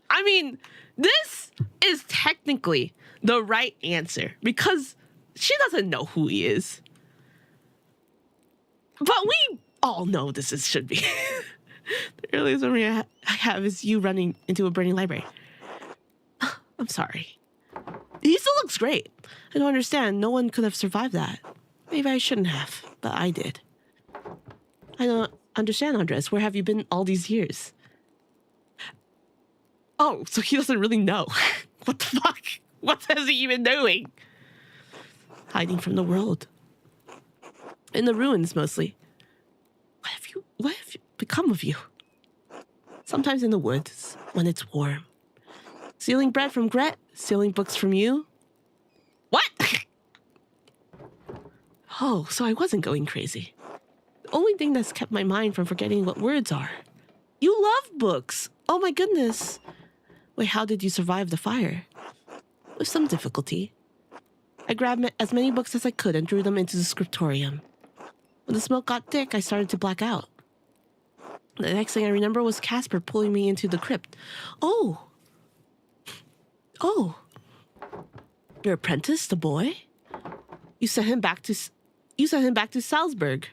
Speaker 1: I mean, this is technically the right answer because she doesn't know who he is. But we all know should be. The earliest memory I have is you running into a burning library. I'm sorry. He still looks great. I don't understand. No one could have survived that. Maybe I shouldn't have, but I did. I don't understand, Andres. Where have you been all these years? Oh, so he doesn't really know. What the fuck? What is he even doing? Hiding from the world. In the ruins, mostly. What have you become of you? Sometimes in the woods, when it's warm. Stealing bread from Gret, stealing books from you. What? Oh, so I wasn't going crazy. The only thing that's kept my mind from forgetting what words are. You love books. Oh my goodness. Wait, how did you survive the fire? With some difficulty. I grabbed as many books as I could and threw them into the scriptorium. When the smoke got thick, I started to black out. The next thing I remember was Casper pulling me into the crypt. Oh. Your apprentice, the boy? You sent him back to Salzburg.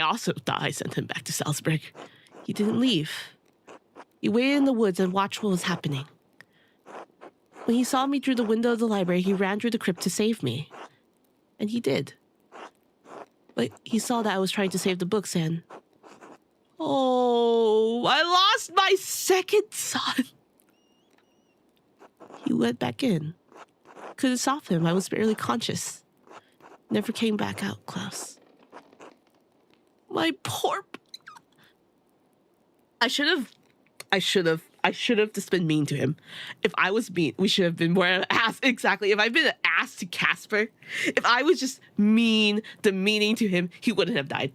Speaker 1: also thought I sent him back to Salzburg. He didn't leave. He waited in the woods and watched what was happening. When he saw me through the window of the library, he ran through the crypt to save me. And he did. But he saw that I was trying to save the books and... Oh, I lost my second son. He went back in. Couldn't stop him. I was barely conscious. Never came back out, Klaus. My poor... I should have just been mean to him. If I was mean, we should have been more ass. Exactly. If I'd been an ass to Casper, if I was just demeaning to him, he wouldn't have died.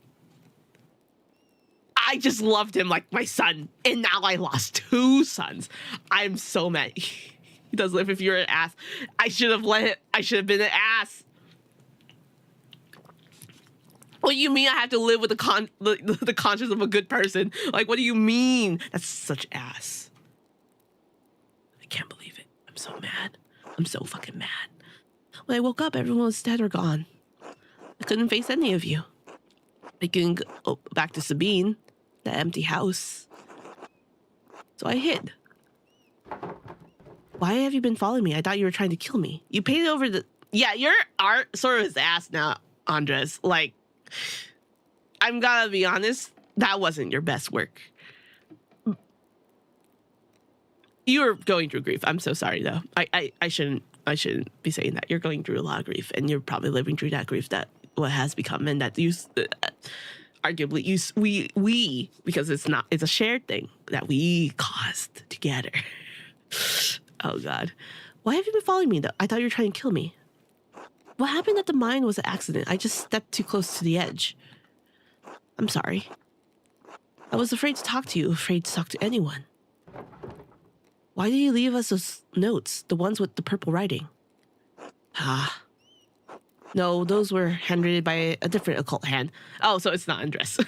Speaker 1: I just loved him like my son, and now I lost 2 sons. I'm so mad. He does live if you're an ass. I should have been an ass. What do you mean I have to live with the conscience of a good person? Like, what do you mean? That's such ass. I can't believe it. I'm so mad. I'm so fucking mad. When I woke up, everyone was dead or gone. I couldn't face any of you. I couldn't go back to Sabine, the empty house. So I hid. Why have you been following me? I thought you were trying to kill me. You painted over the... Yeah, your art sort of is ass now, Andres. Like, I'm gonna be honest, that wasn't your best work. You were going through grief. I'm so sorry, though. I shouldn't be saying that. You're going through a lot of grief, and you're probably living through that grief that what has become, and that you... arguably, we, because it's a shared thing that we caused together. Oh, God. Why have you been following me, though? I thought you were trying to kill me. What happened at the mine was an accident. I just stepped too close to the edge. I'm sorry. I was afraid to talk to you, afraid to talk to anyone. Why did you leave us those notes, the ones with the purple writing? Ah. No, those were handwritten by a different occult hand. Oh, so it's not Andres.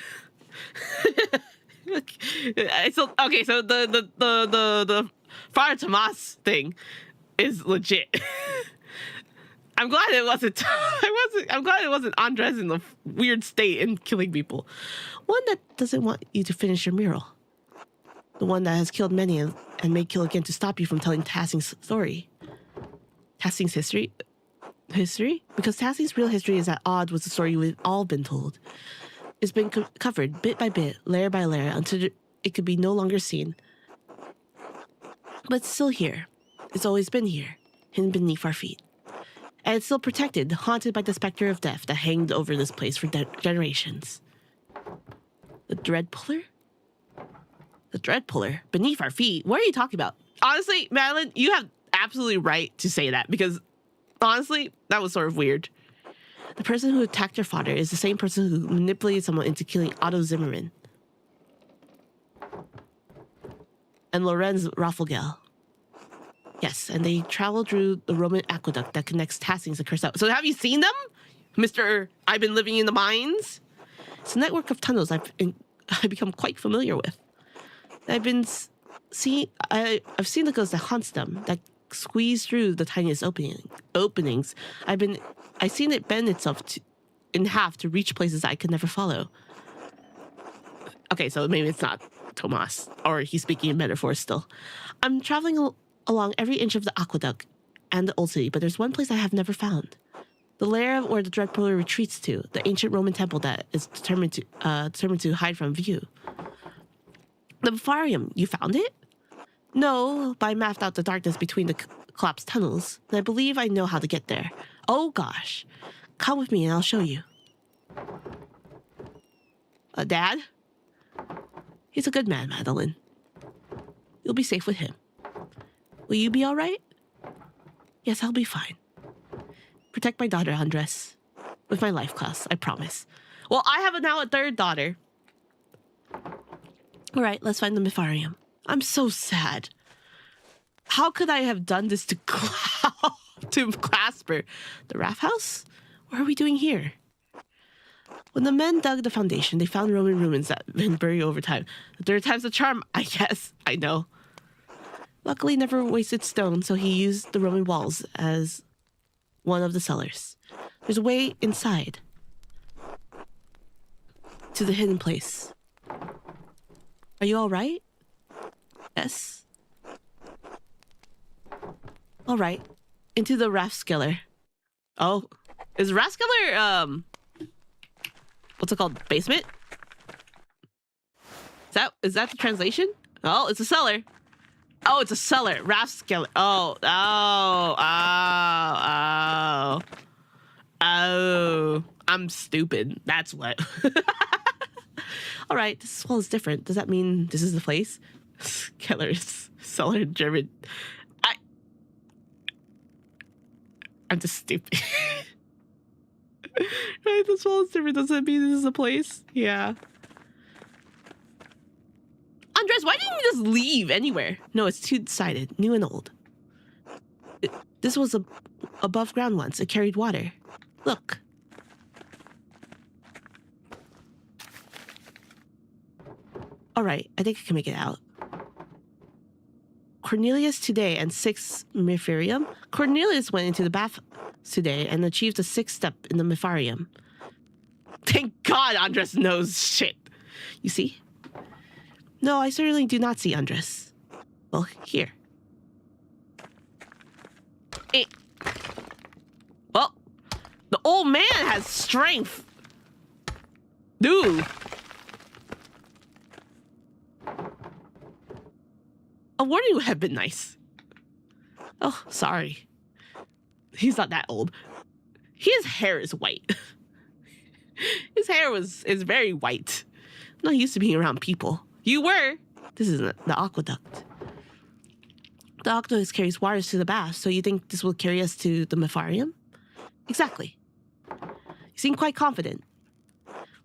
Speaker 1: Okay, so the Father Tomas thing is legit. I'm glad it wasn't. I'm glad it wasn't Andres in the weird state and killing people. One that doesn't want you to finish your mural. The one that has killed many and may kill again to stop you from telling Tassing's story. Tassing's history? Because Tassing's real history is at odds with the story we've all been told. It's been covered bit by bit, layer by layer, until it could be no longer seen. But it's still here. It's always been here, hidden beneath our feet. And it's still protected, haunted by the specter of death that hanged over this place for generations. The Dread Puller? The Dread Puller? Beneath our feet? What are you talking about? Honestly, Madeline, you have absolutely right to say that, because honestly, that was sort of weird. The person who attacked your father is the same person who manipulated someone into killing Otto Zimmerman. And Lorenz Rafflegel. Yes, and they travel through the Roman aqueduct that connects Tassing's to Curse Out. So have you seen them, Mr. I've been living in the mines? It's a network of tunnels I've become quite familiar with. I've seen the ghost that haunts them, that squeeze through the tiniest openings. I've seen it bend itself in half to reach places I could never follow. Okay, so maybe it's not Tomas, or he's speaking in metaphors still. I'm traveling along every inch of the aqueduct and the old city, but there's one place I have never found. The lair where the Dread Puller retreats to, the ancient Roman temple that is determined to hide from view. The Bifarium, you found it? No, but I mapped out the darkness between the collapsed tunnels, and I believe I know how to get there. Oh gosh. Come with me and I'll show you. Dad? He's a good man, Madeline. You'll be safe with him. Will you be all right? Yes, I'll be fine. Protect my daughter, Andres. With my life, Klaus, I promise. Well, I have now a third daughter. All right, let's find the Bifarium. I'm so sad. How could I have done this to Clasper? The Raff House? What are we doing here? When the men dug the foundation, they found Roman ruins that had been buried over time. The third time's a charm, I guess. I know. Luckily, never wasted stone, so he used the Roman walls as one of the cellars. There's a way inside. To the hidden place. Are you all right? Yes. All right. Into the Rathskeller. Oh, is Rathskeller, what's it called? Basement? Is that the translation? Oh, it's a cellar. Oh, it's a cellar. Rathskeller. Oh. I'm stupid. That's what. All right, this wall is different. Does that mean this is the place? Keller is cellar in German. I'm just stupid. Right, this wall is different. Does that mean this is a place? Yeah. Andres, why didn't you just leave anywhere? No, it's two-sided, new and old. This was above ground once. It carried water. Look. All right, I think I can make it out. Cornelius today and 6 Mifarium. Cornelius went into the bath today and achieved the 6th step in the Mifarium. Thank God Andres knows shit. You see? No, I certainly do not see Andres. Well, here. Well, the old man has strength. Dude. A warning would have been nice. Oh, sorry. He's not that old. His hair is white. His hair is very white. I'm not used to being around people. You were. This isn't the aqueduct. The aqueduct carries waters to the bath, so you think this will carry us to the Mifarium? Exactly. You seem quite confident.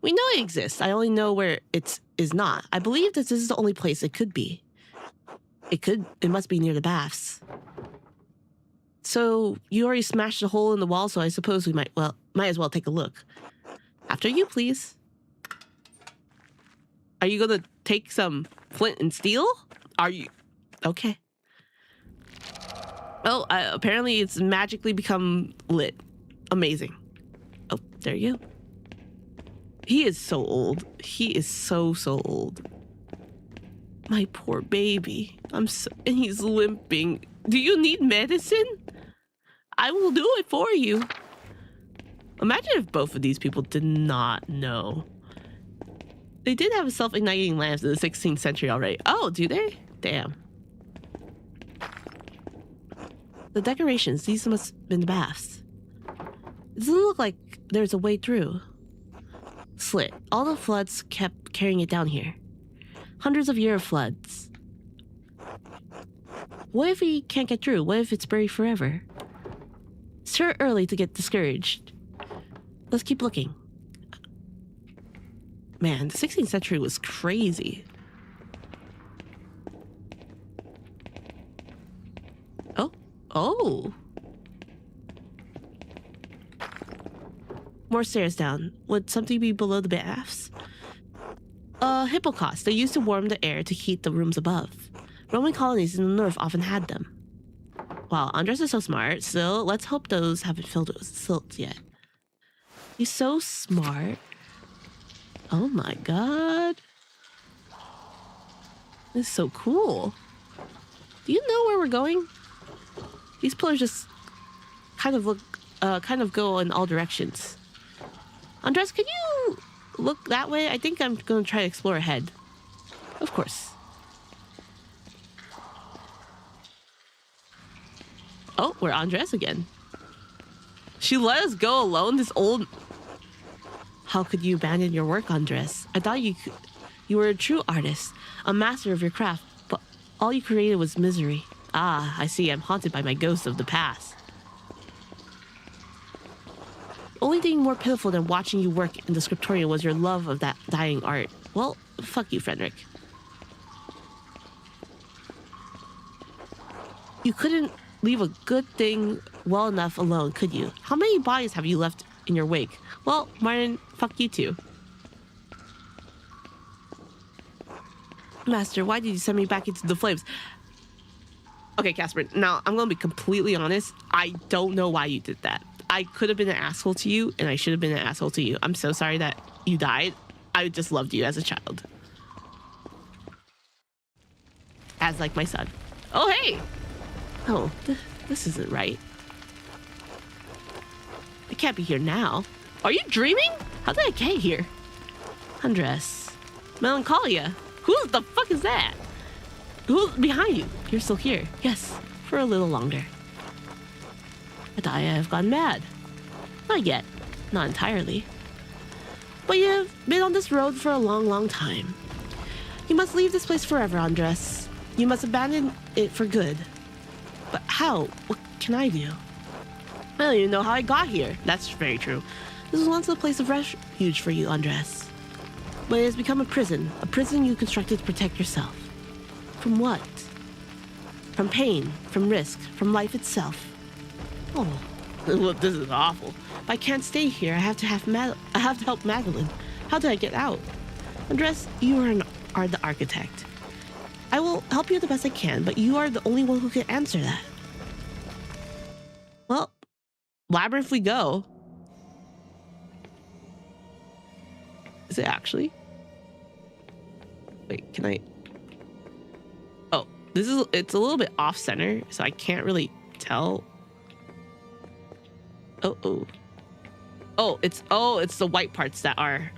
Speaker 1: We know it exists. I only know where it is not. I believe that this is the only place it could be. It must be near the baths. So you already smashed a hole in the wall, so I suppose we might as well take a look. After you, please. Are you gonna take some flint and steel? Are you? Okay. Oh, apparently it's magically become lit. Amazing. Oh, there you go. He is so old. He is so old. My poor baby. And he's limping. Do you need medicine? I will do it for you. Imagine if both of these people did not know. They did have self-igniting lamps in the 16th century already. Oh, do they? Damn. The decorations, these must have been the baths. It doesn't look like there's a way through. Slit. All the floods kept carrying it down here. Hundreds of years of floods. What if we can't get through? What if it's buried forever? It's too early to get discouraged. Let's keep looking. Man, the 16th century was crazy. Oh. More stairs down. Would something be below the baths? Hippocausts. They used to warm the air to heat the rooms above. Roman colonies in the north often had them. Wow, Andres is so smart. Still, let's hope those haven't filled with silt yet. He's so smart. Oh my god. This is so cool. Do you know where we're going? These pillars just kind of go in all directions. Andres, can you look that way? I think I'm going to try to explore ahead. Of course. Oh, we're Andres again. She let us go alone, this old... How could you abandon your work, Andres? I thought you were a true artist, a master of your craft, but all you created was misery. Ah, I see. I'm haunted by my ghosts of the past. Only thing more pitiful than watching you work in the scriptorium was your love of that dying art. Well, fuck you, Frederick. You couldn't leave a good thing well enough alone, could you? How many bodies have you left in your wake? Well, Martin, fuck you too. Master, why did you send me back into the flames? Okay, Casper, now I'm gonna be completely honest. I don't know why you did that. I could have been an asshole to you, and I should have been an asshole to you. I'm so sorry that you died. I just loved you as a child. As like my son. Oh, hey! Oh, this isn't right. I can't be here now. Are you dreaming? How did I get here? Andres. Melancholia. Who the fuck is that? Who's behind you? You're still here. Yes, for a little longer. I thought I have gone mad. Not yet. Not entirely. But you've been on this road for a long, long time. You must leave this place forever, Andres. You must abandon it for good. But how? What can I do? I don't even know how I got here. That's very true. This was once a place of refuge for you, Andres. But it has become a prison you constructed to protect yourself. From what? From pain, from risk, from life itself. Oh, well, this is awful. If I can't stay here, I have to help Madeline. How do I get out? Andres, you are the architect. I will help you the best I can, but you are the only one who can answer that. Well, labyrinth we go. Is it actually? Wait, can I? Oh, it's a little bit off center, so I can't really tell. Oh, it's the white parts that are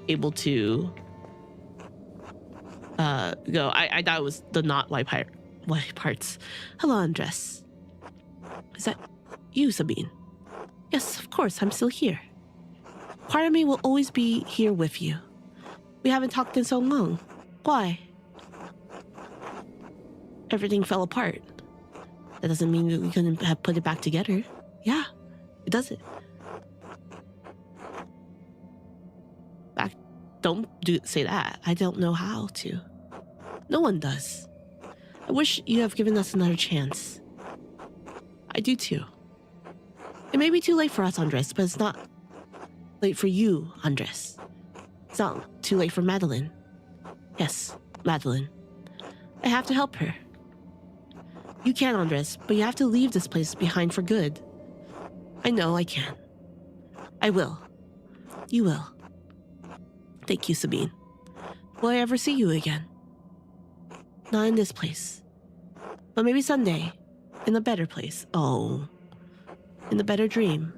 Speaker 1: able to go. I thought it was the not white parts. Hello, Andres. Is that you, Sabine? Yes, of course, I'm still here. Part of me will always be here with you. We haven't talked in so long. Why? Everything fell apart. That doesn't mean that we couldn't have put it back together. Yeah, it doesn't. Don't say that. I don't know how to. No one does. I wish you have given us another chance. I do too. It may be too late for us, Andres, but it's not late for you, Andres. It's not too late for Madeline. Yes, Madeline. I have to help her. You can, Andres, but you have to leave this place behind for good. I know I can. I will. You will. Thank you, Sabine. Will I ever see you again? Not in this place. But maybe someday, in a better place. Oh, in a better dream.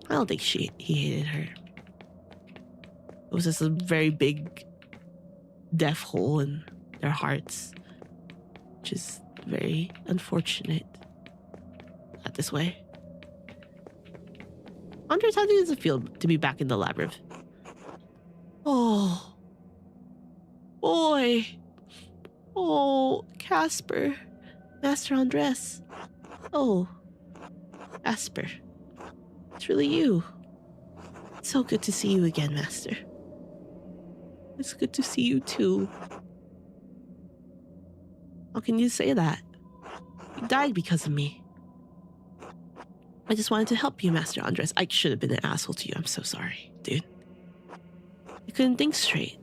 Speaker 1: I don't think he hated her. It was just a very big death hole in their hearts. Which is very unfortunate. Not this way. Andres, how does it feel to be back in the labyrinth? Oh. Boy. Oh, Casper. Master Andres. Oh. Casper. It's really you. It's so good to see you again, Master. It's good to see you too. How can you say that? You died because of me. I just wanted to help you, Master Andres. I should have been an asshole to you. I'm so sorry, dude. You couldn't think straight.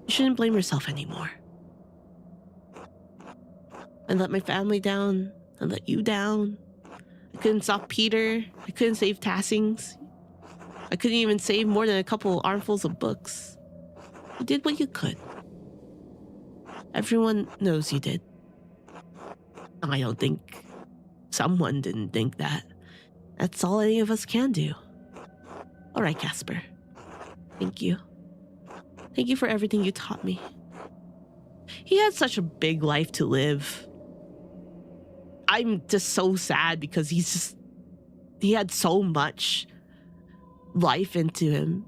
Speaker 1: You shouldn't blame yourself anymore. I let my family down. I let you down. I couldn't stop Peter. I couldn't save Tassings. I couldn't even save more than a couple armfuls of books. You did what you could. Everyone knows you did. I don't think someone didn't think that. That's all any of us can do. All right, Casper. Thank you. Thank you for everything you taught me. He had such a big life to live. I'm just so sad because he had so much life into him.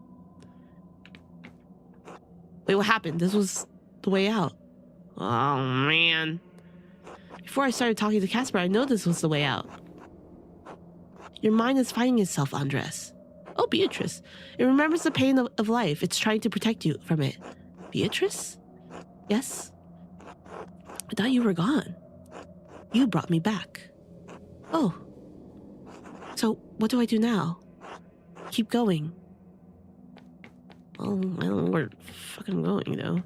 Speaker 1: Wait, what happened? This was the way out. Oh, man. Before I started talking to Casper, I know this was the way out. Your mind is fighting itself, Andres. Oh, Beatrice. It remembers the pain of life. It's trying to protect you from it. Beatrice? Yes? I thought you were gone. You brought me back. Oh. So, what do I do now? Keep going. Well, I don't know where fucking I'm going, you know?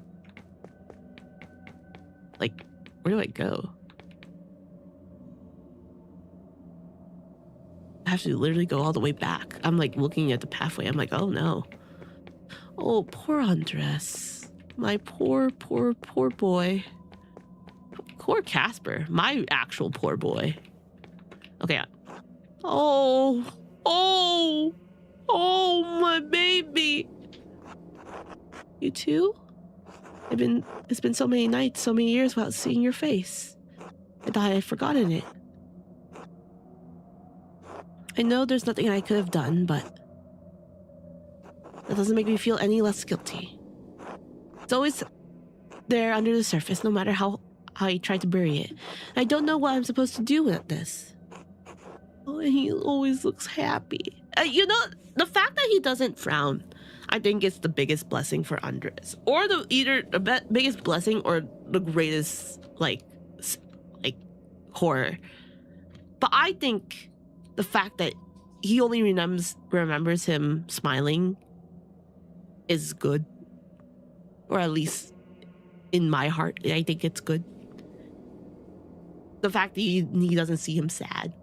Speaker 1: Like, where do I go? have to literally go all the way back. I'm like looking at the pathway. I'm like, oh no. Oh, poor Andres. My poor boy. Poor Casper. My actual poor boy. Okay. Oh, my baby. You too? It's been so many nights, so many years without seeing your face. I thought I had forgotten it. I know there's nothing I could have done, but that doesn't make me feel any less guilty. It's always there under the surface, no matter how I try to bury it. I don't know what I'm supposed to do with this. Oh, and he always looks happy. You know, the fact that he doesn't frown, I think it's the biggest blessing for Andres. Or either the biggest blessing or the greatest, like horror. But I think the fact that he only remembers him smiling is good. Or at least in my heart, I think it's good. The fact that he doesn't see him sad.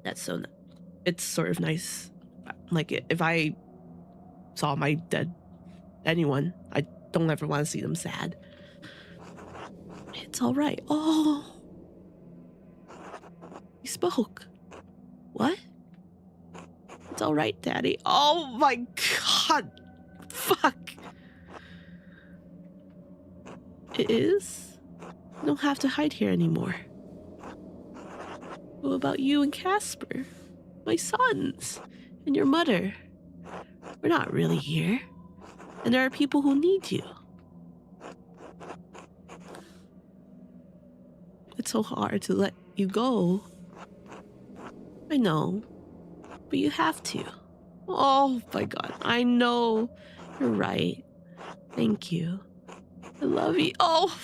Speaker 1: That's so it's sort of nice. Like, if I saw my dead anyone, I don't ever want to see them sad. It's all right. Oh, he spoke. What? It's all right, Daddy. Oh my God. Fuck. It is? You don't have to hide here anymore. What about you and Casper? My sons? And your mother? We're not really here. And there are people who need you. It's so hard to let you go. I know. But you have to. Oh my God. I know. You're right. Thank you. I love you. Oh.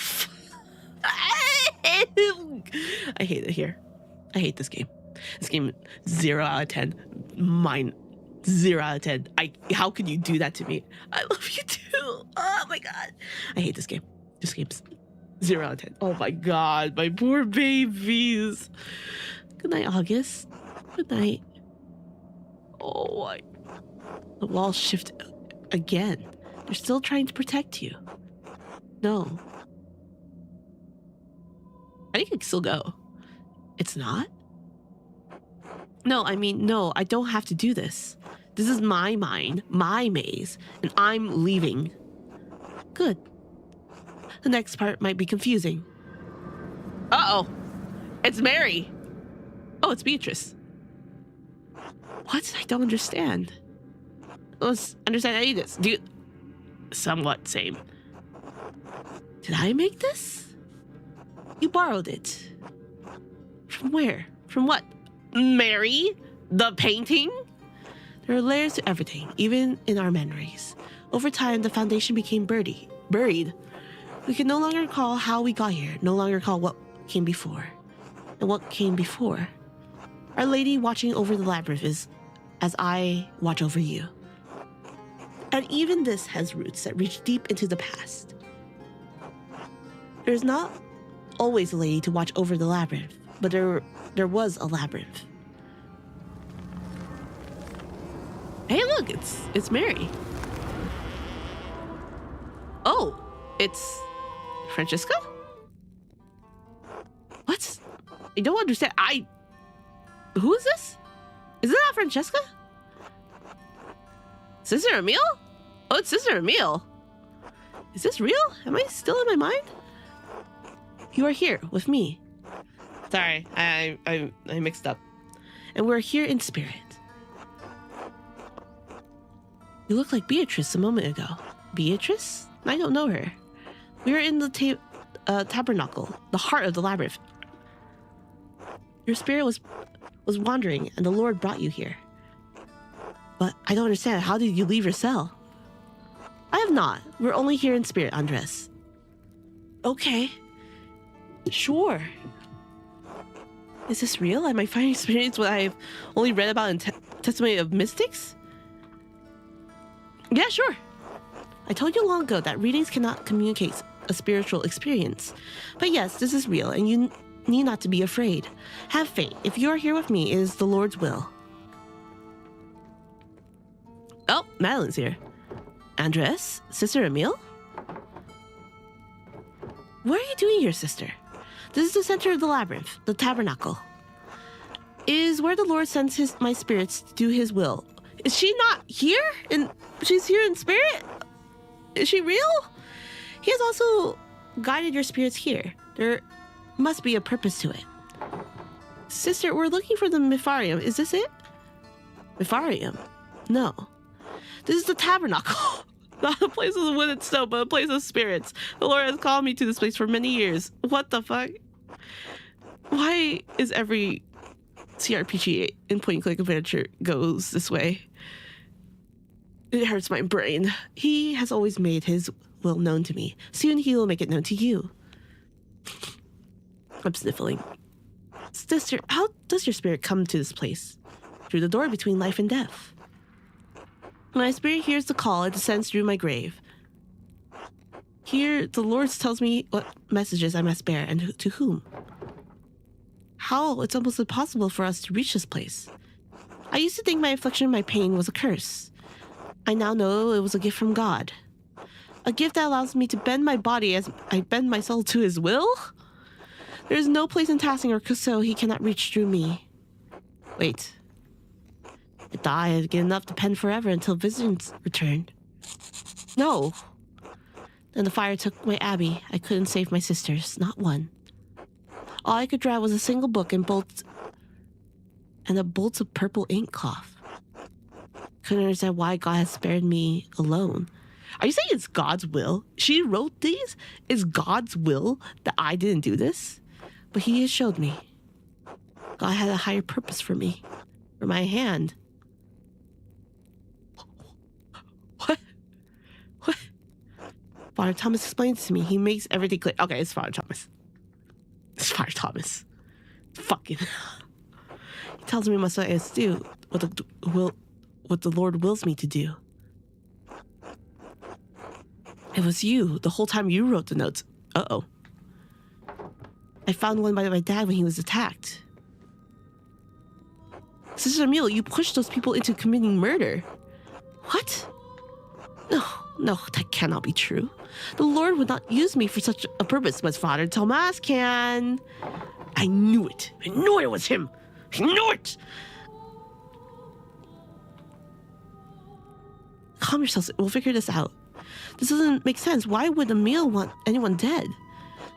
Speaker 1: I hate it here. I hate this game. This game, 0 out of 10. Mine, 0 out of 10. How could you do that to me? I love you too. Oh my God. I hate this game. This game's 0 out of 10. Oh my God. My poor babies. Good night, August. Good night. Oh, the walls shift again. They're still trying to protect you. No. I think I can still go. It's not? No, I mean, no, I don't have to do this. This is my mind, my maze, and I'm leaving. Good. The next part might be confusing. Uh-oh. It's Mary. Oh, it's Beatrice. What? I don't understand. Let's understand any of this. Somewhat same. Did I make this? You borrowed it. From where? From what? Mary? The painting? There are layers to everything, even in our memories. Over time, the foundation became buried. We can no longer recall how we got here, no longer recall what came before. And what came before? Our Lady watching over the labyrinth is as I watch over you. And even this has roots that reach deep into the past. There's not always a lady to watch over the labyrinth, but there was a labyrinth. Hey, look, it's Mary. Oh, it's Francesca? What? I don't understand. Who is this? Is it not Francesca? Sister Emile? Oh, it's Sister Emile. Is this real? Am I still in my mind? You are here with me. Sorry, I mixed up. And we're here in spirit. You look like Beatrice a moment ago. Beatrice? I don't know her. We were in the tabernacle, the heart of the labyrinth. Your spirit was wandering, and the Lord brought you here. But I don't understand. How did you leave your cell? I have not. We're only here in spirit, Andres. Okay. Sure. Is this real? Am I finally experiencing what I've only read about in Testimony of Mystics? Yeah, sure. I told you long ago that readings cannot communicate a spiritual experience. But yes, this is real, and need not to be afraid. Have faith. If you are here with me, it is the Lord's will. Oh, Madeline's here. Andres? Sister Emile? What are you doing here, sister? This is the center of the labyrinth, the tabernacle. It is where the Lord sends my spirits to do his will. Is she not here? And she's here in spirit? Is she real? He has also guided your spirits here. There must be a purpose to it. Sister, we're looking for the Mifarium. Is this it? Mifarium? No. This is the tabernacle. Not a place of wood and stone, but a place of spirits. The Lord has called me to this place for many years. What the fuck? Why is every CRPG and point-and-click adventure goes this way? It hurts my brain. He has always made his will known to me. Soon he will make it known to you. I'm sniffling. Sister, how does your spirit come to this place? Through the door between life and death. When my spirit hears the call, it descends through my grave. Here, the Lord tells me what messages I must bear and to whom. How? It's almost impossible for us to reach this place. I used to think my affliction and my pain was a curse. I now know it was a gift from God. A gift that allows me to bend my body as I bend my soul to his will? There is no place in Tassing or Kuso he cannot reach through me. Wait. I thought I had given up to pen forever until visions returned. No. Then the fire took my abbey. I couldn't save my sisters, not one. All I could draw was a single book and a bolt of purple ink cloth. Couldn't understand why God had spared me alone. Are you saying it's God's will? She wrote these? It's God's will that I didn't do this? But he has showed me. God had a higher purpose for me. For my hand. What? Father Thomas explains to me. He makes everything clear. Okay, it's Father Thomas. It's Father Thomas. Fucking. He tells me what I must do. What the Lord wills me to do. It was you. The whole time you wrote the notes. Uh-oh. I found one by my dad when he was attacked. Sister Emile, you pushed those people into committing murder. What? No, that cannot be true. The Lord would not use me for such a purpose, but Father Thomas can. I knew it. I knew it was him. I knew it. Calm yourselves. We'll figure this out. This doesn't make sense. Why would Emile want anyone dead?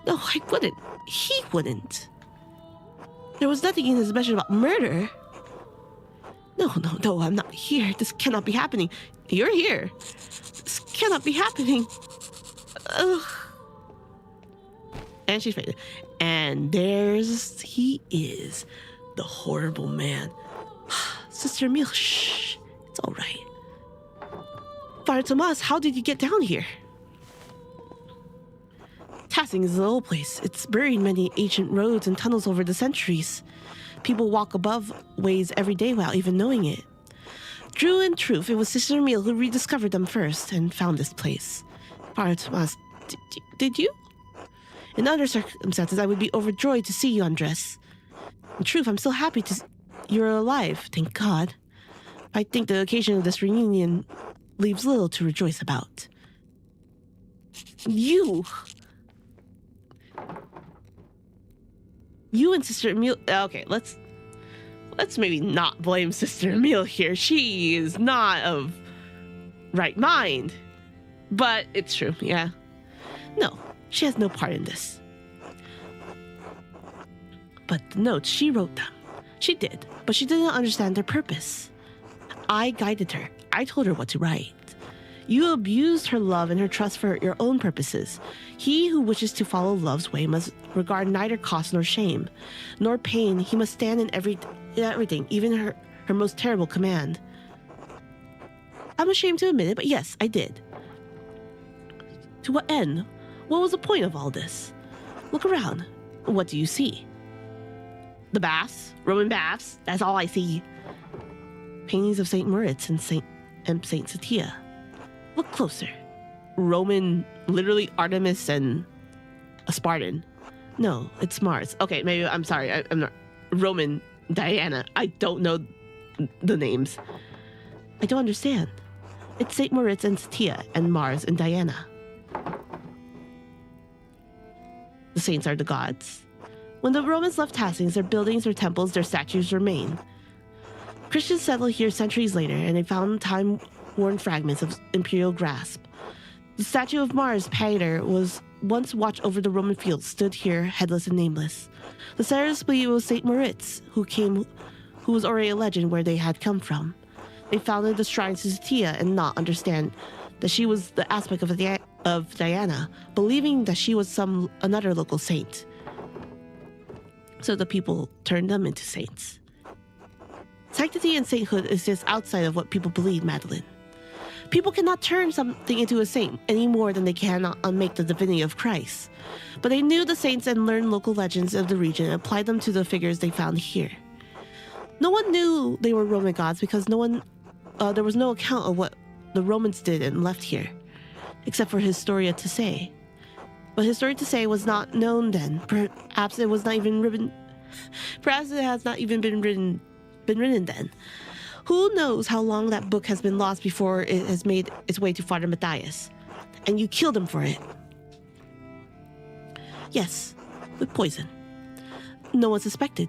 Speaker 1: No, I wouldn't. He wouldn't. There was nothing in his message about murder. No, I'm not here. This cannot be happening. You're here. This cannot be happening. Ugh. And she's fainted. And he is. The horrible man. Sister Emile, shh. It's all right. Father Tomas, how did you get down here? Tassing is an old place. It's buried in many ancient roads and tunnels over the centuries. People walk above ways every day without even knowing it. True in truth, it was Sister Emile who rediscovered them first and found this place. Father Tomas, did you? In other circumstances, I would be overjoyed to see you, Andres. In truth, I'm so happy you're alive, thank God. I think the occasion of this reunion leaves little to rejoice about. You and Sister Emile. Okay, let's maybe not blame Sister Emile here. She is not of right mind. But it's true, yeah. No, she has no part in this. But the notes, she wrote them. She did, but she didn't understand their purpose. I guided her. I told her what to write. You abused her love and her trust for your own purposes. He who wishes to follow love's way must regard neither cost nor shame, nor pain. He must stand in everything, even her most terrible command. I'm ashamed to admit it, but yes, I did. To what end? What was the point of all this? Look around. What do you see? The baths, Roman baths. That's all I see. Paintings of Saint Moritz and Saint Satia. Look closer. Roman, literally Artemis and a Spartan. No, it's Mars. Okay, maybe I'm sorry. I'm not Roman Diana. I don't know the names. I don't understand. It's St. Moritz and Satia and Mars and Diana. The saints are the gods. When the Romans left Tassings, their buildings, their temples, their statues remain. Christians settled here centuries later, and they found time-worn fragments of imperial grasp. The statue of Mars, Pater, was once watched over the Roman fields, stood here, headless and nameless. The settlers believed it was St. Moritz, who was already a legend where they had come from. They founded the shrine to Satia and not understand that she was the aspect of Diana, believing that she was another local saint. So the people turned them into saints. Sanctity and sainthood is just outside of what people believe, Madeline. People cannot turn something into a saint any more than they can unmake the divinity of Christ. But they knew the saints and learned local legends of the region and applied them to the figures they found here. No one knew they were Roman gods because there was no account of what the Romans did and left here, except for Historia to say. But Historia to say was not known then. Perhaps it was not even written. Perhaps it has not even been written then. Who knows how long that book has been lost before it has made its way to Father Matthias. And you killed him for it. Yes, with poison. No one suspected.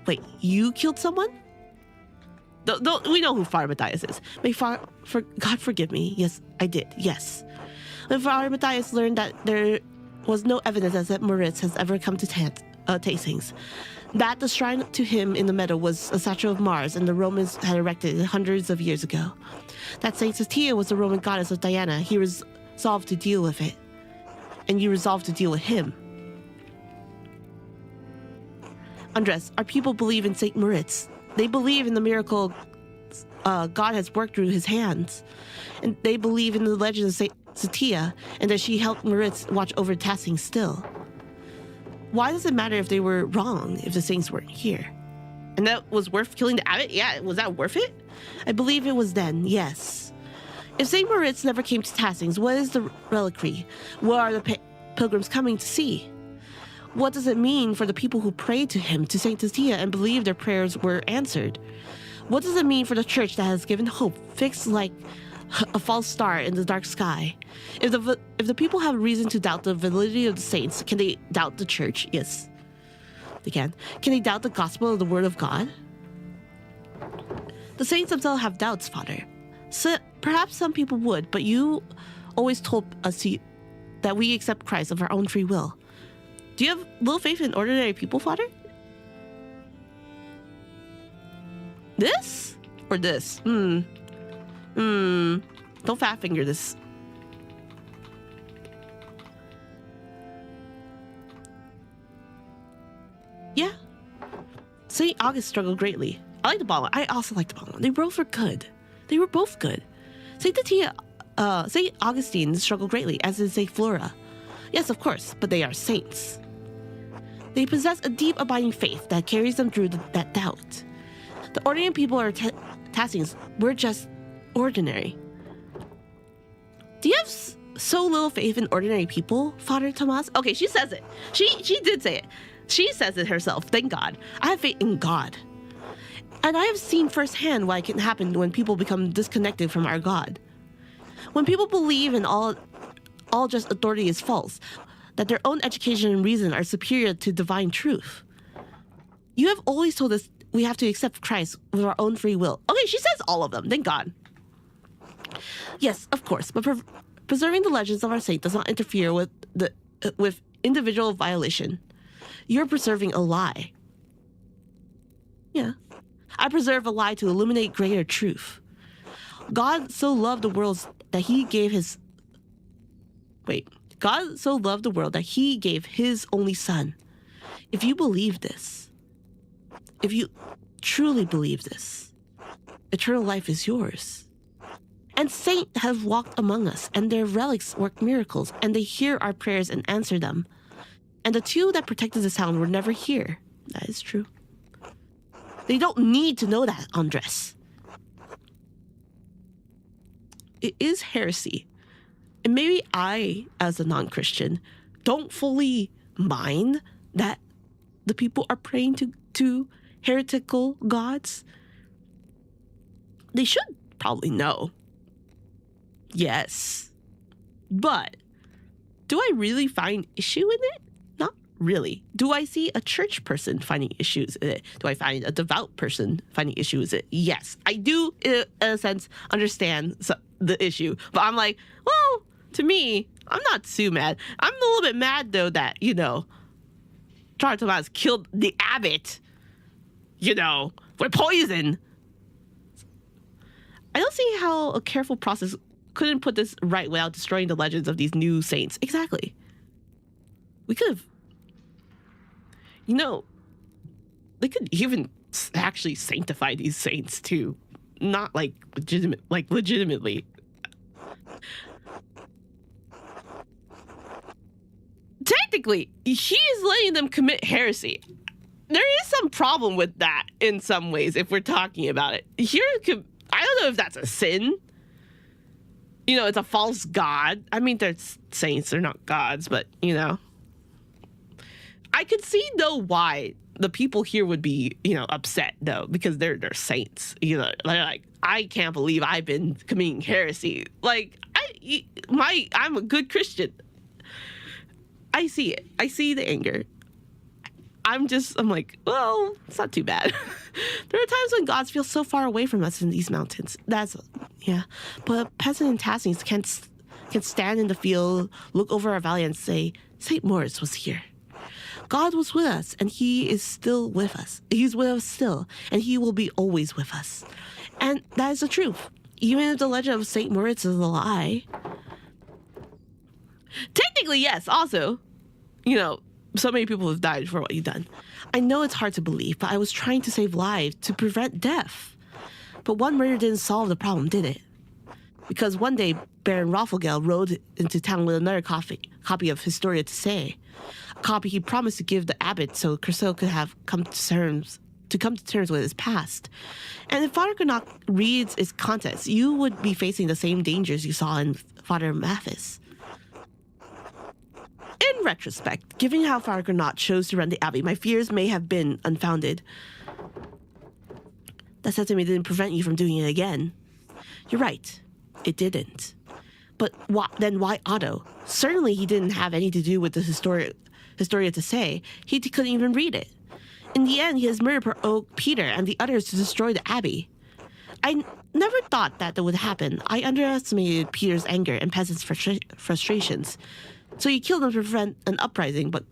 Speaker 1: Wait, you killed someone? We know who Father Matthias is. God forgive me. Yes, I did. Yes. When Father Matthias learned that there was no evidence that Moritz has ever come to Tassings, that the shrine to him in the meadow was a statue of Mars and the Romans had erected it hundreds of years ago, that Saint Satia was the Roman goddess of Diana, he resolved to deal with it. And you resolved to deal with him. Andres, our people believe in Saint Moritz. They believe in the miracle God has worked through his hands. And they believe in the legend of Saint Satia and that she helped Moritz watch over Tassing still. Why does it matter if they were wrong if the saints weren't here? And that was worth killing the abbot? Yeah, was that worth it? I believe it was then, yes. If Saint Moritz never came to Tassings, what is the reliquary? What are the pilgrims coming to see? What does it mean for the people who prayed to him, to Saint Satia, and believed their prayers were answered? What does it mean for the church that has given hope, fixed like a false star in the dark sky? If the people have reason to doubt the validity of the saints, can they doubt the church? Yes, they can. Can they doubt the gospel of the word of God? The saints themselves have doubts, Father. So perhaps some people would, but you always told us that we accept Christ of our own free will. Do you have little faith in ordinary people, Father? This? Or this? Don't fat finger this. Yeah. St. August struggled greatly. I like the bottom one. I also like the bottom one. They both were good. They were both good. St. Augustine struggled greatly, as did St. Flora. Yes, of course, but they are saints. They possess a deep, abiding faith that carries them through that doubt. The ordinary people are Tassings. We're just ordinary. Do you have so little faith in ordinary people, Father Tomas? Okay, she says it. She did say it. She says it herself. Thank God. I have faith in God. And I have seen firsthand what can happen when people become disconnected from our God. When people believe in all just authority is false, that their own education and reason are superior to divine truth. You have always told us we have to accept Christ with our own free will. Okay, she says all of them. Thank God. Yes, of course, but preserving the legends of our saint does not interfere with individual violation. You're preserving a lie. Yeah. I preserve a lie to illuminate greater truth. God so loved the world that he gave his... God so loved the world that he gave his only son. If you believe this, if you truly believe this, eternal life is yours. And saints have walked among us, and their relics work miracles, and they hear our prayers and answer them. And the two that protected the sound were never here. That is true. They don't need to know that, Andres. It is heresy. And maybe I, as a non-Christian, don't fully mind that the people are praying to heretical gods? They should probably know. Yes. But do I really find issue in it? Not really. Do I see a church person finding issues in it? Do I find a devout person finding issues in it? Yes. I do, in a sense, understand the issue. But I'm like, well, to me, I'm not too mad. I'm a little bit mad, though, that, Charles Tomas killed the abbot, with poison. I don't see how a careful process couldn't put this right without destroying the legends of these new saints. Exactly. We could have, they could even actually sanctify these saints too. Not legitimately. Technically, he is letting them commit heresy. There is some problem with that in some ways if we're talking about it. I don't know if that's a sin. It's a false god. I mean, they're saints, they're not gods, but, I could see, though, why the people here would be, upset, though, because they're saints. They're like, I can't believe I've been committing heresy. Like, I'm a good Christian. I see it. I see the anger. I'm like, well, it's not too bad. There are times when gods feel so far away from us in these mountains. Yeah. But peasant and Tassings can stand in the field, look over our valley and say, St. Moritz was here. God was with us, and he is still with us. He's with us still, and he will be always with us. And that is the truth. Even if the legend of St. Moritz is a lie. Technically, yes, also, so many people have died for what you've done. I know it's hard to believe, but I was trying to save lives to prevent death. But one murder didn't solve the problem, did it? Because one day, Baron Rafflegel rode into town with another copy of Historia to say, a copy he promised to give the abbot so Crusoe could have come to terms with his past. And if Father Gernot reads its contents, you would be facing the same dangers you saw in Father Mathis. In retrospect, given how Father Gernot chose to run the abbey, my fears may have been unfounded. That sentiment didn't prevent you from doing it again. You're right. It didn't. But then why Otto? Certainly he didn't have anything to do with the Historia to say. He couldn't even read it. In the end, his murder provoked Peter and the others to destroy the abbey. I never thought that would happen. I underestimated Peter's anger and peasants' frustrations. So you killed them to prevent an uprising, but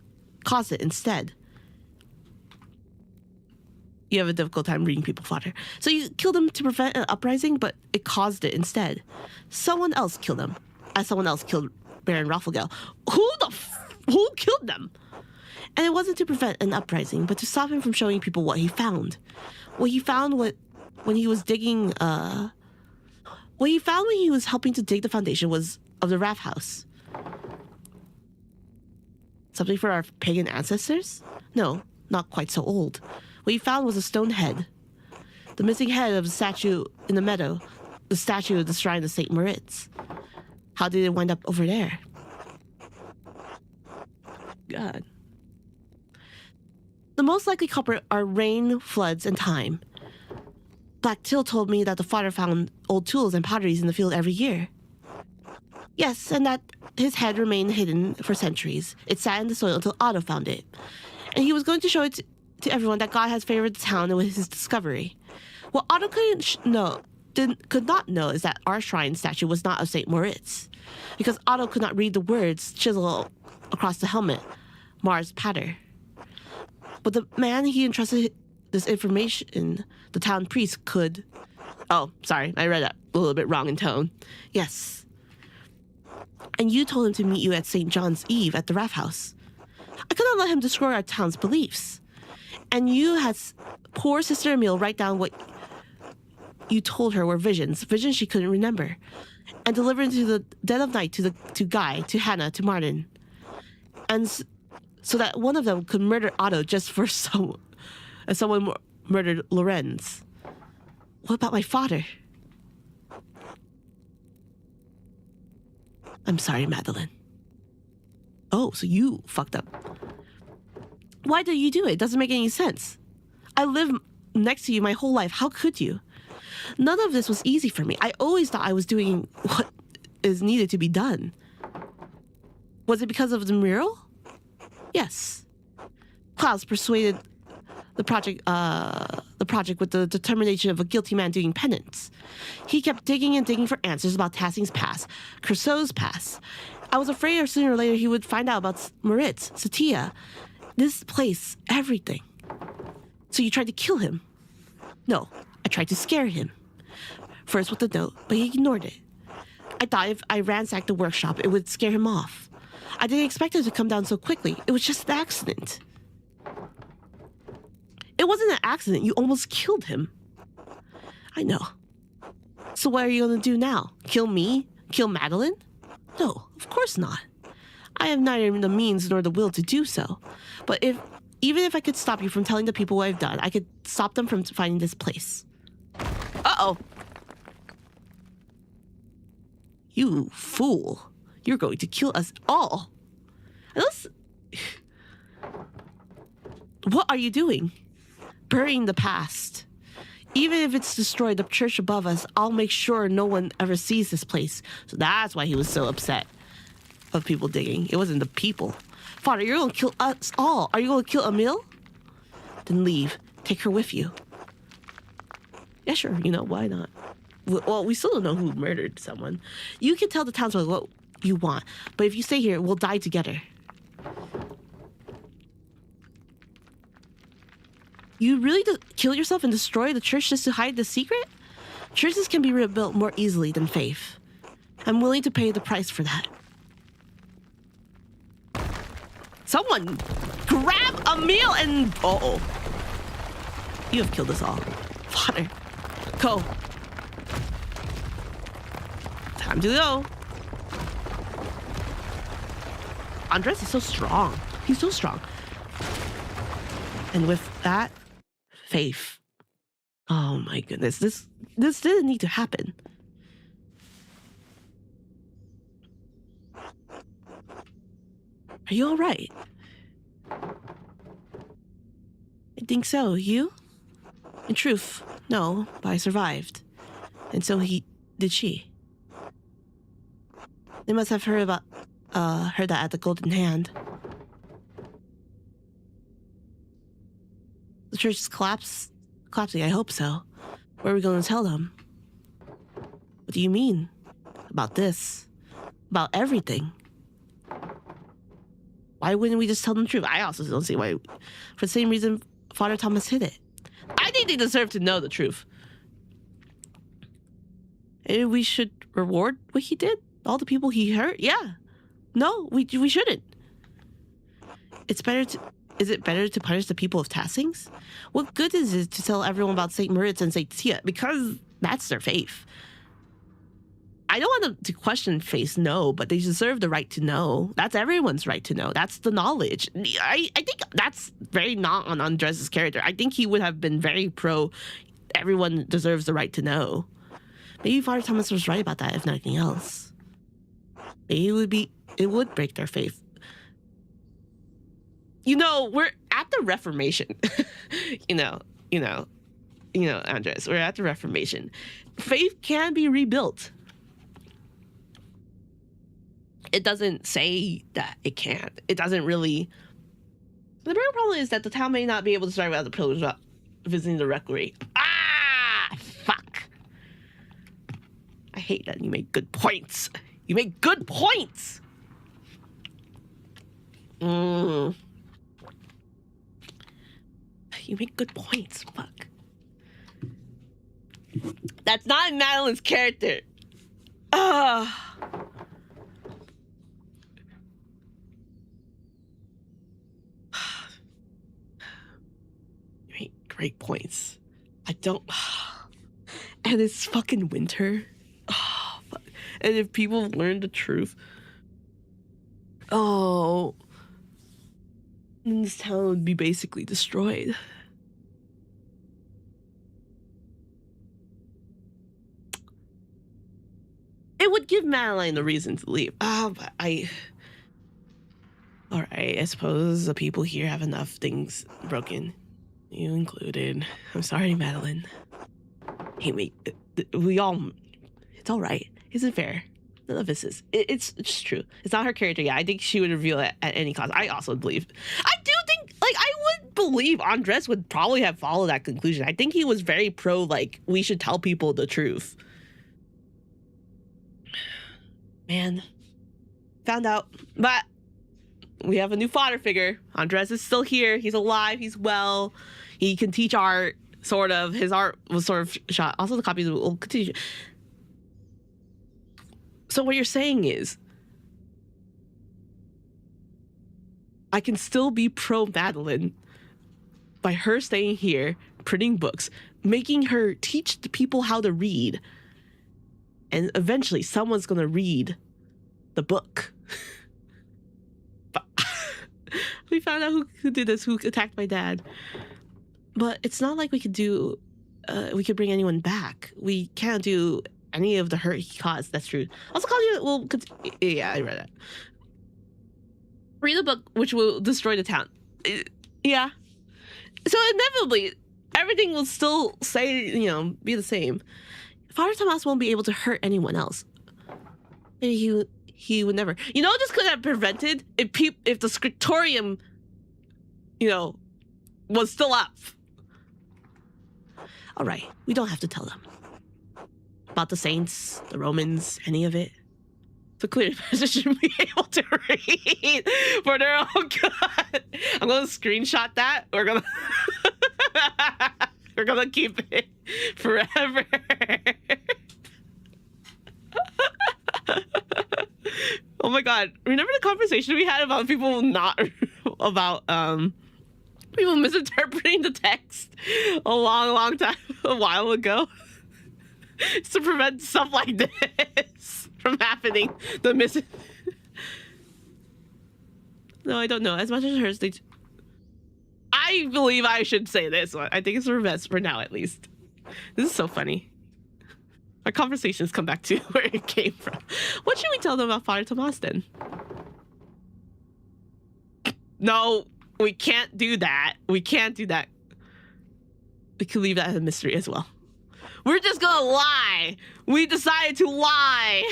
Speaker 1: caused it instead. You have a difficult time reading people, Father. So you killed them to prevent an uprising, but it caused it instead. Someone else killed them, as someone else killed Baron Rafflegel. Who killed them? And it wasn't to prevent an uprising, but to stop him from showing people what he found. What he found when he was digging, what he found when he was helping to dig the foundation was of the Raff House. Something for our pagan ancestors? No, not quite so old. What he found was a stone head. The missing head of a statue in the meadow. The statue of the shrine of St. Moritz. How did it wind up over there? God. The most likely culprit are rain, floods, and time. Black Till told me that the father found old tools and potteries in the field every year. Yes, and that his head remained hidden for centuries. It sat in the soil until Otto found it. And he was going to show it to everyone that God has favored the town with his discovery. What Otto could not know is that our shrine statue was not of St. Moritz. Because Otto could not read the words chiseled across the helmet, Mars Pater. But the man he entrusted this information, the town priest, could... Oh, sorry, I read that a little bit wrong in tone. Yes. And you told him to meet you at St. John's Eve at the Raff House. I could not let him destroy our town's beliefs. And you had poor Sister Emile write down what you told her were visions she couldn't remember, and deliver into the dead of night to Guy, to Hannah, to Martin. And so that one of them could murder Otto just for someone murdered Lorenz. What about my father? I'm sorry, Madeline. Oh, so you fucked up. Why did you do it? It doesn't make any sense. I live next to you my whole life. How could you? None of this was easy for me. I always thought I was doing what is needed to be done. Was it because of the mural? Yes. Klaus persuaded the project with the determination of a guilty man doing penance. He kept digging and digging for answers about Tassing's past, Crusoe's past. I was afraid sooner or later he would find out about Moritz, Satia, this place, everything. So you tried to kill him? No, I tried to scare him. First with the note, but he ignored it. I thought if I ransacked the workshop, it would scare him off. I didn't expect it to come down so quickly. It was just an accident. It wasn't an accident. You almost killed him. I know. So what are you going to do now? Kill me? Kill Madeline? No, of course not. I have neither the means nor the will to do so. But even if I could stop you from telling the people what I've done, I could stop them from finding this place. Uh-oh. You fool. You're going to kill us all. What are you doing? Burying the past. Even if it's destroyed the church above us, I'll make sure no one ever sees this place. So that's why he was so upset of people digging. It wasn't the people. Father, you're going to kill us all. Are you going to kill Emil? Then leave. Take her with you. Yeah, sure. Why not? Well, we still don't know who murdered someone. You can tell the townsfolk what you want, but if you stay here, we'll die together. You really kill yourself and destroy the church just to hide the secret? Churches can be rebuilt more easily than faith. I'm willing to pay the price for that. Someone grab Emil and... Uh-oh. You have killed us all. Father, go. Time to go. Andres is so strong. He's so strong. And with that, faith. Oh my goodness. This didn't need to happen. Are you all right? I think so. You? In truth, no, but I survived. And so did she. They must have heard that at the Golden Hand. The church is collapsing, I hope so. What are we going to tell them? What do you mean? About this? About everything? Why wouldn't we just tell them the truth? I also don't see why. For the same reason Father Thomas hid it. I think they deserve to know the truth. And we should reward what he did? All the people he hurt? Yeah. No, we shouldn't. Is it better to punish the people of Tassings? What good is it to tell everyone about St. Moritz and St. Tia? Because that's their faith. I don't want them to question faith, no, but they deserve the right to know. That's everyone's right to know. That's the knowledge. I think that's very not on Andres' character. I think he would have been very pro everyone deserves the right to know. Maybe Father Thomas was right about that, if nothing else. Maybe it would break their faith. We're at the Reformation. Andres, we're at the Reformation. Faith can be rebuilt. It doesn't say that it can't. It doesn't really. The real problem is that the town may not be able to start without the pillars visiting the rectory. Fuck. I hate that. You make good points. You make good points. You make good points. Fuck. That's not Madeline's character. You make great points. I don't. And it's fucking winter. Fuck. And if people learn the truth, then this town would be basically destroyed. It would give Madeline the reason to leave. But All right, I suppose the people here have enough things broken. You included. I'm sorry, Madeline. Hey, mate, we all... It's all right. Isn't fair. None of this is. It's true. It's not her character. Yeah, I think she would reveal it at any cost. I also believe. I do think, like, I would believe Andres would probably have followed that conclusion. I think he was very pro, like, we should tell people the truth. Man. Found out. But we have a new father figure. Andres is still here. He's alive. He's well. He can teach art, sort of. His art was sort of shot. Also, the copies will continue. So what you're saying is, I can still be pro Madeline by her staying here, printing books, making her teach the people how to read. And eventually someone's going to read the book. But we found out who did this, who attacked my dad. But it's not like we could do, we could bring anyone back. We can't do any of the hurt he caused. That's true. Also, yeah, I read that. Read the book, which will destroy the town. Yeah. So inevitably, everything will still be the same. Father Tomas won't be able to hurt anyone else. Maybe he would never. This could have prevented if the scriptorium, was still up. All right, we don't have to tell them about the saints, the Romans, any of it. It's a clear message to be able to read for their own good. I'm gonna screenshot that. We're gonna keep it forever. Oh my god! Remember the conversation we had about people people misinterpreting the text a long time, a while ago? It's to prevent stuff like this from happening. No, I don't know. As much as hers, I believe I should say this one. I think it's the best for now, at least. This is so funny. Our conversations come back to where it came from. What should we tell them about Father Tomas then? No, we can't do that. We can't do that. We can leave that as a mystery as well. We're just gonna lie. We decided to lie.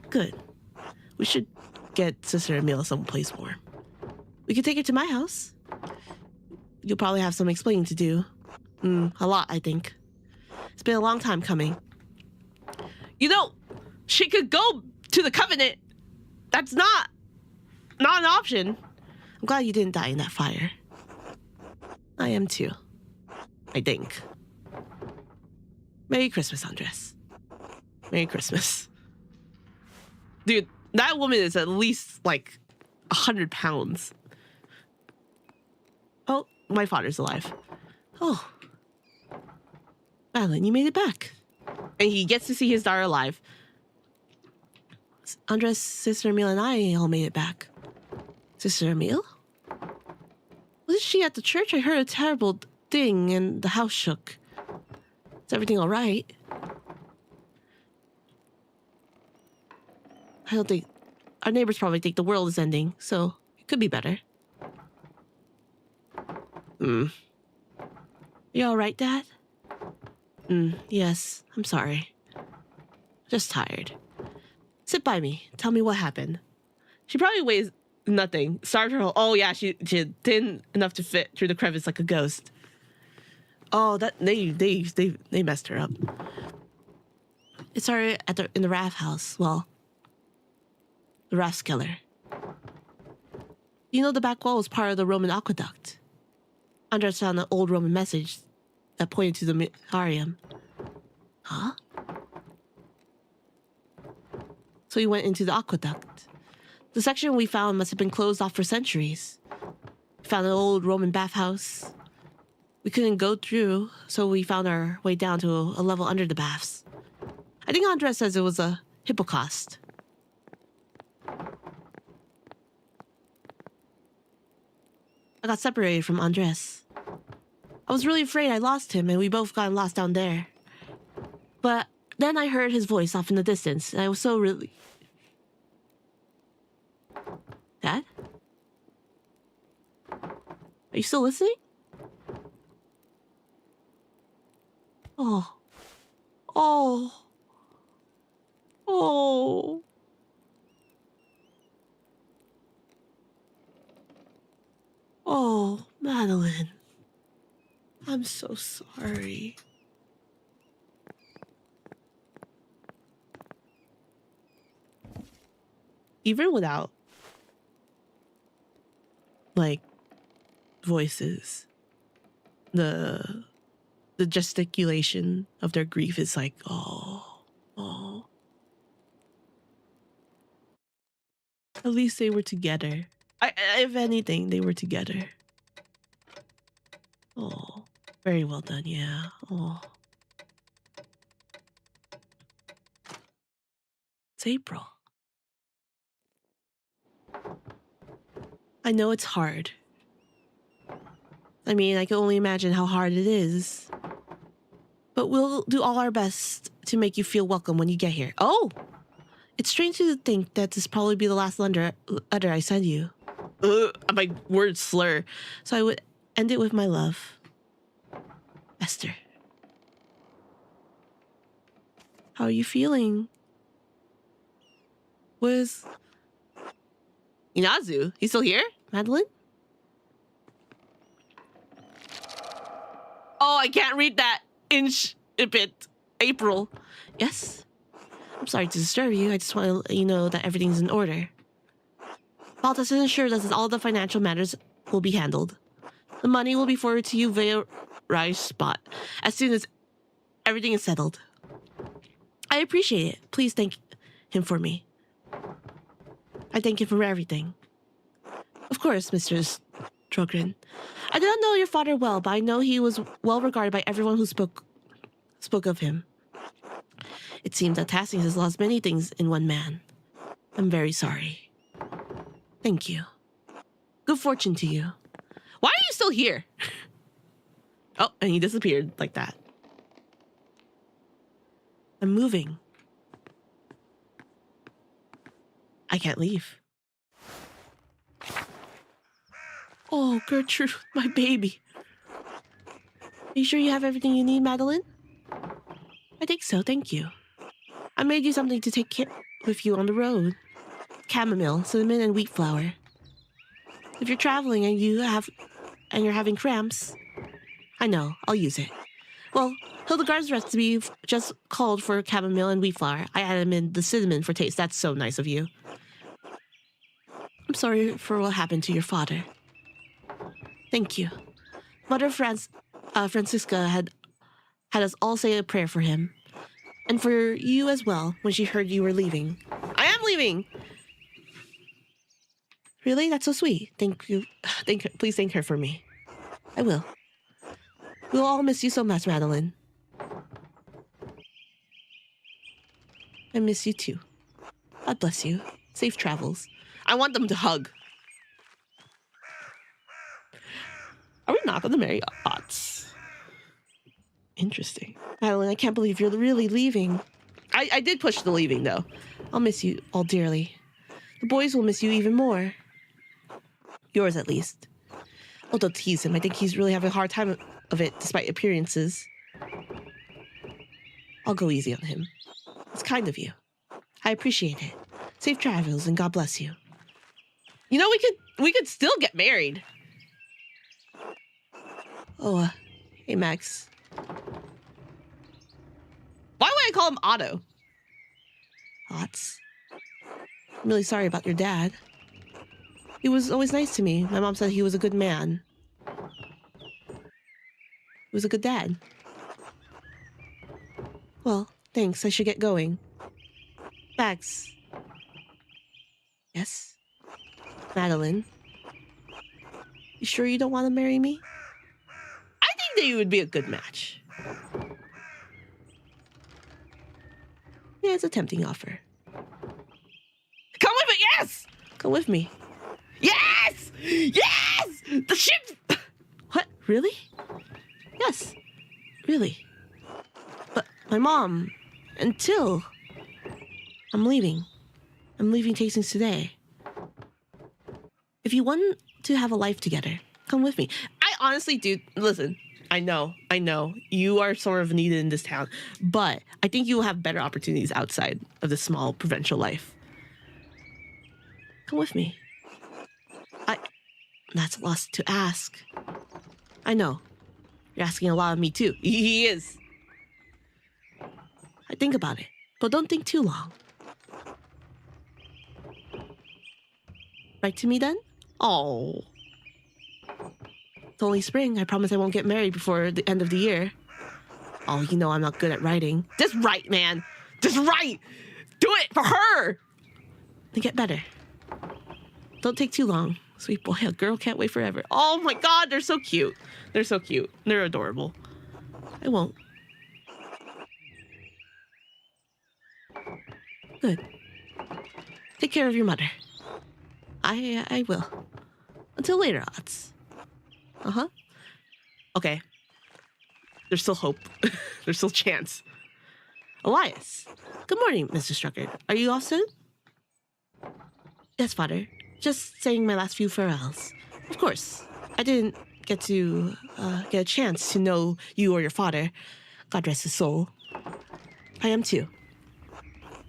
Speaker 1: Good. We should get Sister Emil someplace warm. We could take her to my house. You'll probably have some explaining to do. A lot, I think. It's been a long time coming. She could go to the Covenant. That's not an option. I'm glad you didn't die in that fire. I am too. I think. Merry Christmas, Andres. Merry Christmas. Dude, that woman is at least like 100 pounds. Oh, my father's alive. Oh. Madeline, you made it back. And he gets to see his daughter alive. Andres, Sister Emil, and I all made it back. Sister Emil? Wasn't she at the church? I heard a terrible thing and the house shook. Is everything all right? I don't think... Our neighbors probably think the world is ending, so it could be better. You all right, Dad? Yes. I'm sorry. Just tired. Sit by me. Tell me what happened. She probably weighs nothing. Starved her whole... Oh, yeah, she thin enough to fit through the crevice like a ghost. Oh, that they messed her up. It started in the Raff house. Well, the Raffskeller. The back wall was part of the Roman aqueduct. Andres found an old Roman message that pointed to the Murarium. Huh? So he went into the aqueduct. The section we found must have been closed off for centuries. We found an old Roman bathhouse. We couldn't go through, so we found our way down to a level under the baths. I think Andres says it was a hippocaust. I got separated from Andres. I was really afraid I lost him, and we both got lost down there. But then I heard his voice off in the distance, and I was so really... you still listening? Oh. Oh. Oh. Oh, Madeline. I'm so sorry. Even without, like, voices, the gesticulation of their grief is like, oh, oh. At least they were together. If anything, they were together. Oh, very well done, yeah. Oh. It's April. I know it's hard. I mean, I can only imagine how hard it is. But we'll do all our best to make you feel welcome when you get here. Oh! It's strange to think that this probably be the last letter I send you. My words slur. So I would end it with my love. Esther. How are you feeling? Where's Inazu? He's still here? Madeline? Oh, I can't read that inch a bit. April. Yes? I'm sorry to disturb you. I just want to let you know that everything's in order. Baltas has assured us that all the financial matters will be handled. The money will be forwarded to you via Rai's spot as soon as everything is settled. I appreciate it. Please thank him for me. I thank him for everything. Of course, Mr. Trogren. I do not know your father well, but I know he was well regarded by everyone who spoke of him. It seems that Tassings has lost many things in one man. I'm very sorry. Thank you. Good fortune to you. Why are you still here? Oh, and he disappeared like that. I'm moving. I can't leave. Oh, Gertrude, my baby. Are you sure you have everything you need, Madeline? I think so, thank you. I made you something to take with you on the road. Chamomile, cinnamon, and wheat flour. If you're traveling and you're having cramps, I know, I'll use it. Well, Hildegard's recipe just called for chamomile and wheat flour. I added in the cinnamon for taste. That's so nice of you. I'm sorry for what happened to your father. Thank you. Mother Francisca had us all say a prayer for him. And for you as well, when she heard you were leaving. I am leaving! Really? That's so sweet. Thank you. Please thank her for me. I will. We'll all miss you so much, Madeline. I miss you too. God bless you. Safe travels. I want them to hug. Are we not going to marry Otts? Interesting. Madeline, I can't believe you're really leaving. I did push the leaving, though. I'll miss you all dearly. The boys will miss you even more. Yours, at least. Oh, don't tease him. I think he's really having a hard time of it, despite appearances. I'll go easy on him. It's kind of you. I appreciate it. Safe travels, and God bless you. You know, we could still get married. Oh, hey, Max. Why would I call him Otto? Otts. I'm really sorry about your dad. He was always nice to me. My mom said he was a good man. He was a good dad. Well, thanks. I should get going. Max. Yes? Madeline. You sure you don't want to marry me? I think that you would be a good match. Yeah, it's a tempting offer. Come with me, yes! Come with me. Yes! Yes! The ship! What? Really? Yes. Really. But my mom, until I'm leaving. I'm leaving Tastings today. If you want to have a life together, Come with me. I honestly do. Listen, I know you are sort of needed in this town, but I think you will have better opportunities outside of this small provincial life. Come with me. That's a lot to ask. I know. You're asking a lot of me too. He is. I think about it, but don't think too long. Right to me then? Oh. It's only spring. I promise I won't get married before the end of the year. Oh, you know I'm not good at writing. Just write, man. Just write. Do it for her. Then get better. Don't take too long. Sweet boy, a girl can't wait forever. Oh my God, they're so cute. They're so cute. They're adorable. I won't. Good. Take care of your mother. I will. Until later, odds. Uh-huh. Okay. There's still hope. There's still chance. Elias. Good morning, Mr. Strucker. Are you off soon? Yes, father. Just saying my last few farewells. Of course. I didn't get to get a chance to know you or your father. God rest his soul. I am too.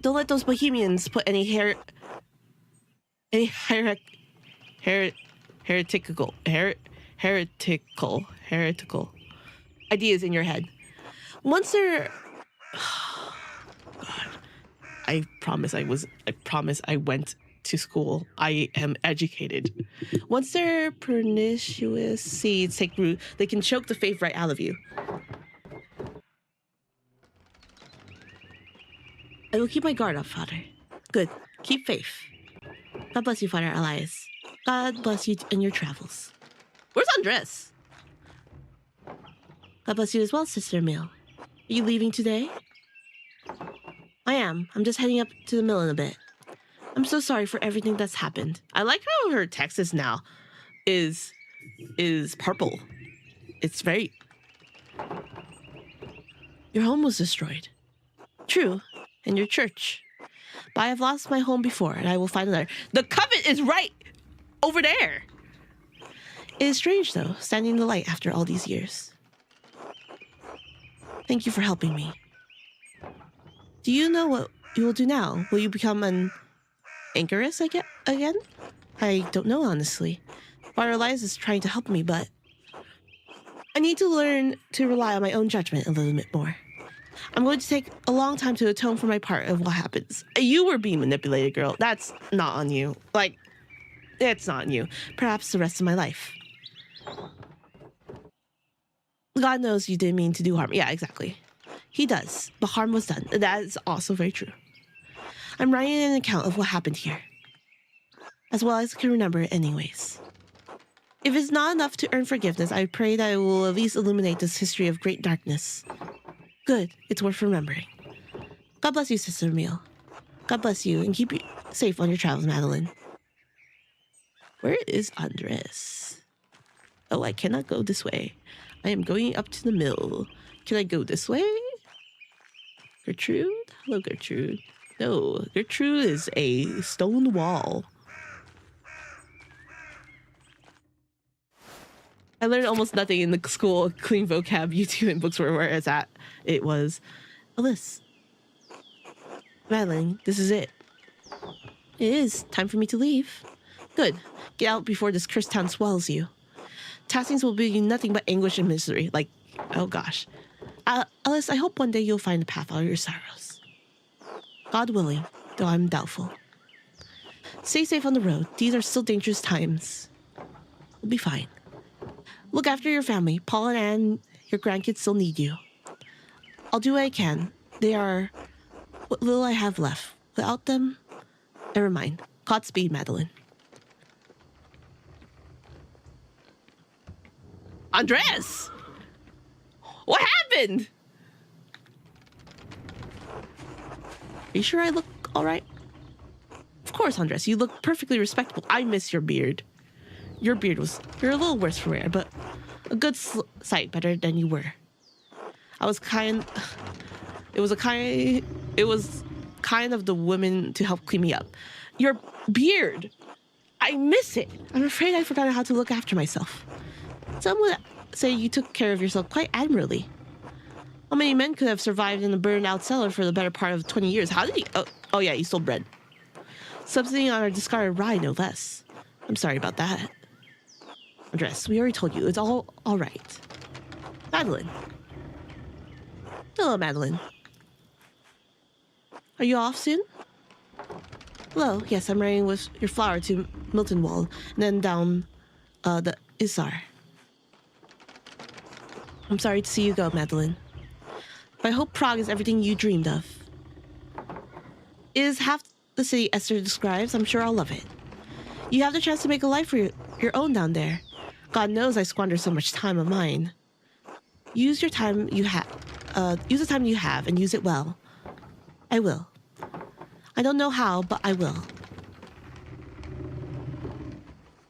Speaker 1: Don't let those bohemians put any heretical ideas in your head. Once they're God, I promise I went to school. I am educated. Once their pernicious seeds take root, they can choke the faith right out of you. I will keep my guard up, Father. Good. Keep faith. God bless you, Father Elias. God bless you in your travels. Where's Andres? God bless you as well, Sister Emil. Are you leaving today? I am. I'm just heading up to the mill in a bit. I'm so sorry for everything that's happened. I like how her Texas now is purple. It's very... Your home was destroyed. True. And your church. But I have lost my home before, and I will find another. The covet is right over there. It is strange, though, standing in the light after all these years. Thank you for helping me. Do you know what you will do now? Will you become an anchoress again? I don't know, honestly. Father Elias is trying to help me, but I need to learn to rely on my own judgment a little bit more. I'm going to take a long time to atone for my part of what happens. You were being manipulated, girl. That's not on you. Like, it's not on you. Perhaps the rest of my life. God knows you didn't mean to do harm. Yeah, exactly. He does, but harm was done. That is also very true. I'm writing an account of what happened here, as well as I can remember it anyways. If it's not enough to earn forgiveness, I pray that it will at least illuminate this history of great darkness. Good, it's worth remembering. God bless you, Sister Emil. God bless you, and keep you safe on your travels, Madeline. Where is Andres? Oh, I cannot go this way. I am going up to the mill. Can I go this way? Gertrude? Hello, Gertrude. No, Gertrude is a stone wall. I learned almost nothing in the school clean vocab YouTube and books were where it's at. It was Alyssa. Madeline, this is it. It is time for me to leave. Good. Get out before this cursed town swallows you. Taskings will bring you nothing but anguish and misery. Like, oh gosh. Alice, I hope one day you'll find a path out of your sorrows. God willing, though I'm doubtful. Stay safe on the road. These are still dangerous times. We'll be fine. Look after your family. Paul and Anne, your grandkids still need you. I'll do what I can. They are what little I have left. Without them, never mind. Godspeed, Madeline. Andres! What happened? Are you sure I look all right? Of course, Andres. You look perfectly respectable. I miss your beard. You're a little worse for wear, but a good sight better than you were. It was kind of the women to help clean me up. Your beard. I miss it. I'm afraid I've forgotten how to look after myself. Some would say you took care of yourself quite admirably. How many men could have survived in a burned out cellar for the better part of 20 years? How did he? Oh yeah, he stole bread. Subsisting on our discarded rye, no less. I'm sorry about that. Andres, we already told you, it's all right. Madeline. Hello, Madeline. Are you off soon? Hello, yes, I'm riding with your flower to Milton Wall, and then down the Isar. I'm sorry to see you go, Madeline. But I hope Prague is everything you dreamed of. It is half the city Esther describes. I'm sure I'll love it. You have the chance to make a life for your own down there. God knows I squander so much time of mine. Use your time you have. Use the time you have and use it well. I will. I don't know how, but I will.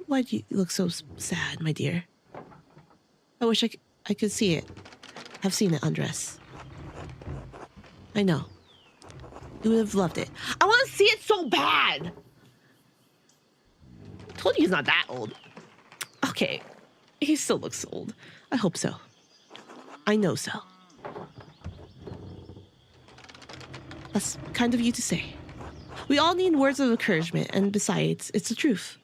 Speaker 1: Why do you look so sad, my dear? I wish I could see it. Have seen it, Andres. I know. You would have loved it. I want to see it so bad! I told you he's not that old. Okay. He still looks old. I hope so. I know so. That's kind of you to say. We all need words of encouragement, and besides, it's the truth.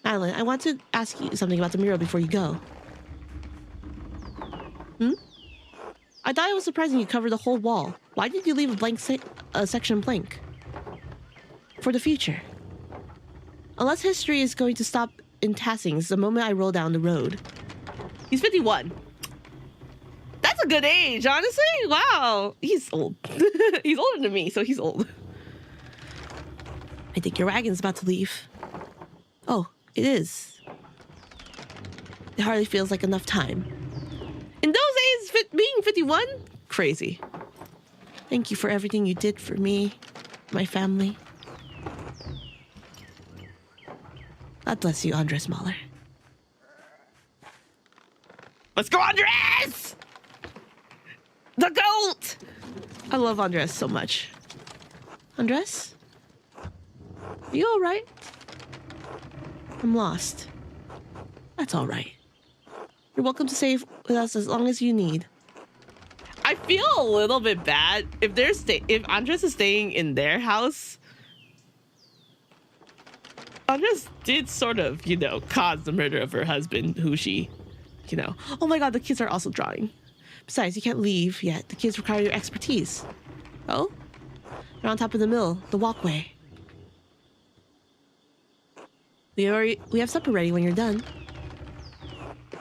Speaker 1: Madeline, I want to ask you something about the mural before you go. I thought it was surprising you covered the whole wall. Why did you leave a blank section blank? For the future. Unless history is going to stop in Tassings the moment I roll down the road. He's 51. That's a good age, honestly. Wow. He's old. He's older than me, so he's old. I think your wagon's about to leave. Oh, it is. It hardly feels like enough time. In those days, being 51? Crazy. Thank you for everything you did for me, my family. God bless you, Andres Mahler. Let's go, Andres! The GOAT! I love Andres so much. Andres? Are you all right? I'm lost. That's all right. You're welcome to stay with us as long as you need. I feel a little bit bad if if Andres is staying in their house. Andres did sort of, cause the murder of her husband, who she, Oh my God, the kids are also drawing. Besides, you can't leave yet. The kids require your expertise. Oh? They're on top of the mill, the walkway. We have supper ready when you're done.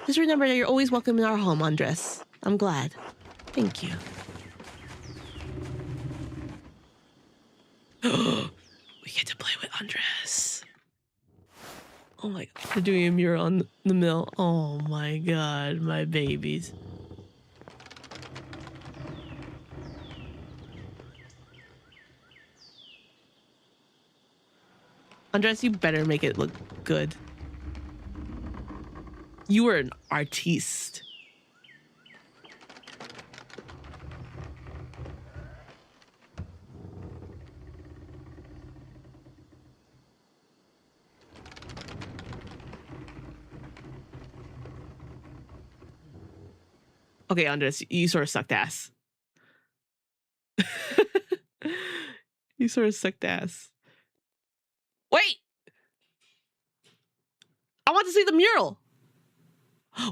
Speaker 1: Just remember that you're always welcome in our home, Andres. I'm glad. Thank you. We get to play with Andres. Oh my God. They're doing a mural on the mill. Oh my God, my babies. Andres, you better make it look good. You were an artiste. Okay, Andres, you sort of sucked ass. You sort of sucked ass. Wait! I want to see the mural.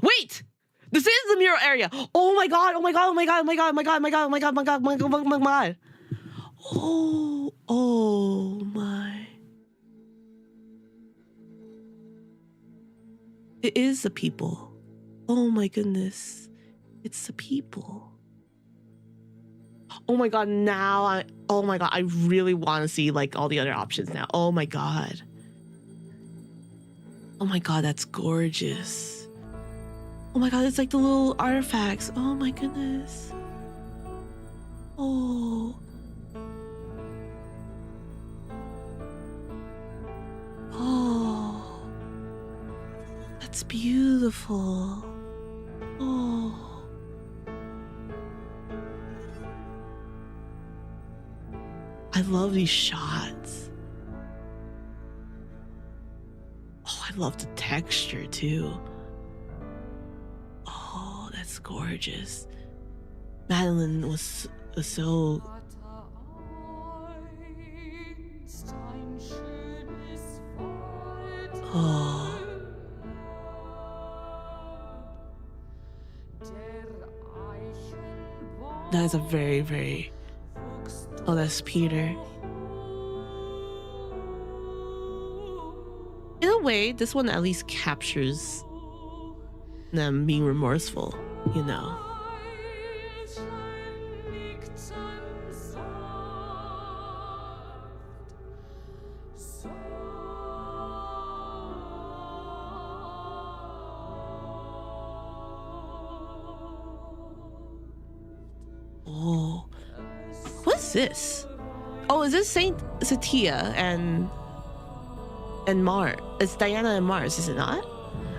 Speaker 1: Wait! This is the mural area. Oh my God, oh my God, oh my God, oh my God, oh my God, oh my God, oh my God, oh my God, oh my God, oh my God. Oh my. It is the people. Oh my goodness. It's the people. Oh my God, now oh my God, I really want to see like all the other options now. Oh my God. Oh my God, that's gorgeous. Oh my God, it's like the little artifacts. Oh my goodness. Oh. Oh. That's beautiful. Oh. I love these shots. Oh, I love the texture too. It's gorgeous. Madeline was so... Oh. That is a very, very... Oh, that's Peter. In a way, this one at least captures them being remorseful, you know. Oh, what's this? Oh, is this Saint Satia and Mars? It's Diana and Mars, is it not?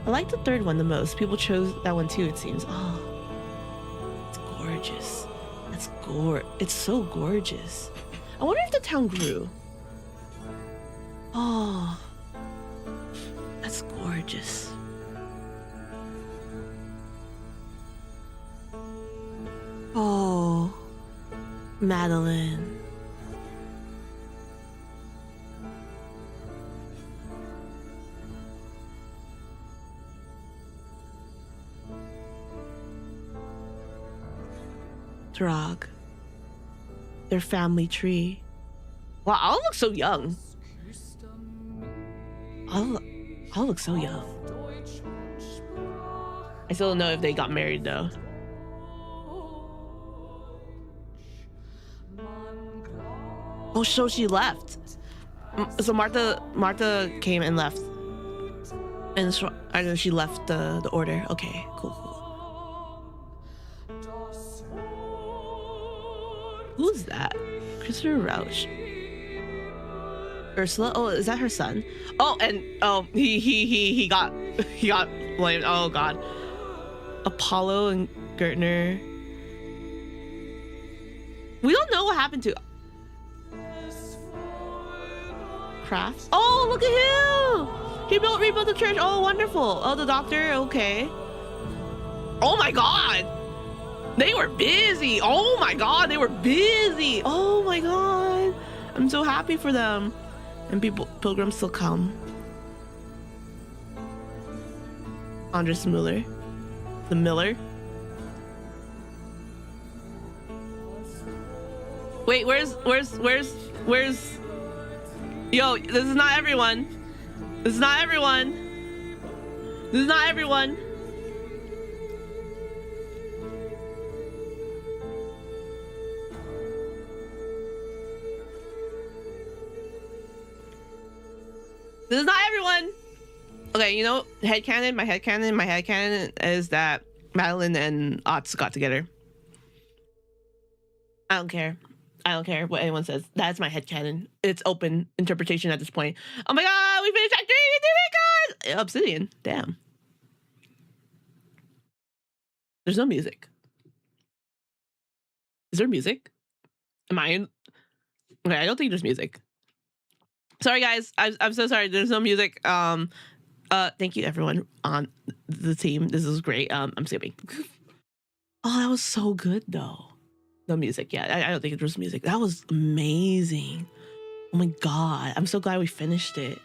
Speaker 1: I like the third one the most. People chose that one too, it seems. Oh, it's gorgeous. It's so gorgeous. I wonder if the town grew. Oh, that's gorgeous. Oh, Madeline. Throg. Their family tree. Wow, I'll look so young. I'll look so young. I still don't know if they got married though. Oh, so she left. So Martha came and left, and so, I know she left the order. Okay, cool. Who's that? Christopher Rauch. Ursula. Oh, is that her son? Oh, and he got blamed. Oh God. Apollo and Gertner. We don't know what happened to Kraft. Oh, look at him! He rebuilt the church. Oh, wonderful. Oh, the doctor. Okay. Oh my God. They were busy. Oh my God, they were busy. Oh my God. I'm so happy for them. And pilgrims still come. Andres Miller. The Miller. Wait, where's Yo, this is not everyone. This is not everyone. This is not everyone. This is not everyone. Okay, you know, my headcanon is that Madeline and Otts got together. I don't care what anyone says. That's my headcanon. It's open interpretation at this point. Oh my God, we finished Act 3! We did it, guys! Obsidian, damn. There's no music. Is there music? Am I in? Okay, I don't think there's music. Sorry guys, I'm so sorry. There's no music. Thank you everyone on the team. This was great. I'm skipping. Oh, that was so good though. No music. Yeah, I don't think it was music. That was amazing. Oh my God, I'm so glad we finished it.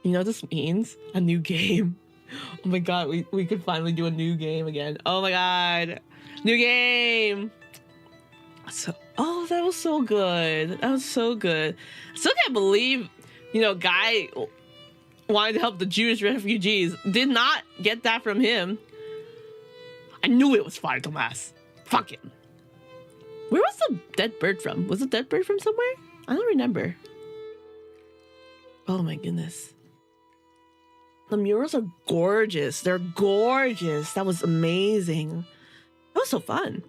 Speaker 1: You know what this means? A new game. Oh my God, we could finally do a new game again. Oh my God, new game. So, oh, that was so good. That was so good. I still can't believe, you know, Guy wanted to help the Jewish refugees. Did not get that from him. I knew it was Father Tomas. Fuck him. Where was the dead bird from? Was the dead bird from somewhere? I don't remember. Oh my goodness. The murals are gorgeous. They're gorgeous. That was amazing. That was so fun.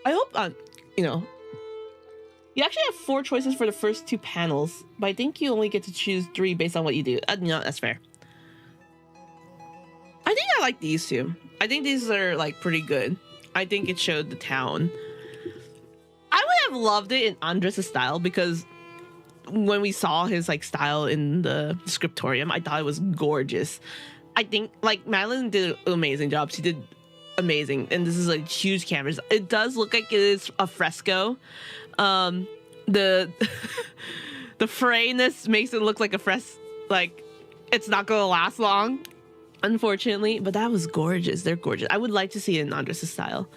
Speaker 1: I hope, you know, you actually have 4 choices for the first 2 panels, but I think you only get to choose 3 based on what you do. No, that's fair. I think I like these 2. I think these are like pretty good. I think it showed the town. I would have loved it in Andres' style because when we saw his like style in the scriptorium, I thought it was gorgeous. I think like Madeline did an amazing job. She did amazing, and this is a huge canvas. It does look like it is a fresco. The the frayness makes it look like like it's not gonna last long, unfortunately. But that was gorgeous. They're gorgeous. I would like to see it in Andres' style,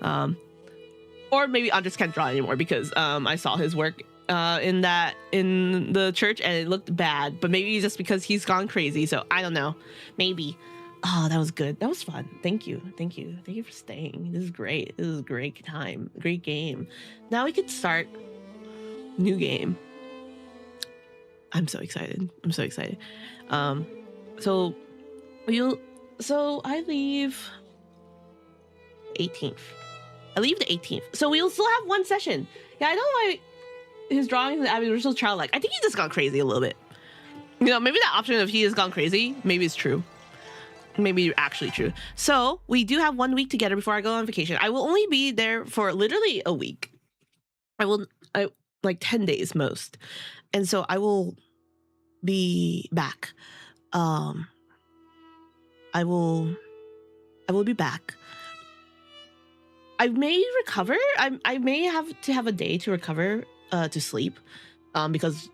Speaker 1: or maybe Andres can't draw anymore because I saw his work in the church and it looked bad. But maybe just because he's gone crazy. So I don't know. Maybe. Oh, that was good. That was fun. Thank you for staying. This is great. This is a great time. Great game. Now we can start new game. I'm so excited. So I leave 18th. I leave the 18th. So we'll still have one session. Yeah, I don't know why his drawings and Abby were so childlike. I think he just got crazy a little bit. You know, maybe that option of he has gone crazy, maybe it's true. Maybe actually true. So we do have 1 week together before I go on vacation. I will only be there for literally a week. I like 10 days most. And so I will be back. I will be back. I may recover. I may have to have a day to recover to sleep because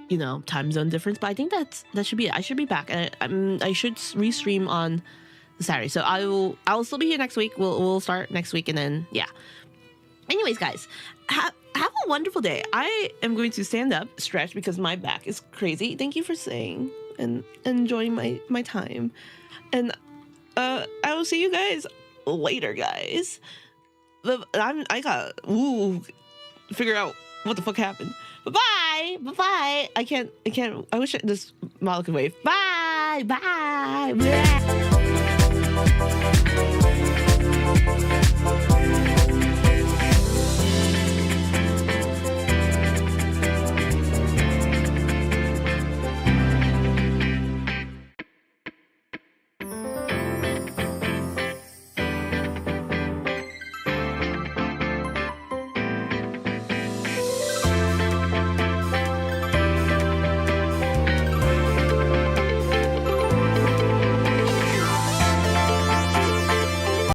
Speaker 1: you know, time zone difference, but I think that should be it. I should be back, and I should restream on the Saturday. So I will still be here next week. We'll start next week, and then yeah. Anyways, guys, have a wonderful day. I am going to stand up, stretch because my back is crazy. Thank you for staying and enjoying my time, and I will see you guys later, guys. I got figure out what the fuck happened. Bye bye. I can't. I wish this model could wave. Bye.